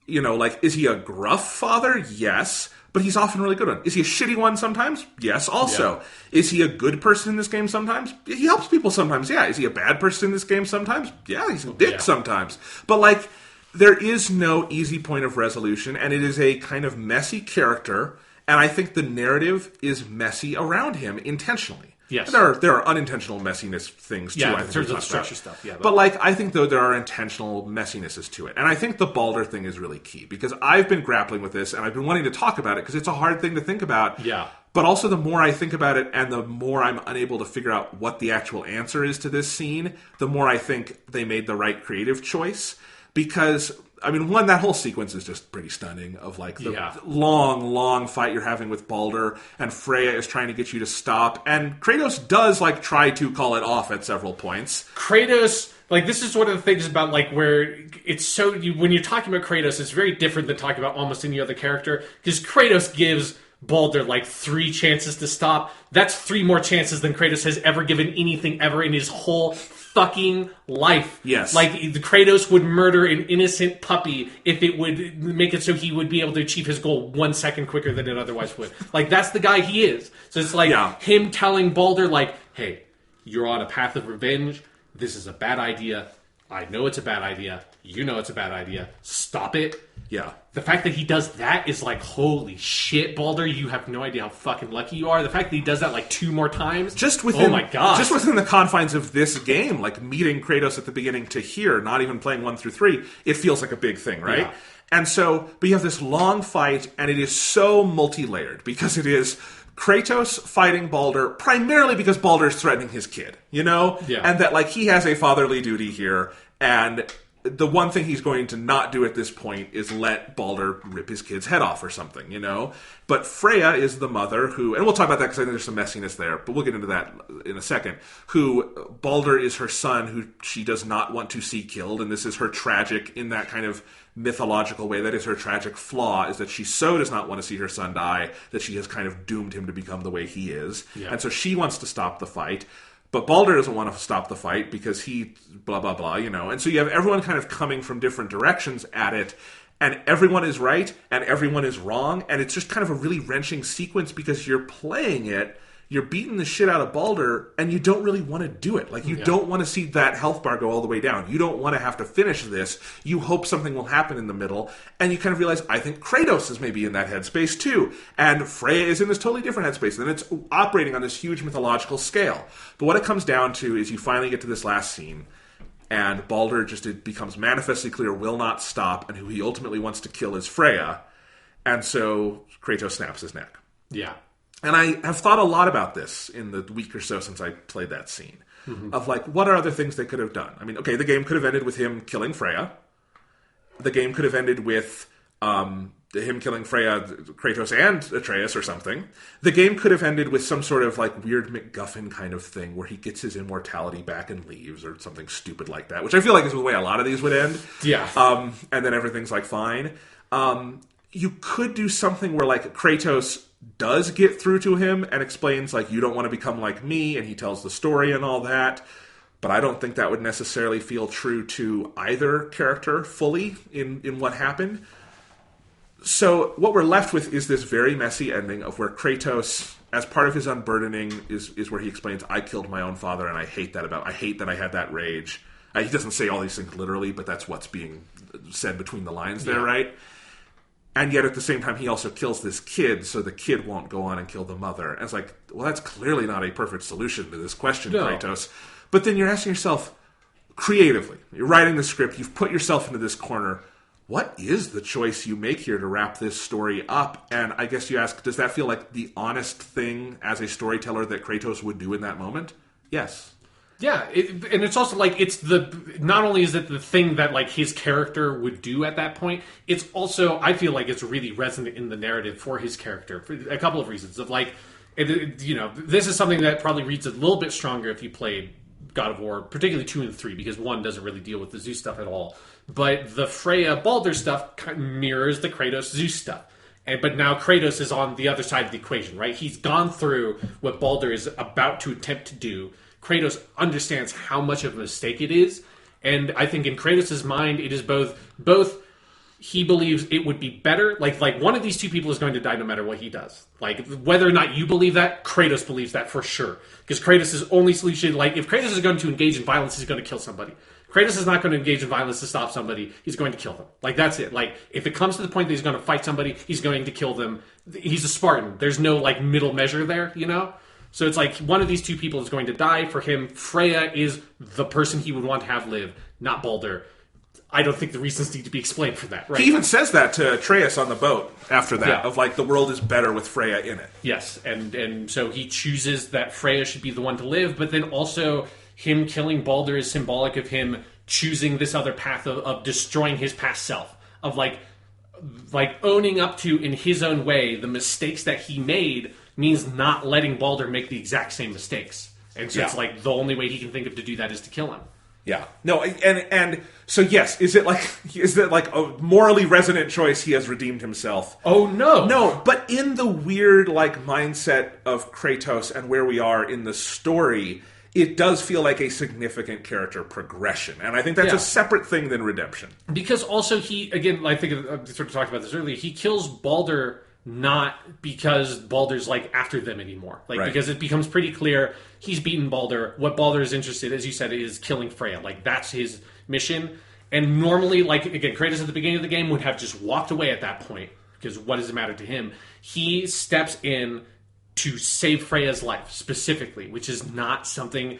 he a gruff father? Yes. But he's often a really good one. Is he a shitty one sometimes? Yes, also. Yeah. Is he a good person in this game sometimes? He helps people sometimes, yeah. Is he a bad person in this game sometimes? Yeah, he's a dick sometimes. But, like, there is no easy point of resolution, and it is a kind of messy character. And I think the narrative is messy around him intentionally. Yes. And there are unintentional messiness things too. I in think terms we of talked structure about. stuff. Yeah, But like, I think though there are intentional messinesses to it, and I think the Balder thing is really key because I've been grappling with this and I've been wanting to talk about it because it's a hard thing to think about. Yeah. But also, the more I think about it, and the more I'm unable to figure out what the actual answer is to this scene, the more I think they made the right creative choice. Because, I mean, one, that whole sequence is just pretty stunning. Of like the long, long fight you're having with Balder, and Freya is trying to get you to stop, and Kratos does like try to call it off at several points. Kratos, like, this is one of the things about, like, where it's so... when you're talking about Kratos, it's very different than talking about almost any other character, because Kratos gives Balder, like, 3 chances to stop. That's 3 more chances than Kratos has ever given anything ever in his whole fucking life. Yes. Like, the Kratos would murder an innocent puppy if it would make it so he would be able to achieve his goal 1 second quicker than it otherwise would. Like, that's the guy he is. So it's like him telling Balder, like, hey, you're on a path of revenge. This is a bad idea. I know it's a bad idea. You know it's a bad idea. Stop it. Yeah. The fact that he does that is like, holy shit, Balder, you have no idea how fucking lucky you are. The fact that he does that like 2 more times. Just within, oh my god. Just within the confines of this game, like meeting Kratos at the beginning to here, not even playing 1 through 3, it feels like a big thing, right? Yeah. And so, but you have this long fight, and it is so multi-layered, because it is Kratos fighting Balder, primarily because Balder's threatening his kid, you know? Yeah. And that, like, he has a fatherly duty here, and the one thing he's going to not do at this point is let Balder rip his kid's head off or something, you know? But Freya is the mother who, and we'll talk about that because I think there's some messiness there, but we'll get into that in a second, who Balder is her son who she does not want to see killed, and this is her tragic, in that kind of mythological way, that is her tragic flaw, is that she so does not want to see her son die that she has kind of doomed him to become the way he is. Yeah. And so she wants to stop the fight. But Balder doesn't want to stop the fight because he blah, blah, blah, you know. And so you have everyone kind of coming from different directions at it, and everyone is right and everyone is wrong. And it's just kind of a really wrenching sequence because you're playing it, you're beating the shit out of Balder, and you don't really want to do it. Like, you don't want to see that health bar go all the way down. You don't want to have to finish this. You hope something will happen in the middle, and you kind of realize, I think Kratos is maybe in that headspace too, and Freya is in this totally different headspace, and it's operating on this huge mythological scale. But what it comes down to is you finally get to this last scene, and Balder just, it becomes manifestly clear, will not stop, and who he ultimately wants to kill is Freya, and so Kratos snaps his neck. Yeah. And I have thought a lot about this in the week or so since I played that scene. Mm-hmm. Of like, what are other things they could have done? I mean, okay, the game could have ended with him killing Freya. The game could have ended with him killing Freya, Kratos, and Atreus or something. The game could have ended with some sort of like weird MacGuffin kind of thing where he gets his immortality back and leaves, or something stupid like that, which I feel like is the way a lot of these would end. Yeah. And then everything's like fine. You could do something where like Kratos does get through to him and explains like, you don't want to become like me, and he tells the story and all that, but I don't think that would necessarily feel true to either character fully in what happened. So what we're left with is this very messy ending of where Kratos, as part of his unburdening, is where he explains, I killed my own father and I hate that I had that rage. He doesn't say all these things literally, but that's what's being said between the lines there, right? And yet, at the same time, he also kills this kid, so the kid won't go on and kill the mother. And it's like, well, that's clearly not a perfect solution to this question, Kratos. But then you're asking yourself, creatively, you're writing the script, you've put yourself into this corner, what is the choice you make here to wrap this story up? And I guess you ask, does that feel like the honest thing as a storyteller that Kratos would do in that moment? Yes. Yeah, and it's also like, it's not only is it the thing that like his character would do at that point, it's also, I feel like it's really resonant in the narrative for his character for a couple of reasons. Of like, you know, this is something that probably reads a little bit stronger if you played God of War, particularly 2 and 3, because 1 doesn't really deal with the Zeus stuff at all. But the Freya Balder stuff mirrors the Kratos Zeus stuff. But now Kratos is on the other side of the equation, right? He's gone through what Balder is about to attempt to do. Kratos understands how much of a mistake it is, and I think in Kratos' mind, it is both he believes it would be better, like one of these two people is going to die no matter what he does. Like, whether or not you believe that, Kratos believes that for sure. Because Kratos' only solution, like, if Kratos is going to engage in violence, he's going to kill somebody. Kratos is not going to engage in violence to stop somebody, he's going to kill them. Like, that's it. Like, if it comes to the point that he's going to fight somebody, he's going to kill them. He's a Spartan. There's no, like, middle measure there, you know? So it's like one of these two people is going to die. For him, Freya is the person he would want to have live, not Baldur. I don't think the reasons need to be explained for that, right? He even says that to Atreus on the boat after that, of like, the world is better with Freya in it. Yes, and so he chooses that Freya should be the one to live, but then also him killing Baldur is symbolic of him choosing this other path of destroying his past self, of like owning up to, in his own way, the mistakes that he made means not letting Baldur make the exact same mistakes. And so it's like the only way he can think of to do that is to kill him. Yeah. No, and so yes, is it like a morally resonant choice? He has redeemed himself. Oh no. No, but in the weird like mindset of Kratos and where we are in the story, it does feel like a significant character progression. And I think that's a separate thing than redemption. Because also he, again, I think I sort of talked about this earlier, he kills Baldur not because Baldur's like after them anymore. Like because it becomes pretty clear he's beaten Baldur. What Baldur is interested, as you said, is killing Freya. Like that's his mission. And normally, like again, Kratos at the beginning of the game would have just walked away at that point, because what does it matter to him? He steps in to save Freya's life specifically, which is not something,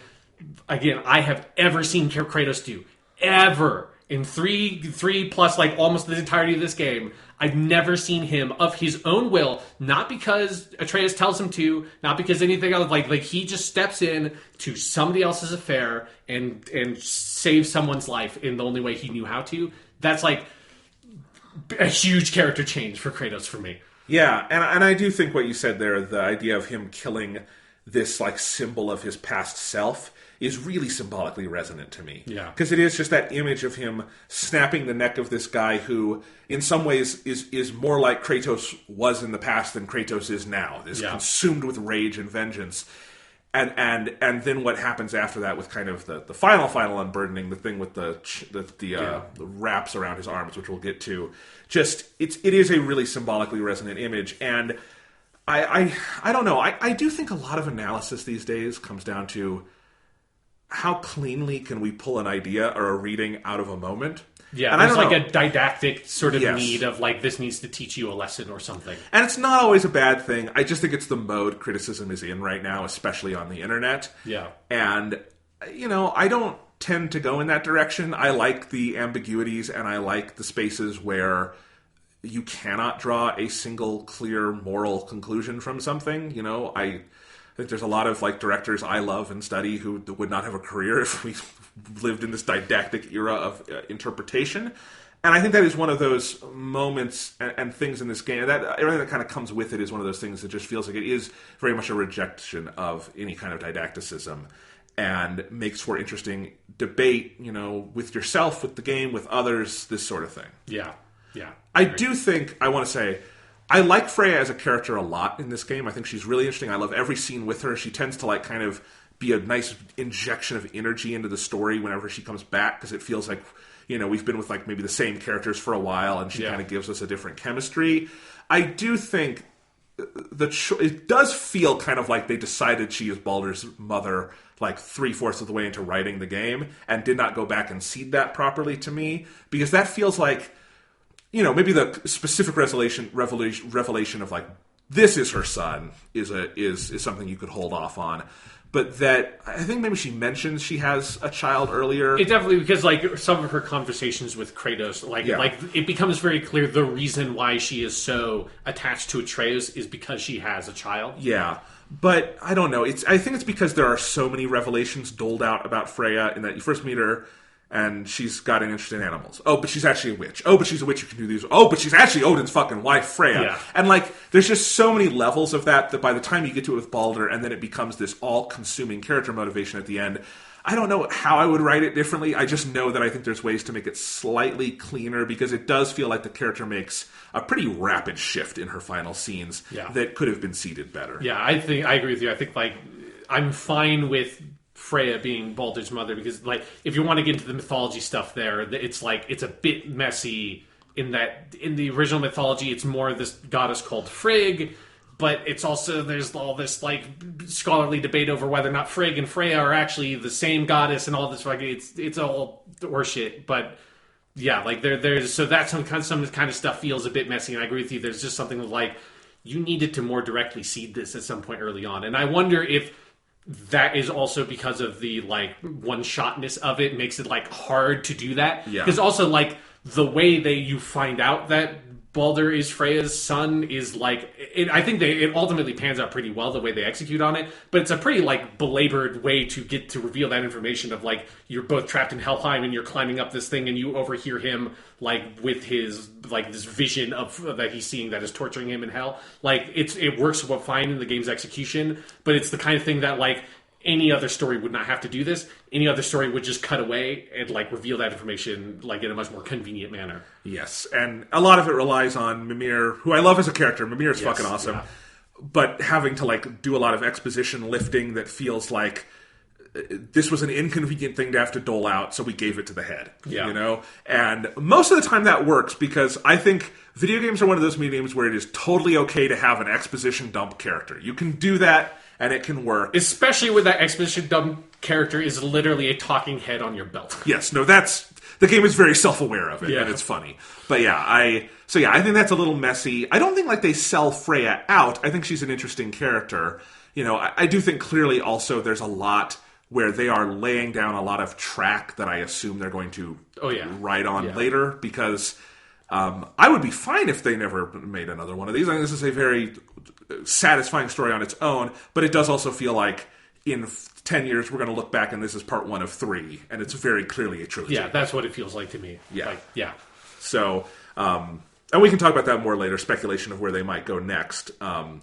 again, I have ever seen Kratos do. Ever. In three plus like almost the entirety of this game, I've never seen him of his own will, not because Atreus tells him to, not because anything else, like he just steps in to somebody else's affair and saves someone's life in the only way he knew how to. That's like a huge character change for Kratos for me. Yeah, and I do think what you said there, the idea of him killing this like symbol of his past self, is really symbolically resonant to me. Yeah. Because it is just that image of him snapping the neck of this guy who, in some ways, is more like Kratos was in the past than Kratos is now. Is consumed with rage and vengeance. And then what happens after that with kind of the final unburdening, the thing with the wraps around his arms, which we'll get to. Just, it is a really symbolically resonant image. And I don't know. I do think a lot of analysis these days comes down to how cleanly can we pull an idea or a reading out of a moment. Yeah, and there's like a didactic sort of need of like, this needs to teach you a lesson or something. And it's not always a bad thing. I just think it's the mode criticism is in right now, especially on the internet. Yeah. And, I don't tend to go in that direction. I like the ambiguities and I like the spaces where you cannot draw a single clear moral conclusion from something. I think there's a lot of like directors I love and study who would not have a career if we lived in this didactic era of interpretation. And I think that is one of those moments and things in this game that everything that kind of comes with it is one of those things that just feels like it is very much a rejection of any kind of didacticism and makes for interesting debate, with yourself, with the game, with others, this sort of thing. Yeah. Yeah. I do think, I want to say, I like Freya as a character a lot in this game. I think she's really interesting. I love every scene with her. She tends to like kind of be a nice injection of energy into the story whenever she comes back, because it feels like, we've been with like maybe the same characters for a while and she kind of gives us a different chemistry. I do think it does feel kind of like they decided she is Baldur's mother like 3/4 of the way into writing the game and did not go back and seed that properly to me, because that feels like, maybe the specific revelation of like, this is her son is something you could hold off on. But that, I think maybe she mentions she has a child earlier. It definitely, because like some of her conversations with Kratos, like it becomes very clear the reason why she is so attached to Atreus is because she has a child. Yeah. But I don't know. I think it's because there are so many revelations doled out about Freya in that you first meet her and she's got an interest in animals. Oh, but she's actually a witch. Oh, but she's a witch who can do these. Oh, but she's actually Odin's fucking wife, Freya. Yeah. And like, there's just so many levels of that by the time you get to it with Baldur, and then it becomes this all-consuming character motivation at the end. I don't know how I would write it differently. I just know that I think there's ways to make it slightly cleaner, because it does feel like the character makes a pretty rapid shift in her final scenes that could have been seeded better. Yeah, I agree with you. I think like I'm fine with Freya being Baldur's mother, because like if you want to get into the mythology stuff there, it's like it's a bit messy in that in the original mythology it's more this goddess called Frigg, but it's also there's all this like scholarly debate over whether or not Frigg and Freya are actually the same goddess and all this, like it's all horseshit. But yeah, like there's so that some kind of stuff feels a bit messy, and I agree with you. There's just something like you needed to more directly seed this at some point early on. And I wonder if that is also because of the like one-shotness of it makes it like hard to do that. Yeah. Because also like the way that you find out that Baldur is Freya's son is like I think it ultimately pans out pretty well the way they execute on it, but it's a pretty like belabored way to get to reveal that information of like you're both trapped in Helheim and you're climbing up this thing and you overhear him like with his like this vision of that he's seeing that is torturing him in hell. Like it works fine in the game's execution, but it's the kind of thing that like any other story would not have to do this. Any other story would just cut away and like reveal that information like in a much more convenient manner. Yes, and a lot of it relies on Mimir, who I love as a character. Mimir is fucking awesome. Yeah. But having to like do a lot of exposition lifting that feels like this was an inconvenient thing to have to dole out, so we gave it to the head. Yeah. You know? And most of the time that works because I think video games are one of those mediums where it is totally okay to have an exposition dump character. You can do that and it can work. Especially when that exposition dump character is literally a talking head on your belt. Yes, no, the game is very self-aware of it, Yeah. and it's funny. But yeah, I think that's a little messy. I don't think like they sell Freya out. I think she's an interesting character. You know, I do think clearly also there's a lot where they are laying down a lot of track that I assume they're going to ride on later, because I would be fine if they never made another one of these. I think this is a very satisfying story on its own, but it does also feel like in 10 years we're going to look back and this is part 1 of 3, and it's very clearly a trilogy. Yeah, that's what it feels like to me. Yeah. Like, yeah. So, and we can talk about that more later, speculation of where they might go next. I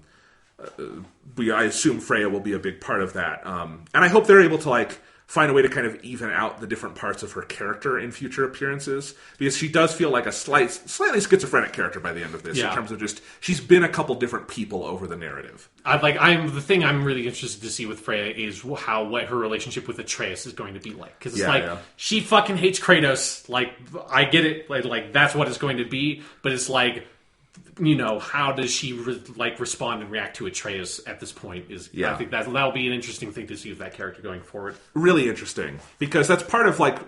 assume Freya will be a big part of that. And I hope they're able to like find a way to kind of even out the different parts of her character in future appearances, because she does feel like a slightly schizophrenic character by the end of this, in terms of just she's been a couple different people over the narrative. The thing I'm really interested to see with Freya is what her relationship with Atreus is going to be like, because it's she fucking hates Kratos. Like I get it, like that's what it's going to be, but it's like, you know, how does she respond and react to Atreus at this point? I think that'll be an interesting thing to see with that character going forward. Really interesting, because that's part of like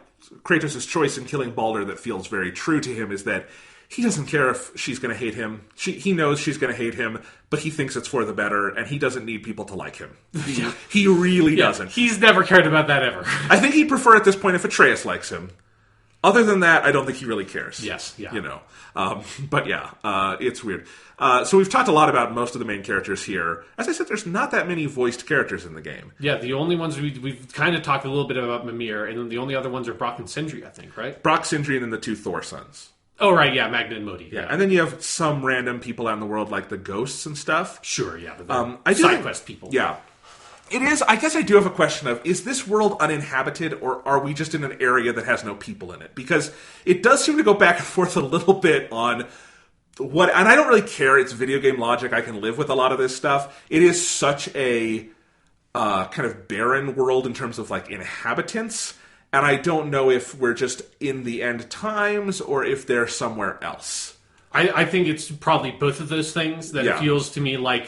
Kratos' choice in killing Baldur that feels very true to him, is that he doesn't care if she's going to hate him. He knows she's going to hate him, but he thinks it's for the better, and he doesn't need people to like him. He really doesn't. He's never cared about that ever. I think he'd prefer at this point if Atreus likes him. Other than that, I don't think he really cares. Yes, yeah. You know. But yeah, it's weird. So we've talked a lot about most of the main characters here. As I said, there's not that many voiced characters in the game. Yeah, the only ones we've kind of talked a little bit about Mimir, and then the only other ones are Brock and Sindri, I think, right? Brock, Sindri, and then the 2 Thor sons. Oh, right, yeah, Magna and Modi. Yeah, and then you have some random people out in the world, like the ghosts and stuff. Sure, yeah, but side quest people. Yeah. It is, I guess I do have a question of, is this world uninhabited, or are we just in an area that has no people in it? Because it does seem to go back and forth a little bit on what, and I don't really care, it's video game logic, I can live with a lot of this stuff. It is such a kind of barren world in terms of like inhabitants, and I don't know if we're just in the end times, or if they're somewhere else. I think it's probably both of those things, that it feels to me like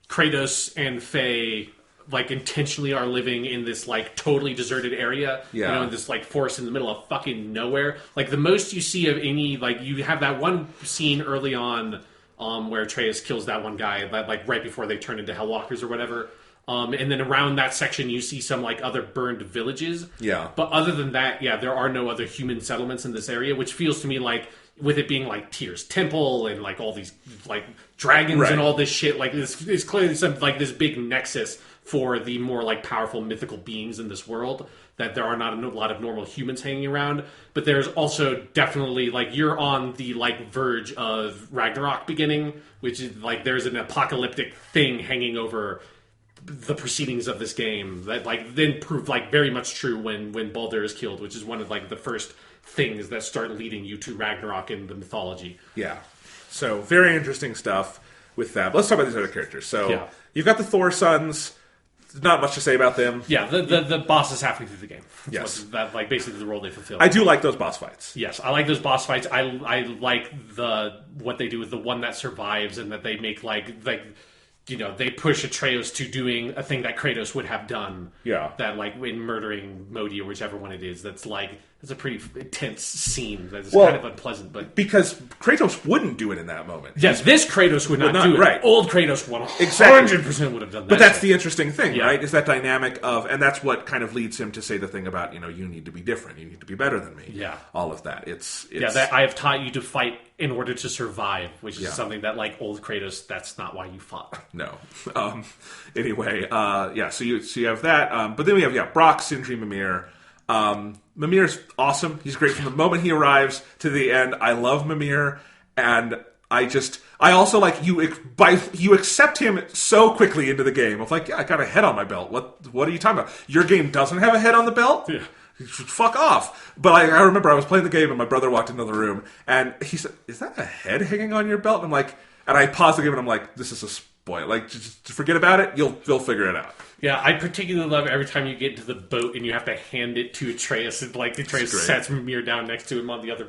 Kratos and Faye like intentionally are living in this like totally deserted area, you know, in this like forest in the middle of fucking nowhere. Like the most you see of any, like you have that one scene early on where Atreus kills that one guy, like right before they turn into Hellwalkers or whatever. And then around that section you see some like other burned villages. Yeah. But other than that, there are no other human settlements in this area, which feels to me like, with it being like Tyr's temple and like all these like dragons and all this shit, like this is clearly some like this big nexus for the more like powerful mythical beings in this world, that there are not a lot of normal humans hanging around. But there's also definitely like you're on the like verge of Ragnarok beginning, which is like there's an apocalyptic thing hanging over the proceedings of this game that like then proved like very much true when Baldur is killed, which is one of like the first things that start leading you to Ragnarok in the mythology. Yeah. So very interesting stuff with that. But let's talk about these other characters. So you've got the Thor sons. Not much to say about them. Yeah, the bosses halfway through the game. Yes. That, like, basically the role they fulfill. I do like those boss fights. Yes, I like those boss fights. I like what they do with the one that survives, and that they make, like you know, they push Atreus to doing a thing that Kratos would have done. Yeah. That, like, in murdering Modi or whichever one it is, that's, like, It's a pretty intense scene that's kind of unpleasant, but because Kratos wouldn't do it in that moment. yes, this Kratos would not do it. Right. Old Kratos 100% would have done that. But that's shit. the interesting thing, right? Is that dynamic of, and that's what kind of leads him to say the thing about, you need to be different, you need to be better than me. Yeah. All of that. It's that I have taught you to fight in order to survive, which is something that, like, old Kratos, that's not why you fought. No. Anyway, so you have that, but then we have Brock, Sindri, Mimir. Mimir's awesome. He's great from the moment he arrives to the end. I love Mimir, and I also like you accept him so quickly into the game of like, I got a head on my belt. What are you talking about? Your game doesn't have a head on the belt? Yeah. Fuck off. But I remember I was playing the game and my brother walked into the room and he said, is that a head hanging on your belt? And I'm like, and I paused the game and I'm like, this is a spoil. Like, just forget about it. You'll figure it out. Yeah, I particularly love every time you get into the boat and you have to hand it to Atreus, and like Atreus sets Mimir down next to him on the other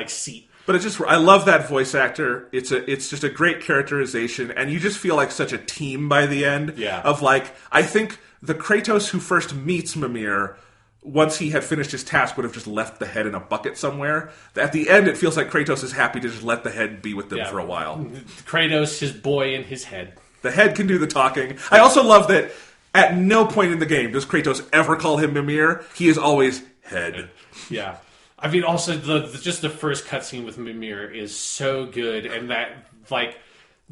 seat. But I love that voice actor. It's just a great characterization, and you just feel like such a team by the end. Yeah. Of like, I think the Kratos who first meets Mimir, once he had finished his task, would have just left the head in a bucket somewhere. At the end, it feels like Kratos is happy to just let the head be with them for a while. Kratos, his boy, and his head. The head can do the talking. I also love that at no point in the game does Kratos ever call him Mimir. He is always head. Yeah. I mean, also, just the first cutscene with Mimir is so good, and that, like,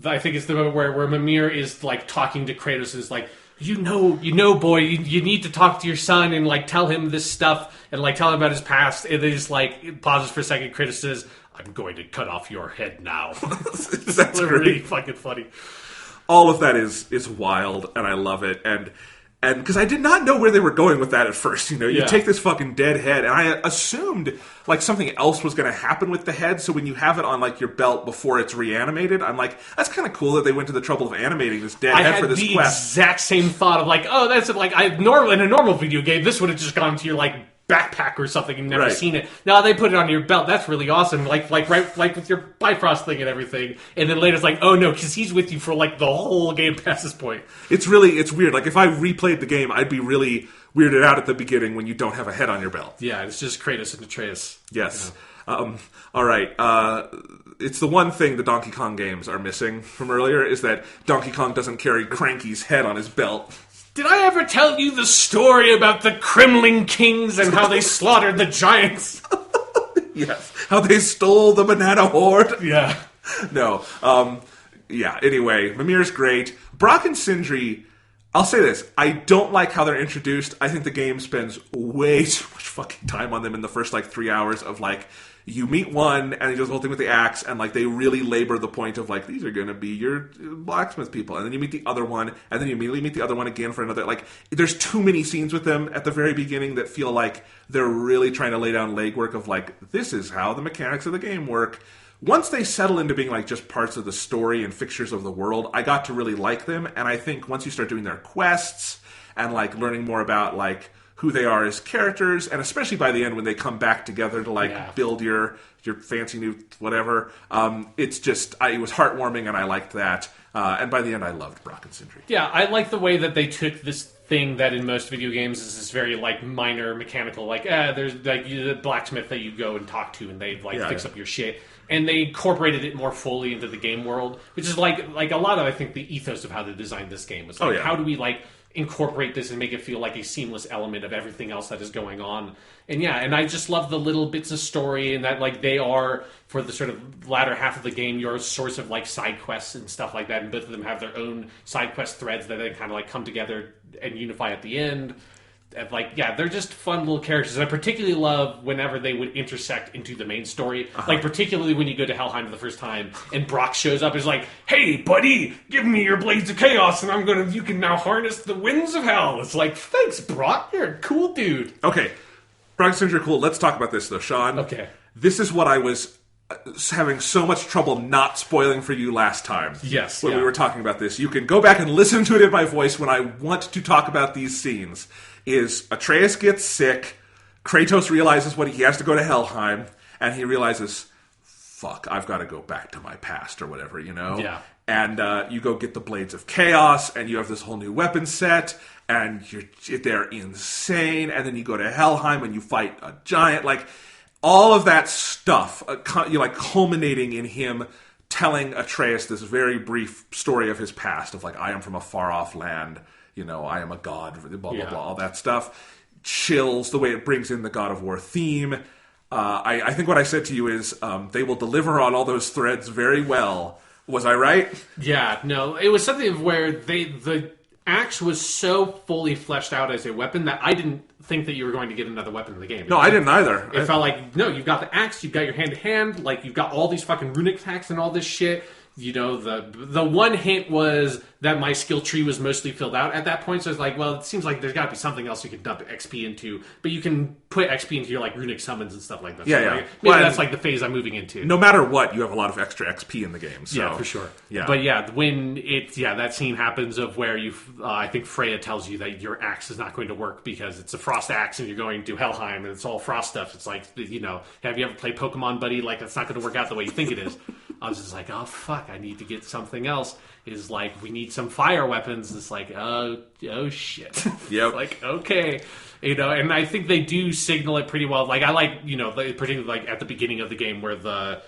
I think it's the moment where Mimir is, like, talking to Kratos, and is like, you know, boy, you need to talk to your son and, like, tell him this stuff, and, like, tell him about his past, and then just, like, it pauses for a second, Kratos says, I'm going to cut off your head now. That's really fucking funny. All of that is wild, and I love it, and because I did not know where they were going with that at first, you take this fucking dead head, and I assumed like something else was going to happen with the head. So when you have it on like your belt before it's reanimated, I'm like, that's kind of cool that they went to the trouble of animating this dead head for this quest. I had the exact same thought of like, oh, that's like in a normal video game, this would have just gone to your like backpack or something and never seen it. Now they put it on your belt. That's really awesome. Like with your Bifrost thing and everything. And then later it's like, oh no, because he's with you for like the whole game past this point. It's weird. Like if I replayed the game, I'd be really weirded out at the beginning when you don't have a head on your belt. Yeah, it's just Kratos and Atreus. Yes. All right. It's the one thing the Donkey Kong games are missing from earlier is that Donkey Kong doesn't carry Cranky's head on his belt. Did I ever tell you the story about the Kremlin kings and how they slaughtered the giants? Yes. How they stole the banana horde? Yeah. No. Anyway, Mimir's great. Brock and Sindri, I'll say this. I don't like how they're introduced. I think the game spends way too much fucking time on them in the first, 3 hours of, you meet one, and he does the whole thing with the axe, and, they really labor the point of, these are going to be your blacksmith people. And then you meet the other one, and then you immediately meet the other one again for another. There's too many scenes with them at the very beginning that feel like they're really trying to lay down legwork of, this is how the mechanics of the game work. Once they settle into being, just parts of the story and fixtures of the world, I got to really like them. And I think once you start doing their quests and, learning more about, who they are as characters, and especially by the end when they come back together to build your fancy new whatever. It's just it was heartwarming, and I liked that. And by the end, I loved Brock and Sindri. Yeah, I like the way that they took this thing that in most video games is this very minor mechanical, there's the blacksmith that you go and talk to, and they fix up your shit. And they incorporated it more fully into the game world, which is like a lot of, I think, the ethos of how they designed this game was how do we incorporate this and make it feel like a seamless element of everything else that is going on. And and I just love the little bits of story, and that they are, for the sort of latter half of the game, your source of side quests and stuff like that, and both of them have their own side quest threads that then kind of come together and unify at the end. And they're just fun little characters. And I particularly love whenever they would intersect into the main story. Particularly when you go to Helheim for the first time and Brock shows up and is like, hey, buddy, give me your blades of chaos and you can now harness the winds of hell. It's thanks, Brock. You're a cool dude. Okay. Brock and Sindri are cool. Let's talk about this, though, Sean. Okay. This is what I was having so much trouble not spoiling for you last time. Yes. When we were talking about this. You can go back and listen to it in my voice when I want to talk about these scenes. Is Atreus gets sick, Kratos realizes he has to go to Helheim, and he realizes, fuck, I've got to go back to my past or whatever, Yeah. and you go get the Blades of Chaos, and you have this whole new weapon set, and they're insane, and then you go to Helheim and you fight a giant, like all of that stuff, culminating in him telling Atreus this very brief story of his past, of like, I am from a far off land, I am a god, blah blah blah, all that stuff. Chills the way it brings in the God of War theme. I think what I said to you is they will deliver on all those threads very well. Was I right? Yeah, no, it was something where the axe was so fully fleshed out as a weapon that I didn't think that you were going to get another weapon in the game. No, I didn't either. It felt like, no, you've got the axe, you've got your hand-to-hand, like, you've got all these fucking runic attacks and all this shit. The one hint was that my skill tree was mostly filled out at that point, so it's like, well, it seems like there's got to be something else you can dump XP into, but you can put XP into your, like, runic summons and stuff like that. Yeah, so, yeah. Like, maybe that's, like, the phase I'm moving into. No matter what, you have a lot of extra XP in the game. So. Yeah, for sure. Yeah. But yeah, when that scene happens of where I think Freya tells you that your axe is not going to work because it's a frost axe and you're going to Helheim and it's all frost stuff. It's like, have you ever played Pokemon, buddy? Like, it's not going to work out the way you think it is. I was just like, oh, fuck, I need to get something else. Is like, we need some fire weapons. It's like, oh shit. Yep. Like, okay. And I think they do signal it pretty well. Like, I like, particularly like at the beginning of the game where the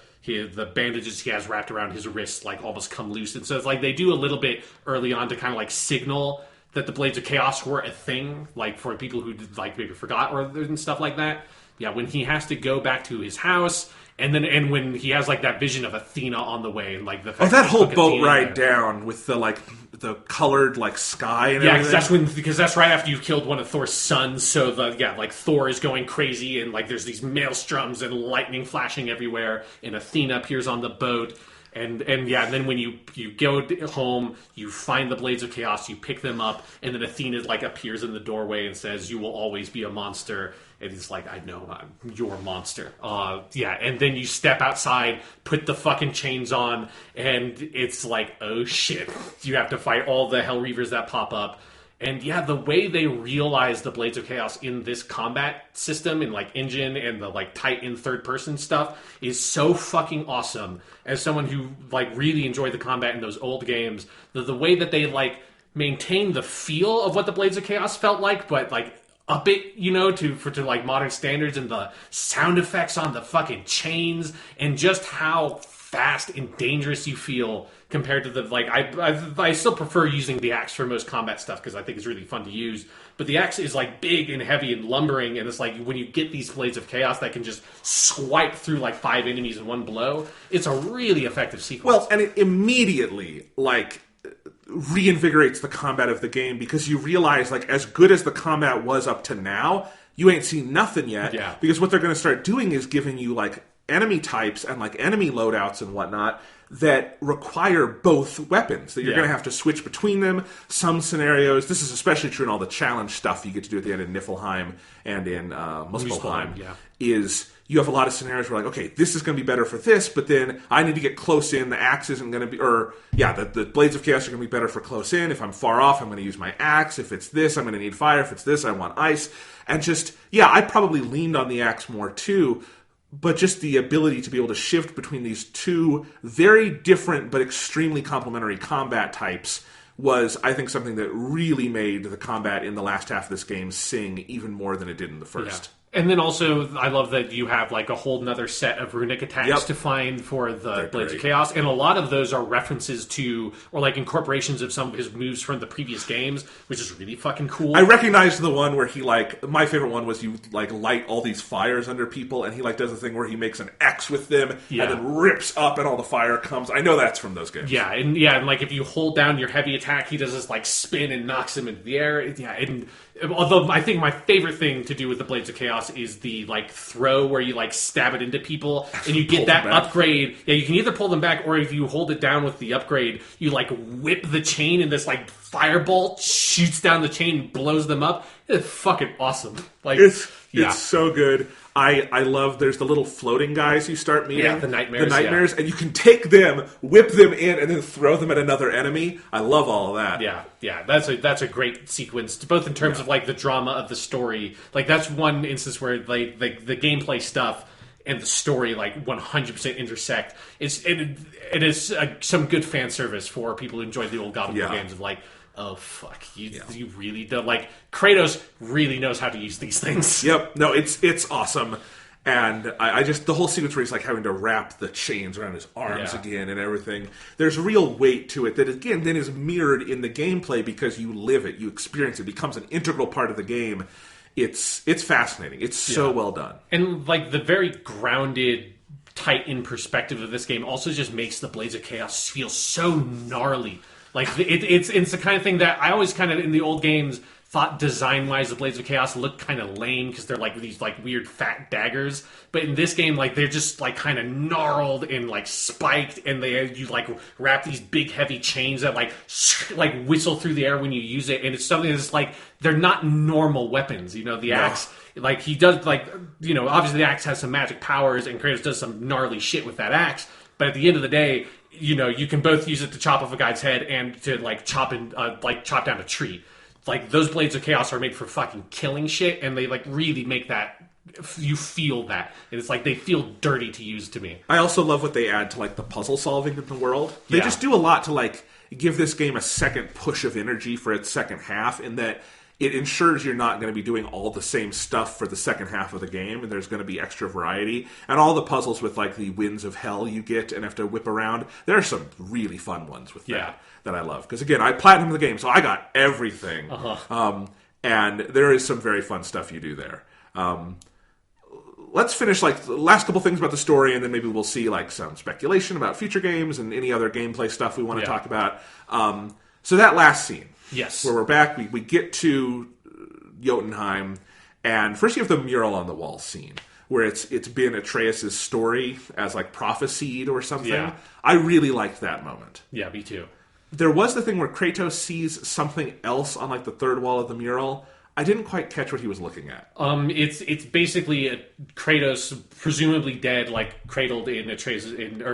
bandages he has wrapped around his wrists like almost come loose. And so it's like they do a little bit early on to kind of like signal that the Blades of Chaos were a thing, like for people who like maybe forgot and stuff like that. Yeah, when he has to go back to his house, and when he has like that vision of Athena on the way, and like the fact that whole boat Athena ride down with the colored like sky and everything. Because that's right after you've killed one of Thor's sons. So Thor is going crazy, and like there's these maelstroms and lightning flashing everywhere, and Athena appears on the boat. And then when you go home, you find the Blades of Chaos, you pick them up, and then Athena like appears in the doorway and says, "You will always be a monster." And it's like, I know, I'm your monster. And then you step outside, put the fucking chains on, and it's like, oh shit. You have to fight all the Hell Reavers that pop up. And yeah, the way they realize the Blades of Chaos in this combat system, in like engine and the like tight in third person stuff, is so fucking awesome. As someone who like really enjoyed the combat in those old games, the way that they like maintain the feel of what the Blades of Chaos felt like, but like up it, to like modern standards, and the sound effects on the fucking chains, and just how fast and dangerous you feel compared to the like. I still prefer using the axe for most combat stuff because I think it's really fun to use. But the axe is like big and heavy and lumbering, and it's like when you get these Blades of Chaos that can just swipe through like 5 enemies in one blow, it's a really effective sequence. Well, and it immediately like reinvigorates the combat of the game, because you realize like as good as the combat was up to now, you ain't seen nothing yet. Yeah. Because what they're going to start doing is giving you like enemy types and like enemy loadouts and whatnot that require both weapons, that you're going to have to switch between them. Some scenarios, this is especially true in all the challenge stuff you get to do at the end in Niflheim and in Muspelheim, is you have a lot of scenarios where like, okay, this is going to be better for this, but then I need to get close in, the axe isn't going to be, the Blades of Chaos are going to be better for close in. If I'm far off, I'm going to use my axe. If it's this, I'm going to need fire. If it's this, I want ice. And just, I probably leaned on the axe more too, but just the ability to be able to shift between these two very different but extremely complementary combat types was, I think, something that really made the combat in the last half of this game sing even more than it did in the first. Yeah. And then also, I love that you have like a whole nother set of runic attacks to find for the Blades of Chaos. And a lot of those are references to, or like incorporations of some of his moves from the previous games, which is really fucking cool. I recognized the one where he like, my favorite one was you like light all these fires under people, and he like does a thing where he makes an X with them and then rips up and all the fire comes. I know that's from those games. And like if you hold down your heavy attack, he does this like spin and knocks him into the air. And although I think my favorite thing to do with the Blades of Chaos is the like throw where you like stab it into people and you get that upgrade. Yeah, you can either pull them back, or if you hold it down with the upgrade, you like whip the chain and this like firebolt shoots down the chain and blows them up. It's fucking awesome. Like it's so good. I love, there's the little floating guys you start meeting. Yeah, the nightmares. And you can take them, whip them in, and then throw them at another enemy. I love all of that. Yeah, that's a great sequence, both in terms of like the drama of the story. Like that's one instance where like the gameplay stuff and the story like 100% intersect. It is some good fan service for people who enjoy the old God of War games of like, oh fuck, you really do, like Kratos really knows how to use these things. Yep, no, it's awesome. And I just, the whole sequence where he's like having to wrap the chains around his arms again and everything, there's real weight to it that, again, then is mirrored in the gameplay because you live it, you experience it, becomes an integral part of the game. It's fascinating. It's so well done. And, like, the very grounded, tight-in perspective of this game also just makes the Blades of Chaos feel so gnarly. Like, it's the kind of thing that I always kind of, in the old games, thought design-wise the Blades of Chaos looked kind of lame because they're like these like weird fat daggers. But in this game, like they're just like kind of gnarled and like spiked, and you like wrap these big heavy chains that like whistle through the air when you use it. And it's something that's like they're not normal weapons. You know, the axe, like he does, like, you know, obviously the axe has some magic powers, and Kratos does some gnarly shit with that axe. But at the end of the day, you know, you can both use it to chop off a guy's head and to like chop down a tree. Like, those Blades of Chaos are made for fucking killing shit, and they, like, really make that, you feel that. And it's like, they feel dirty to use to me. I also love what they add to, like, the puzzle solving in the world. They just do a lot to, like, give this game a second push of energy for its second half, in that it ensures you're not going to be doing all the same stuff for the second half of the game, and there's going to be extra variety. And all the puzzles with, like, the winds of hell you get and have to whip around, there are some really fun ones with that I love. Because, again, I platinumed the game, so I got everything. And there is some very fun stuff you do there. Let's finish, like, the last couple things about the story, and then maybe we'll see, like, some speculation about future games and any other gameplay stuff we want to talk about. So that last scene. Yes. Where we're back, we get to Jotunheim, and first you have the mural on the wall scene, where it's been Atreus' story as, like, prophesied or something. Yeah. I really liked that moment. Yeah, me too. There was the thing where Kratos sees something else on, like, the third wall of the mural. I didn't quite catch what he was looking at. It's basically Kratos, presumably dead, like cradled in Atreus,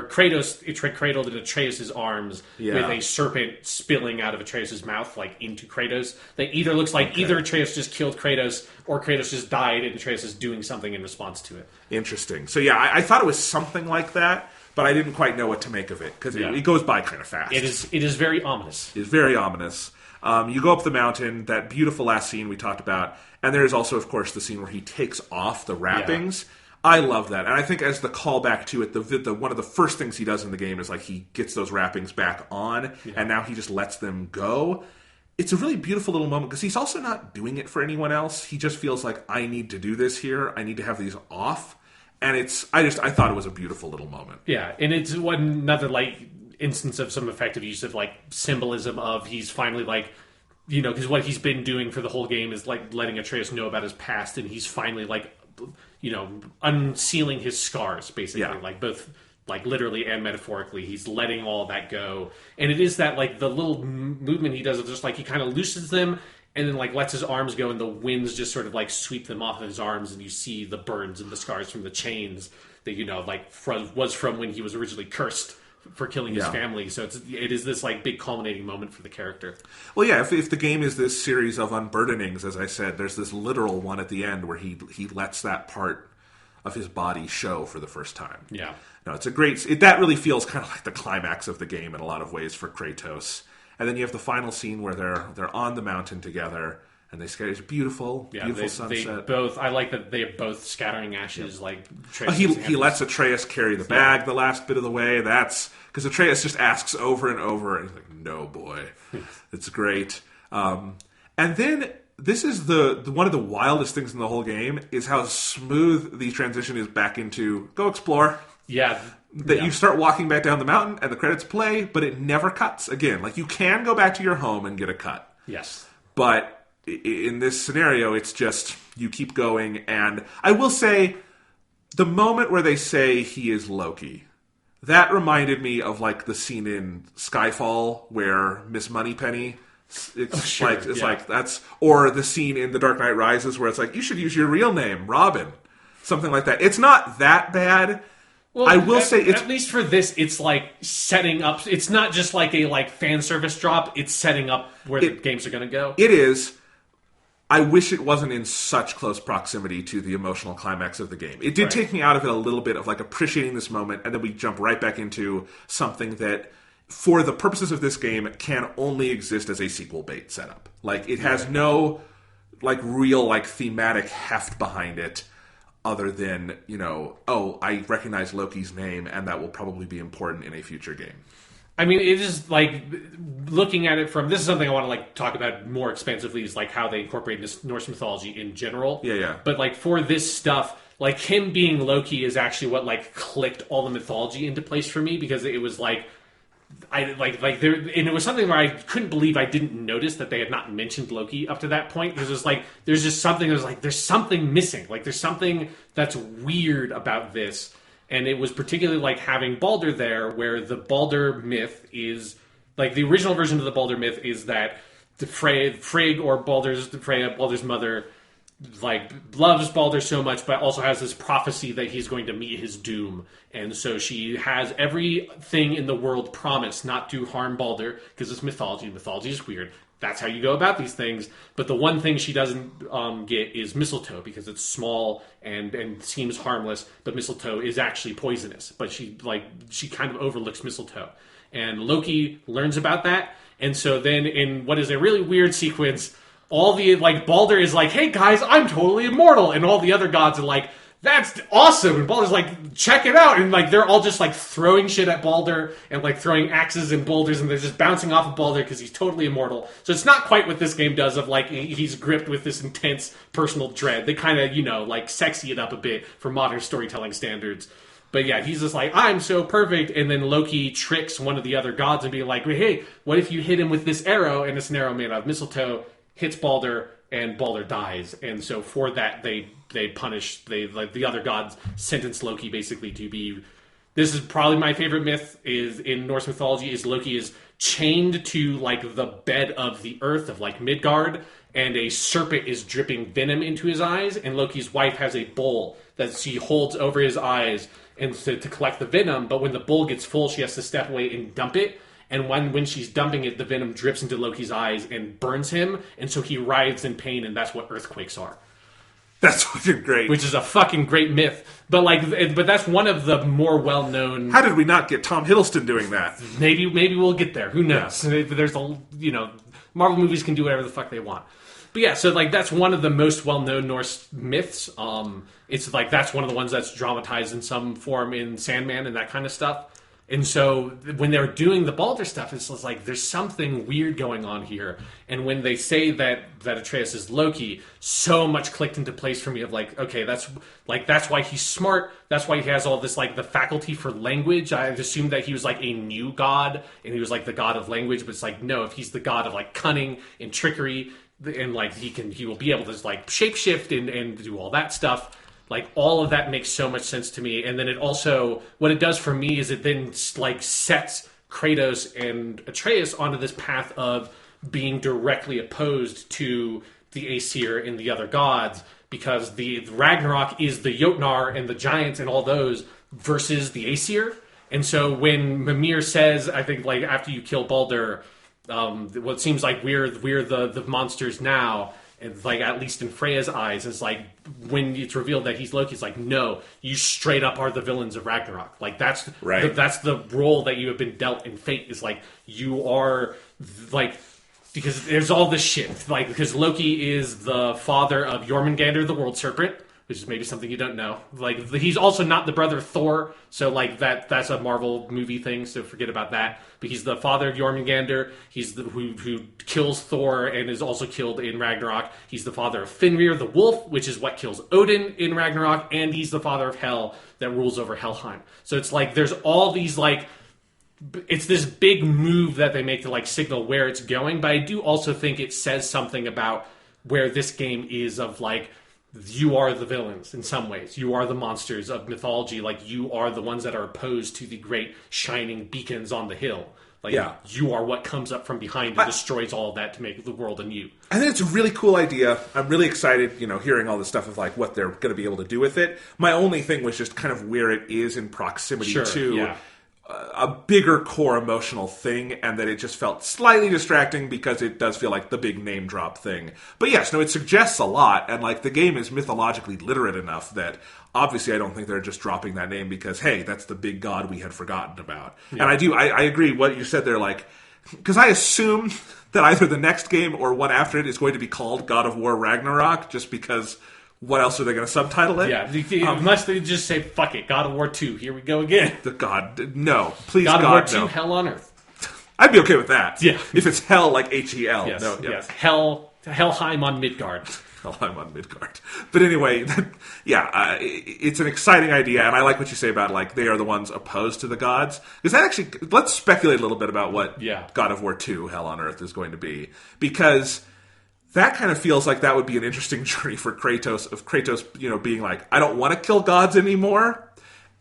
cradled in Atreus' arms with a serpent spilling out of Atreus' mouth, like into Kratos. That either looks like either Atreus just killed Kratos or Kratos just died and Atreus is doing something in response to it. Interesting. So yeah, I thought it was something like that, but I didn't quite know what to make of it because it goes by kind of fast. It is very ominous. It is very ominous. You go up the mountain, that beautiful last scene we talked about, and there is also, of course, the scene where he takes off the wrappings. Yeah. I love that. And I think as the callback to it, the one of the first things he does in the game is like he gets those wrappings back on, and now he just lets them go. It's a really beautiful little moment because he's also not doing it for anyone else. He just feels like, I need to do this here. I need to have these off. And I thought it was a beautiful little moment. Yeah, and it's another, like, instance of some effective use of, like, symbolism of he's finally, like, you know, because what he's been doing for the whole game is, like, letting Atreus know about his past, and he's finally, like, you know, unsealing his scars, basically, like, both, like, literally and metaphorically. He's letting all that go, and it is that, like, the little movement he does of just, like, he kind of loosens them, and then, like, lets his arms go, and the winds just sort of, like, sweep them off of his arms, and you see the burns and the scars from the chains that, you know, like, was from when he was originally cursed for killing his family. So it is this, like, big culminating moment for the character. Well, yeah, if the game is this series of unburdenings, as I said, there's this literal one at the end where he lets that part of his body show for the first time. Yeah. No, it's a great... that really feels kind of like the climax of the game in a lot of ways for Kratos. And then you have the final scene where they're on the mountain together, and they scatter. It's beautiful, beautiful sunset. I like that they're both scattering ashes. Like he lets Atreus carry the bag the last bit of the way. That's because Atreus just asks over and over, and he's like, "No, boy, it's great." And then this is the one of the wildest things in the whole game is how smooth the transition is back into go explore. Yeah. You start walking back down the mountain and the credits play, but it never cuts again. Like, you can go back to your home and get a cut. Yes. But in this scenario, it's just you keep going. And I will say, the moment where they say he is Loki, that reminded me of, like, the scene in Skyfall where Miss Moneypenny... like that's, or the scene in The Dark Knight Rises where it's like, you should use your real name, Robin. Something like that. It's not that bad. Well, I will say it's... At least for this, it's like setting up... It's not just like a fan service drop. It's setting up where the games are going to go. It is. I wish it wasn't in such close proximity to the emotional climax of the game. It did take me out of it a little bit of like appreciating this moment, and then we jump right back into something that, for the purposes of this game, can only exist as a sequel bait setup. Like, it has no like real like thematic heft behind it, other than, oh, I recognize Loki's name, and that will probably be important in a future game. I mean, it is like, looking at it from, this is something I want to like talk about more expansively, is like how they incorporate Norse mythology in general. Yeah. But like for this stuff, like him being Loki is actually what like clicked all the mythology into place for me, because it was like, there, and it was something where I couldn't believe I didn't notice that they had not mentioned Loki up to that point. Because it was like, there's just something that was like, there's something missing. Like, there's something that's weird about this. And it was particularly like having Balder there, where the Balder myth is, like, the original version of the Balder myth is that the Frigg, or Freya, Balder's mother, like, loves Balder so much, but also has this prophecy that he's going to meet his doom. And so she has everything in the world promised not to harm Balder, because it's mythology. Mythology is weird. That's how you go about these things. But the one thing she doesn't get is mistletoe, because it's small and seems harmless, but mistletoe is actually poisonous. But she kind of overlooks mistletoe. And Loki learns about that. And so then, in what is a really weird sequence, all the, like, Balder is like, hey guys, I'm totally immortal. And all the other gods are like, that's awesome. And Balder's like, check it out. And like, they're all just like throwing shit at Balder, and like throwing axes and boulders, and they're just bouncing off of Balder because he's totally immortal. So it's not quite what this game does, of like, he's gripped with this intense personal dread. They kind of, like, sexy it up a bit for modern storytelling standards. But yeah, he's just like, I'm so perfect. And then Loki tricks one of the other gods and being like, hey, what if you hit him with this arrow? And it's an arrow made out of mistletoe, hits Balder, and Balder dies. And so for that, they like the other gods sentence Loki basically to be, this is probably my favorite myth is in Norse mythology, is Loki is chained to like the bed of the earth of like Midgard, and a serpent is dripping venom into his eyes, and Loki's wife has a bowl that she holds over his eyes and to collect the venom, but when the bowl gets full, she has to step away and dump it. And when she's dumping it, the venom drips into Loki's eyes and burns him, and so he writhes in pain, and that's what earthquakes are. That's fucking great. Which is a fucking great myth. But that's one of the more well-known... How did we not get Tom Hiddleston doing that? Maybe we'll get there. Who knows? Yeah. There's Marvel movies can do whatever the fuck they want. But yeah, so like that's one of the most well-known Norse myths. It's like that's one of the ones that's dramatized in some form in Sandman and that kind of stuff. And so when they're doing the Balder stuff, it's just like there's something weird going on here. And when they say that Atreus is Loki, so much clicked into place for me of like, okay, that's why he's smart. That's why he has all this like the faculty for language. I assumed that he was like a new god and he was like the god of language, but it's like no, if he's the god of like cunning and trickery, and like he will be able to like shapeshift and do all that stuff. Like, all of that makes so much sense to me. And then it also, what it does for me is it then, like, sets Kratos and Atreus onto this path of being directly opposed to the Aesir and the other gods, because the Ragnarok is the Jotnar and the giants and all those versus the Aesir. And so when Mimir says, I think, like, after you kill Balder, what seems like we're the monsters now... And like at least in Freya's eyes, it's like when it's revealed that he's Loki, it's like no, you straight up are the villains of Ragnarok. Like that's right. That's the role that you have been dealt in fate. Is like you are like because there's all this shit. Like because Loki is the father of Jormungandr, the World Serpent, which is maybe something you don't know. Like he's also not the brother of Thor, so like that's a Marvel movie thing. So forget about that. But he's the father of Jormungandr. He's the who kills Thor and is also killed in Ragnarok. He's the father of Fenrir the wolf, which is what kills Odin in Ragnarok, and he's the father of Hel that rules over Helheim. So it's like there's all these like it's this big move that they make to like signal where it's going. But I do also think it says something about where this game is of like. You are the villains in some ways. You are the monsters of mythology. Like, you are the ones that are opposed to the great shining beacons on the hill. Like, yeah. You are what comes up from behind and destroys all of that to make the world anew. I think it's a really cool idea. I'm really excited, hearing all this stuff of, like, what they're going to be able to do with it. My only thing was just kind of where it is in proximity to... Yeah. a bigger core emotional thing, and that it just felt slightly distracting because it does feel like the big name drop thing. But yes, no, it suggests a lot, and like the game is mythologically literate enough that obviously I don't think they're just dropping that name because, hey, that's the big god we had forgotten about. Yeah. And I agree what you said there, like, because I assume that either the next game or one after it is going to be called God of War Ragnarok, just because what else are they going to subtitle it? Yeah, unless they just say, fuck it, God of War 2, here we go again. The God, no. Please, God of War 2, no. Hell on Earth. I'd be okay with that. Yeah. If it's hell like H-E-L. Yes, no, yeah. yes. Helheim on Midgard. Helheim on Midgard. But anyway, yeah, it's an exciting idea, and I like what you say about, like, they are the ones opposed to the gods. Because that actually, let's speculate a little bit about what God of War 2, Hell on Earth, is going to be. Because that kind of feels like that would be an interesting journey for Kratos, of Kratos, you know, being like, I don't want to kill gods anymore.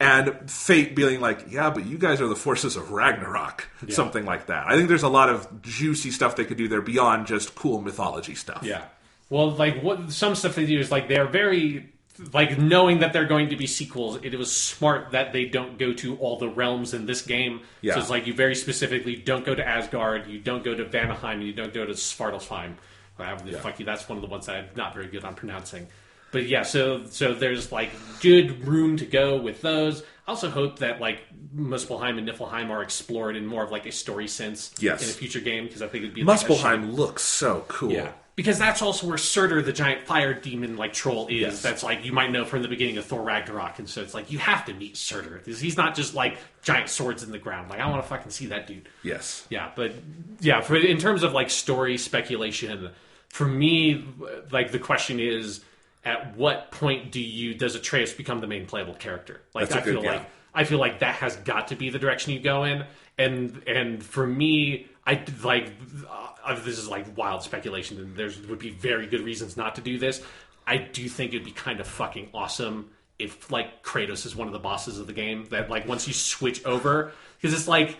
And Fate being like, yeah, but you guys are the forces of Ragnarok. Yeah. Something like that. I think there's a lot of juicy stuff they could do there beyond just cool mythology stuff. Yeah. Well, like, what some stuff they do is, like, they're very, like, knowing that they're going to be sequels, it was smart that they don't go to all the realms in this game. Yeah. So it's like, you very specifically don't go to Asgard, you don't go to Vanaheim, you don't go to Svartalfheim. Fuck you, that's one of the ones that I'm not very good on pronouncing. But yeah, so there's, like, good room to go with those. I also hope that, like, Muspelheim and Niflheim are explored in more of, like, a story sense in a future game, because I think it'd be Muspelheim looks so cool. Yeah. Because that's also where Surtur, the giant fire demon, like, troll is. Yes. That's, like, you might know from the beginning of Thor Ragnarok. And so it's like, you have to meet Surtur. Because he's not just, like, giant swords in the ground. Like, I want to fucking see that dude. Yes. Yeah, but, yeah, in terms of, like, story speculation, for me, like, the question is, at what point does Atreus become the main playable character? Like, I feel like that has got to be the direction you go in. And for me, this is like wild speculation, and there would be very good reasons not to do this. I do think it'd be kind of fucking awesome if, like, Kratos is one of the bosses of the game. That, like, once you switch over, because it's like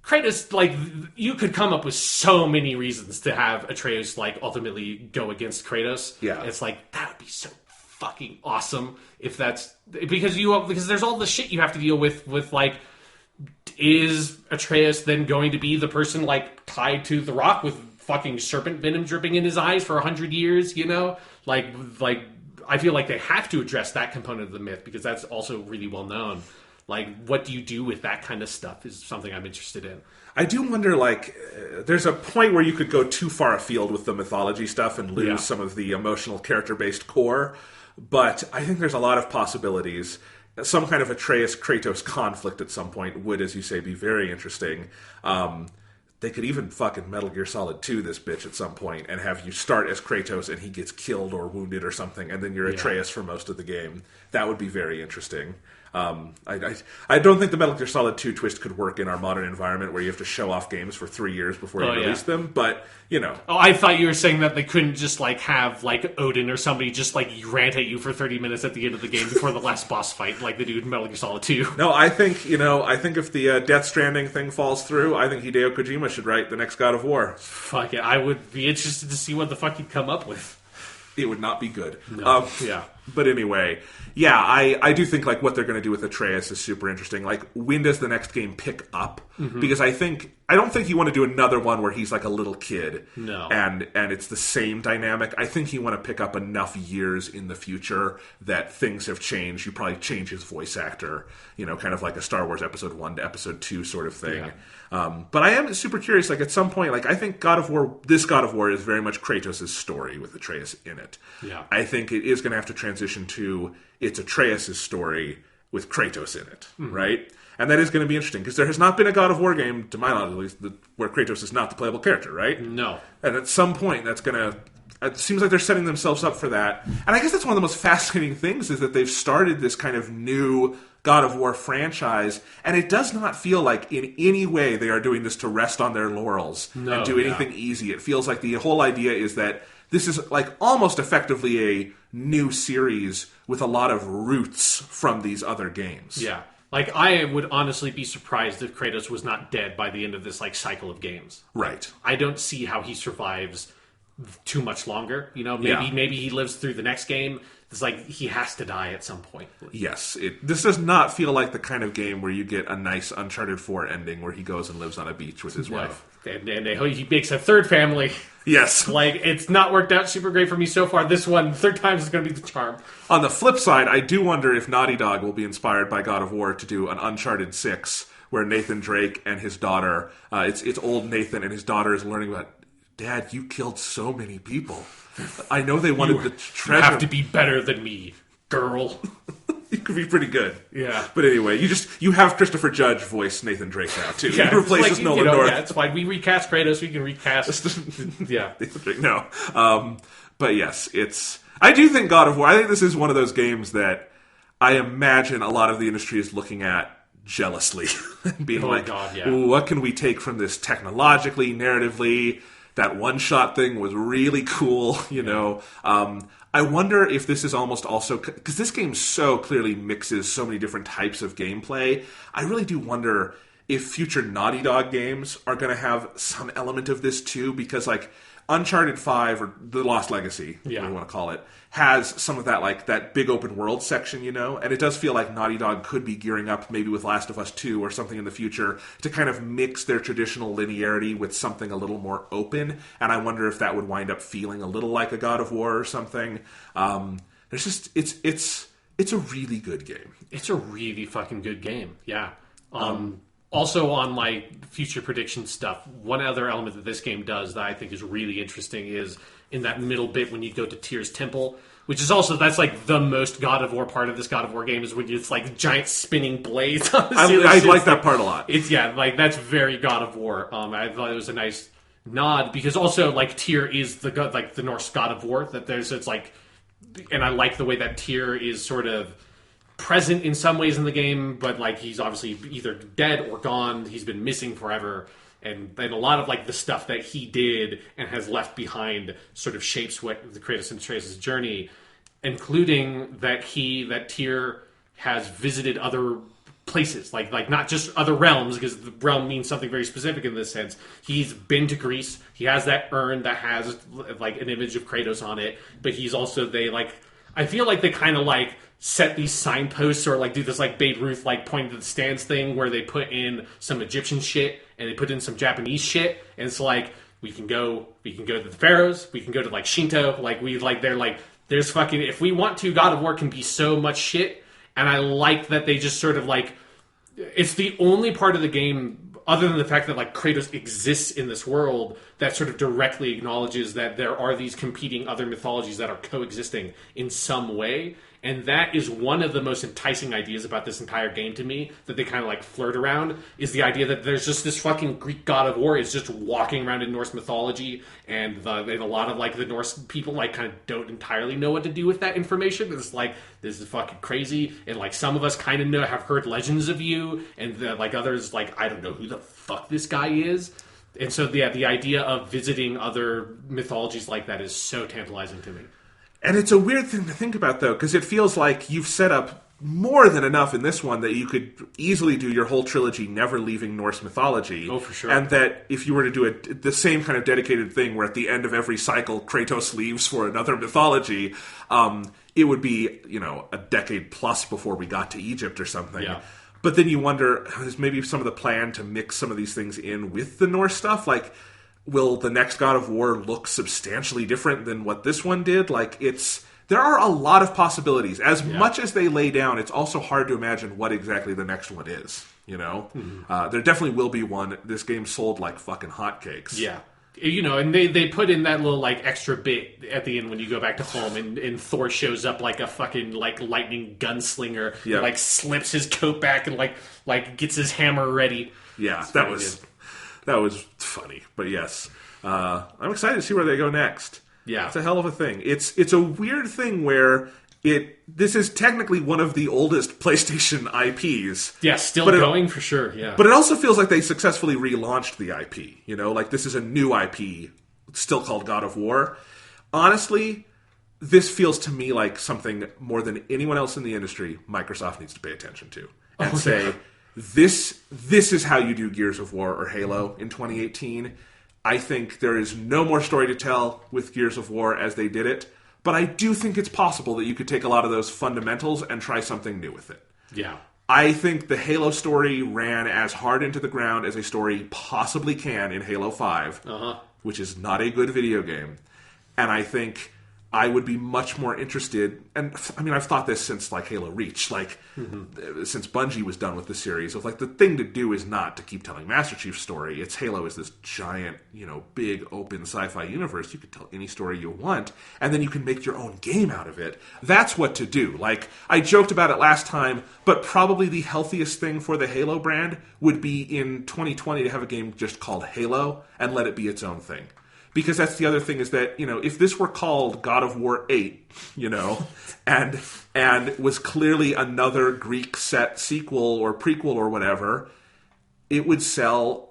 Kratos, like, you could come up with so many reasons to have Atreus, like, ultimately go against Kratos. Yeah, it's like that would be so fucking awesome if that's because there's all the shit you have to deal with like. Is Atreus then going to be the person, like, tied to the rock with fucking serpent venom dripping in his eyes for 100 years, you know? Like, I feel like they have to address that component of the myth, because that's also really well known. Like, what do you do with that kind of stuff is something I'm interested in. I do wonder, like, there's a point where you could go too far afield with the mythology stuff and lose some of the emotional character-based core, but I think there's a lot of possibilities. Some kind of Atreus-Kratos conflict at some point would, as you say, be very interesting. They could even fucking Metal Gear Solid 2 this bitch at some point and have you start as Kratos and he gets killed or wounded or something, and then you're Atreus for most of the game. That would be very interesting. I don't think the Metal Gear Solid 2 twist could work in our modern environment where you have to show off games for 3 years before you release them, but, you know. Oh, I thought you were saying that they couldn't just, like, have, like, Odin or somebody just, like, rant at you for 30 minutes at the end of the game before the last boss fight, like they do in Metal Gear Solid 2. No, I think if the Death Stranding thing falls through, I think Hideo Kojima should write the next God of War. Fuck it, I would be interested to see what the fuck he'd come up with. It would not be good. No. Yeah. But anyway, yeah, I do think, like, what they're going to do with Atreus is super interesting. Like, when does the next game pick up? Mm-hmm. Because I don't think you want to do another one where he's like a little kid. No. And it's the same dynamic. I think you want to pick up enough years in the future that things have changed. You probably change his voice actor, kind of like a Star Wars Episode 1 to Episode 2 sort of thing. Yeah. But I am super curious, like, at some point, like, I think this God of War is very much Kratos' story with Atreus in it. Yeah. I think it is going to have to transition to it's Atreus' story with Kratos in it, right? And that is going to be interesting, because there has not been a God of War game, to my knowledge at least, where Kratos is not the playable character, right? No. And at some point, that's going to... It seems like they're setting themselves up for that. And I guess that's one of the most fascinating things, is that they've started this kind of new God of War franchise, and it does not feel like in any way they are doing this to rest on their laurels and do anything easy. It feels like the whole idea is that this is, like, almost effectively a new series with a lot of roots from these other games. Yeah. Like, I would honestly be surprised if Kratos was not dead by the end of this, like, cycle of games. Right. I don't see how he survives too much longer. Maybe he lives through the next game. It's like he has to die at some point. Yes, this does not feel like the kind of game where you get a nice Uncharted 4 ending where he goes and lives on a beach with his wife. And he makes a third family. Yes. Like, it's not worked out super great for me so far. This one, third time is going to be the charm. On the flip side, I do wonder if Naughty Dog will be inspired by God of War to do an Uncharted 6 where Nathan Drake and his daughter, it's old Nathan and his daughter is learning about, Dad, you killed so many people. I know they wanted the treasure. You have to be better than me, girl. You could be pretty good. Yeah. But anyway, you have Christopher Judge voice Nathan Drake now, too. Yeah, he replaces Nolan North. Yeah, it's fine. We recast Kratos, we can recast... yeah. Nathan Drake, no. But yes, I do think God of War, I think this is one of those games that I imagine a lot of the industry is looking at jealously. And being God, yeah. what can we take from this technologically, narratively? That one-shot thing was really cool, you know. I wonder if this is almost also... Because this game so clearly mixes so many different types of gameplay. I really do wonder if future Naughty Dog games are going to have some element of this too. Because, like, Uncharted 5, or The Lost Legacy, whatever you want to call it, has some of that, like, that big open world section, you know? And it does feel like Naughty Dog could be gearing up maybe with Last of Us 2 or something in the future to kind of mix their traditional linearity with something a little more open. And I wonder if that would wind up feeling a little like a God of War or something. There's just, it's a really good game. It's a really fucking good game, yeah. Also, on my future prediction stuff, one other element that this game does that I think is really interesting is in that middle bit when you go to Tyr's Temple, which is also, that's like the most God of War part of this God of War game is when it's like giant spinning blades on the ceiling. I like that part a lot. That's very God of War. I thought it was a nice nod because also like Tyr is the Norse God of War and I like the way that Tyr is sort of present in some ways in the game, but like he's obviously either dead or gone. He's been missing forever, and a lot of like the stuff that he did and has left behind sort of shapes what the Kratos and Atreus' journey, including that Tyr has visited other places, like not just other realms, because the realm means something very specific in this sense. He's been to Greece. He has that urn that has like an image of Kratos on it, but he's also I feel like they kind of like set these signposts or like do this like Babe Ruth like point to the stands thing where they put in some Egyptian shit and they put in some Japanese shit, and it's like we can go to the pharaohs, we can go to like Shinto, there's fucking, if we want to, God of War can be so much shit. And I like that they just sort of like, it's the only part of the game other than the fact that like Kratos exists in this world that sort of directly acknowledges that there are these competing other mythologies that are coexisting in some way. And that is one of the most enticing ideas about this entire game to me, that they kind of like flirt around, is the idea that there's just this fucking Greek god of war is just walking around in Norse mythology, and a lot of like the Norse people like kind of don't entirely know what to do with that information. It's like, this is fucking crazy, and like some of us kind of have heard legends of you, and like others like, I don't know who the fuck this guy is. And so the idea of visiting other mythologies like that is so tantalizing to me. And it's a weird thing to think about, though, because it feels like you've set up more than enough in this one that you could easily do your whole trilogy never leaving Norse mythology. Oh, for sure. And that if you were to do the same kind of dedicated thing where at the end of every cycle Kratos leaves for another mythology, it would be, a decade plus before we got to Egypt or something. Yeah. But then you wonder, is maybe some of the plan to mix some of these things in with the Norse stuff? Like, will the next God of War look substantially different than what this one did? Like, there are a lot of possibilities. As much as they lay down, it's also hard to imagine what exactly the next one is, Mm-hmm. There definitely will be one. This game sold like fucking hotcakes. Yeah. And they put in that little like extra bit at the end when you go back to home, and Thor shows up like a fucking like lightning gunslinger, and, like slips his coat back and like gets his hammer ready. Yeah, that was funny. But yes, I'm excited to see where they go next. Yeah, it's a hell of a thing. It's a weird thing where this is technically one of the oldest PlayStation IPs. Yeah, still going for sure. Yeah, but it also feels like they successfully relaunched the IP. Like this is a new IP, still called God of War. Honestly, this feels to me like something more than anyone else in the industry Microsoft needs to pay attention to and say, this is how you do Gears of War or Halo in 2018. I think there is no more story to tell with Gears of War as they did it, but I do think it's possible that you could take a lot of those fundamentals and try something new with it. Yeah. I think the Halo story ran as hard into the ground as a story possibly can in Halo 5, which is not a good video game. And I think I would be much more interested, and I mean, I've thought this since like Halo Reach, like since Bungie was done with the series, of like the thing to do is not to keep telling Master Chief's story. It's Halo is this giant, big open sci-fi universe. You can tell any story you want, and then you can make your own game out of it. That's what to do. Like, I joked about it last time, but probably the healthiest thing for the Halo brand would be in 2020 to have a game just called Halo and let it be its own thing. Because that's the other thing is that, if this were called God of War 8, and was clearly another Greek set sequel or prequel or whatever, it would sell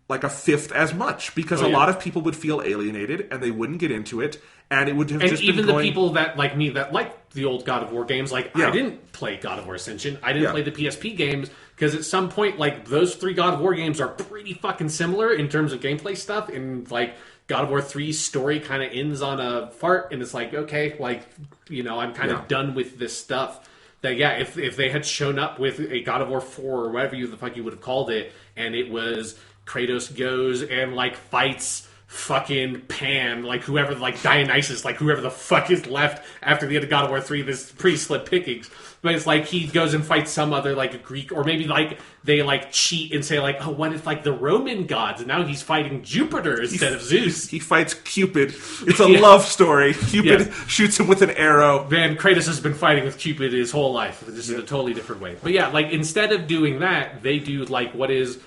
like a fifth as much because a lot of people would feel alienated and they wouldn't get into it, and it would have just even been the people that like me that like the old God of War games, like I didn't play God of War Ascension, I didn't play the PSP games because at some point like those 3 God of War games are pretty fucking similar in terms of gameplay stuff, and like God of War 3's story kind of ends on a fart, and it's like, okay, like, I'm kind of done with this stuff. That, if they had shown up with a God of War 4 or whatever the fuck you would have called it, and it was Kratos goes and, like, fights fucking Pan, like, whoever, like, Dionysus, like, whoever the fuck is left after the end of God of War 3, this is pretty slim pickings. But it's like he goes and fights some other, like, a Greek, or maybe, like, they, like, cheat and say, like, oh, what if, like, the Roman gods, and now he's fighting Jupiter instead of Zeus. He fights Cupid. It's a love story. Cupid shoots him with an arrow. Man, Kratos has been fighting with Cupid his whole life. This is a totally different way. But yeah, like, instead of doing that, they do, like, what is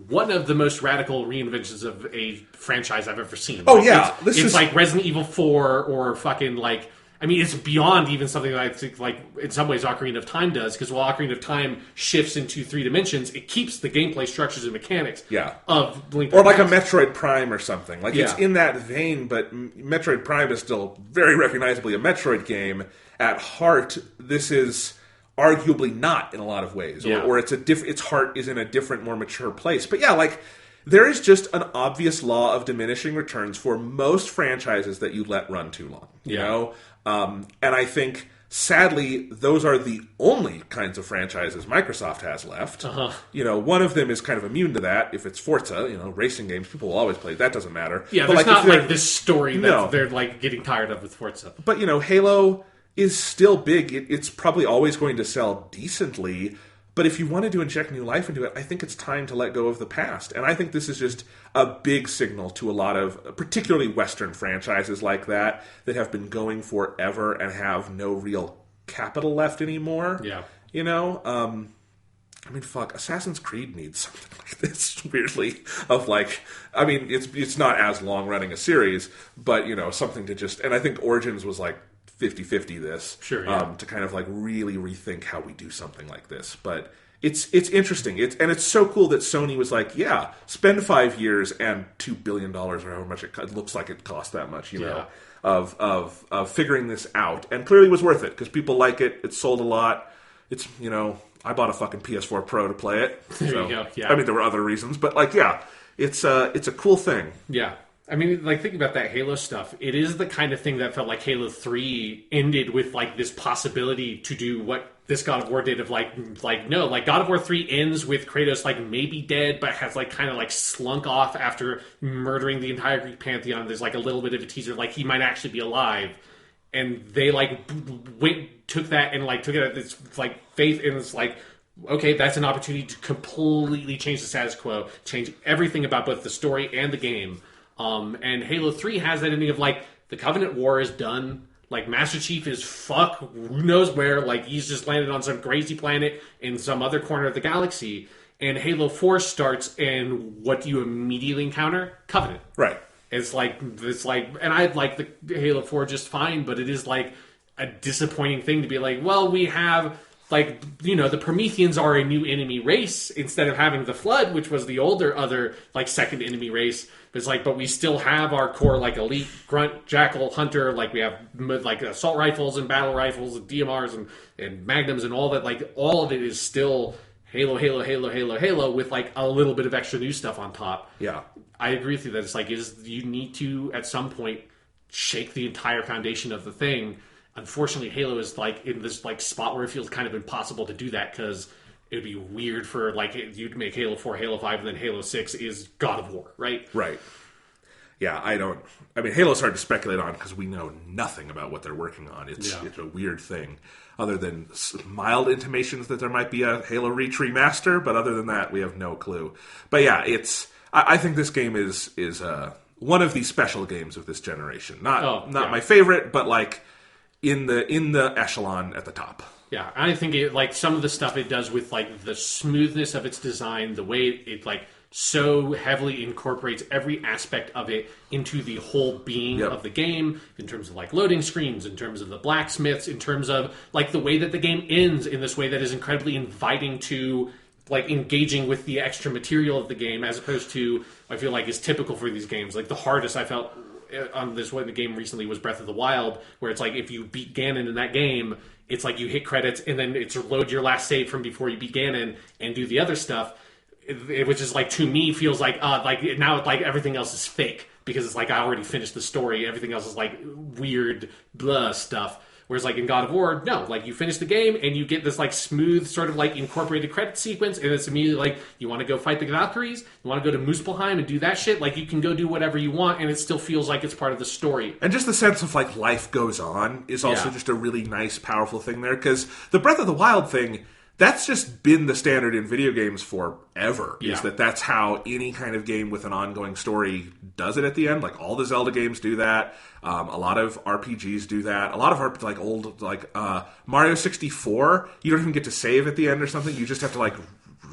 one of the most radical reinventions of a franchise I've ever seen. Oh, yeah. It's like Resident Evil 4 or fucking, like, I mean, it's beyond even something that I think, like, in some ways Ocarina of Time does, because while Ocarina of Time shifts into 3 dimensions, it keeps the gameplay structures and mechanics of Link. Or like a Metroid Prime or something. Like, it's in that vein, but Metroid Prime is still very recognizably a Metroid game. At heart, this is arguably not in a lot of ways, or its heart is in a different, more mature place. But yeah, like, there is just an obvious law of diminishing returns for most franchises that you let run too long. You know, and I think sadly those are the only kinds of franchises Microsoft has left. One of them is kind of immune to that. If it's Forza, racing games, people will always play. That doesn't matter. Yeah, but there's not like this story that they're like getting tired of with Forza. But Halo is still big. It's probably always going to sell decently. But if you wanted to inject new life into it, I think it's time to let go of the past. And I think this is just a big signal to a lot of, particularly Western franchises like that have been going forever and have no real capital left anymore. Yeah. I mean, fuck, Assassin's Creed needs something like this, weirdly, of like, I mean, it's not as long-running a series, but, something to just, and I think Origins was like, 50-50 this, to kind of like really rethink how we do something like this. But it's interesting. It's so cool that Sony was like, spend 5 years and $2 billion or however much it looks like it cost that much, of figuring this out, and clearly was worth it because people like it. It sold a lot. It's I bought a fucking PS4 Pro to play it. So, there you go. Yeah. I mean, there were other reasons, but like, it's a cool thing. Yeah. I mean, like, think about that Halo stuff. It is the kind of thing that felt like Halo 3 ended with, like, this possibility to do what this God of War did of, like no. Like, God of War 3 ends with Kratos, like, maybe dead, but has, like, kind of, like, slunk off after murdering the entire Greek pantheon. There's, like, a little bit of a teaser, like, he might actually be alive. And they, like, took that and, like, took it at this, like, faith, and it's like, okay, that's an opportunity to completely change the status quo, change everything about both the story and the game. And Halo 3 has that ending of, like, the Covenant War is done. Like, Master Chief is who knows where. Like, he's just landed on some crazy planet in some other corner of the galaxy. And Halo 4 starts, and what do you immediately encounter? Covenant. Right. It's like, and I like the Halo 4 just fine, but it is, like, a disappointing thing to be like, well, we have, like, the Prometheans are a new enemy race instead of having the Flood, which was the other, like, second enemy race. It's like, but we still have our core, like, elite grunt, jackal, hunter. Like, we have, like, assault rifles and battle rifles and DMRs and magnums and all that. Like, all of it is still Halo, Halo, Halo, Halo, Halo with like a little bit of extra new stuff on top. Yeah. I agree with you that it's like you need to at some point shake the entire foundation of the thing. Unfortunately, Halo is like in this like spot where it feels kind of impossible to do that because it'd be weird for like you'd make Halo 4, Halo 5, and then Halo 6 is God of War, right? Right. Yeah, I mean, Halo's hard to speculate on because we know nothing about what they're working on. It's a weird thing, other than mild intimations that there might be a Halo Reach remaster, but other than that, we have no clue. But yeah, I think this game is one of the special games of this generation. Not my favorite, but like in the echelon at the top. Yeah, I think like some of the stuff it does with like the smoothness of its design, the way it like so heavily incorporates every aspect of it into the whole being of the game, in terms of like loading screens, in terms of the blacksmiths, in terms of like the way that the game ends in this way that is incredibly inviting to like engaging with the extra material of the game, as opposed to I feel like is typical for these games. Like the hardest I felt on this one the game recently was Breath of the Wild, where it's like if you beat Ganon in that game, it's like you hit credits and then it's load your last save from before you beat Ganon and do the other stuff. Which is like to me feels like now like everything else is fake because it's like I already finished the story. Everything else is like weird blah stuff. Whereas like in God of War, no, like you finish the game and you get this like smooth sort of like incorporated credit sequence, and it's immediately like you want to go fight the Valkyries, you want to go to Muspelheim and do that shit. Like you can go do whatever you want, and it still feels like it's part of the story. And just the sense of like life goes on is also just a really nice, powerful thing there, because the Breath of the Wild thing, that's just been the standard in video games forever, is that's how any kind of game with an ongoing story does it at the end. Like, all the Zelda games do that. A lot of RPGs do that. A lot of, like, old, like, Mario 64, you don't even get to save at the end or something. You just have to, like,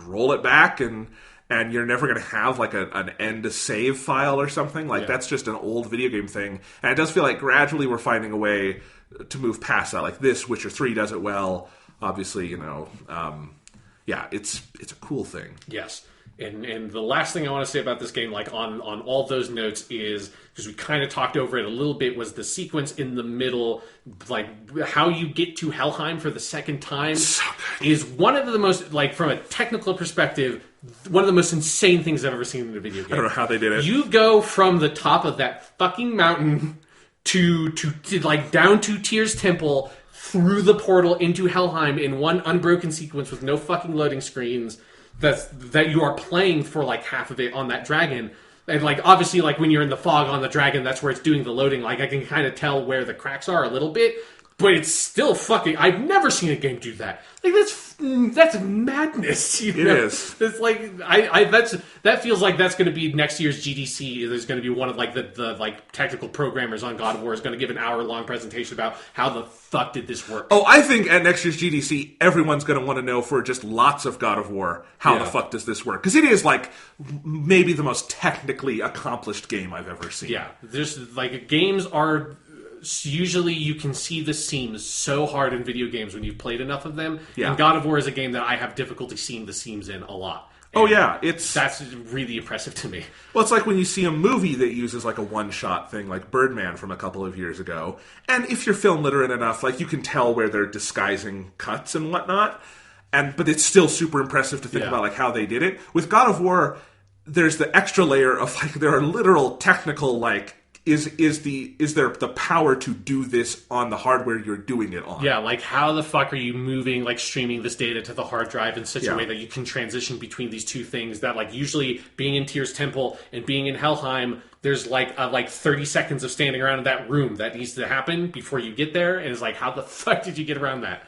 roll it back, and you're never going to have, like, an end-to-save file or something. Like, that's just an old video game thing. And it does feel like gradually we're finding a way to move past that. Like, this, Witcher 3 does it well. Obviously, you know, it's a cool thing. Yes. And the last thing I want to say about this game, like on all those notes, is because we kind of talked over it a little bit, was the sequence in the middle, like how you get to Helheim for the second time is one of the most, like from a technical perspective, one of the most insane things I've ever seen in a video game. I don't know how they did it. You go from the top of that fucking mountain to like down to Tyr's Temple, through the portal into Helheim in one unbroken sequence with no fucking loading screens that you are playing for like half of it on that dragon. And like obviously like when you're in the fog on the dragon, that's where it's doing the loading. Like I can kind of tell where the cracks are a little bit, but it's still fucking... I've never seen a game do that. Like that's madness. You know? It is. It's like that feels like that's going to be next year's GDC. There's going to be one of like the like technical programmers on God of War is going to give an hour-long presentation about how the fuck did this work. Oh, I think at next year's GDC, everyone's going to want to know for just lots of God of War, how the fuck does this work? Because it is like maybe the most technically accomplished game I've ever seen. Yeah, there's like games are... Usually you can see the seams so hard in video games when you've played enough of them. Yeah. And God of War is a game that I have difficulty seeing the seams in a lot. And that's really impressive to me. Well, it's like when you see a movie that uses like a one-shot thing, like Birdman from a couple of years ago. And if you're film literate enough, like you can tell where they're disguising cuts and whatnot. But it's still super impressive to think about like how they did it. With God of War, there's the extra layer of like there are literal technical like... Is there the power to do this on the hardware you're doing it on? Yeah, like how the fuck are you moving, like streaming this data to the hard drive in such a way that you can transition between these two things that like usually being in Tyr's Temple and being in Helheim, there's like 30 seconds of standing around in that room that needs to happen before you get there, and it's like how the fuck did you get around that?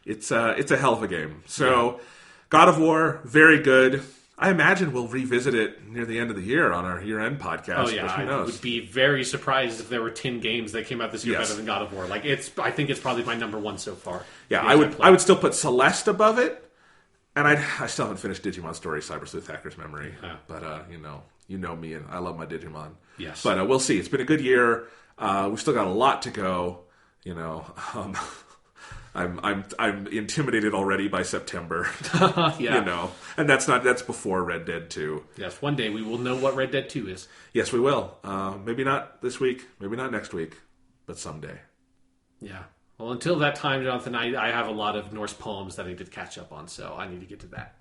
It's a hell of a game. So God of War, very good. I imagine we'll revisit it near the end of the year on our year-end podcast. Oh yeah, who knows? I would be very surprised if there were 10 games that came out this year better than God of War. Like I think it's probably my number one so far. Yeah, I would still put Celeste above it, and I still haven't finished Digimon Story: Cyber Sleuth Hacker's Memory. Yeah. But you know me, and I love my Digimon. Yes. But we'll see. It's been a good year. We've still got a lot to go. You know. I'm intimidated already by September. You know, and that's before Red Dead 2. Yes, one day we will know what Red Dead 2 is. Yes, we will. Maybe not this week, maybe not next week, but someday. Yeah. Well, until that time, Jonathan, I have a lot of Norse poems that I need to catch up on, so I need to get to that.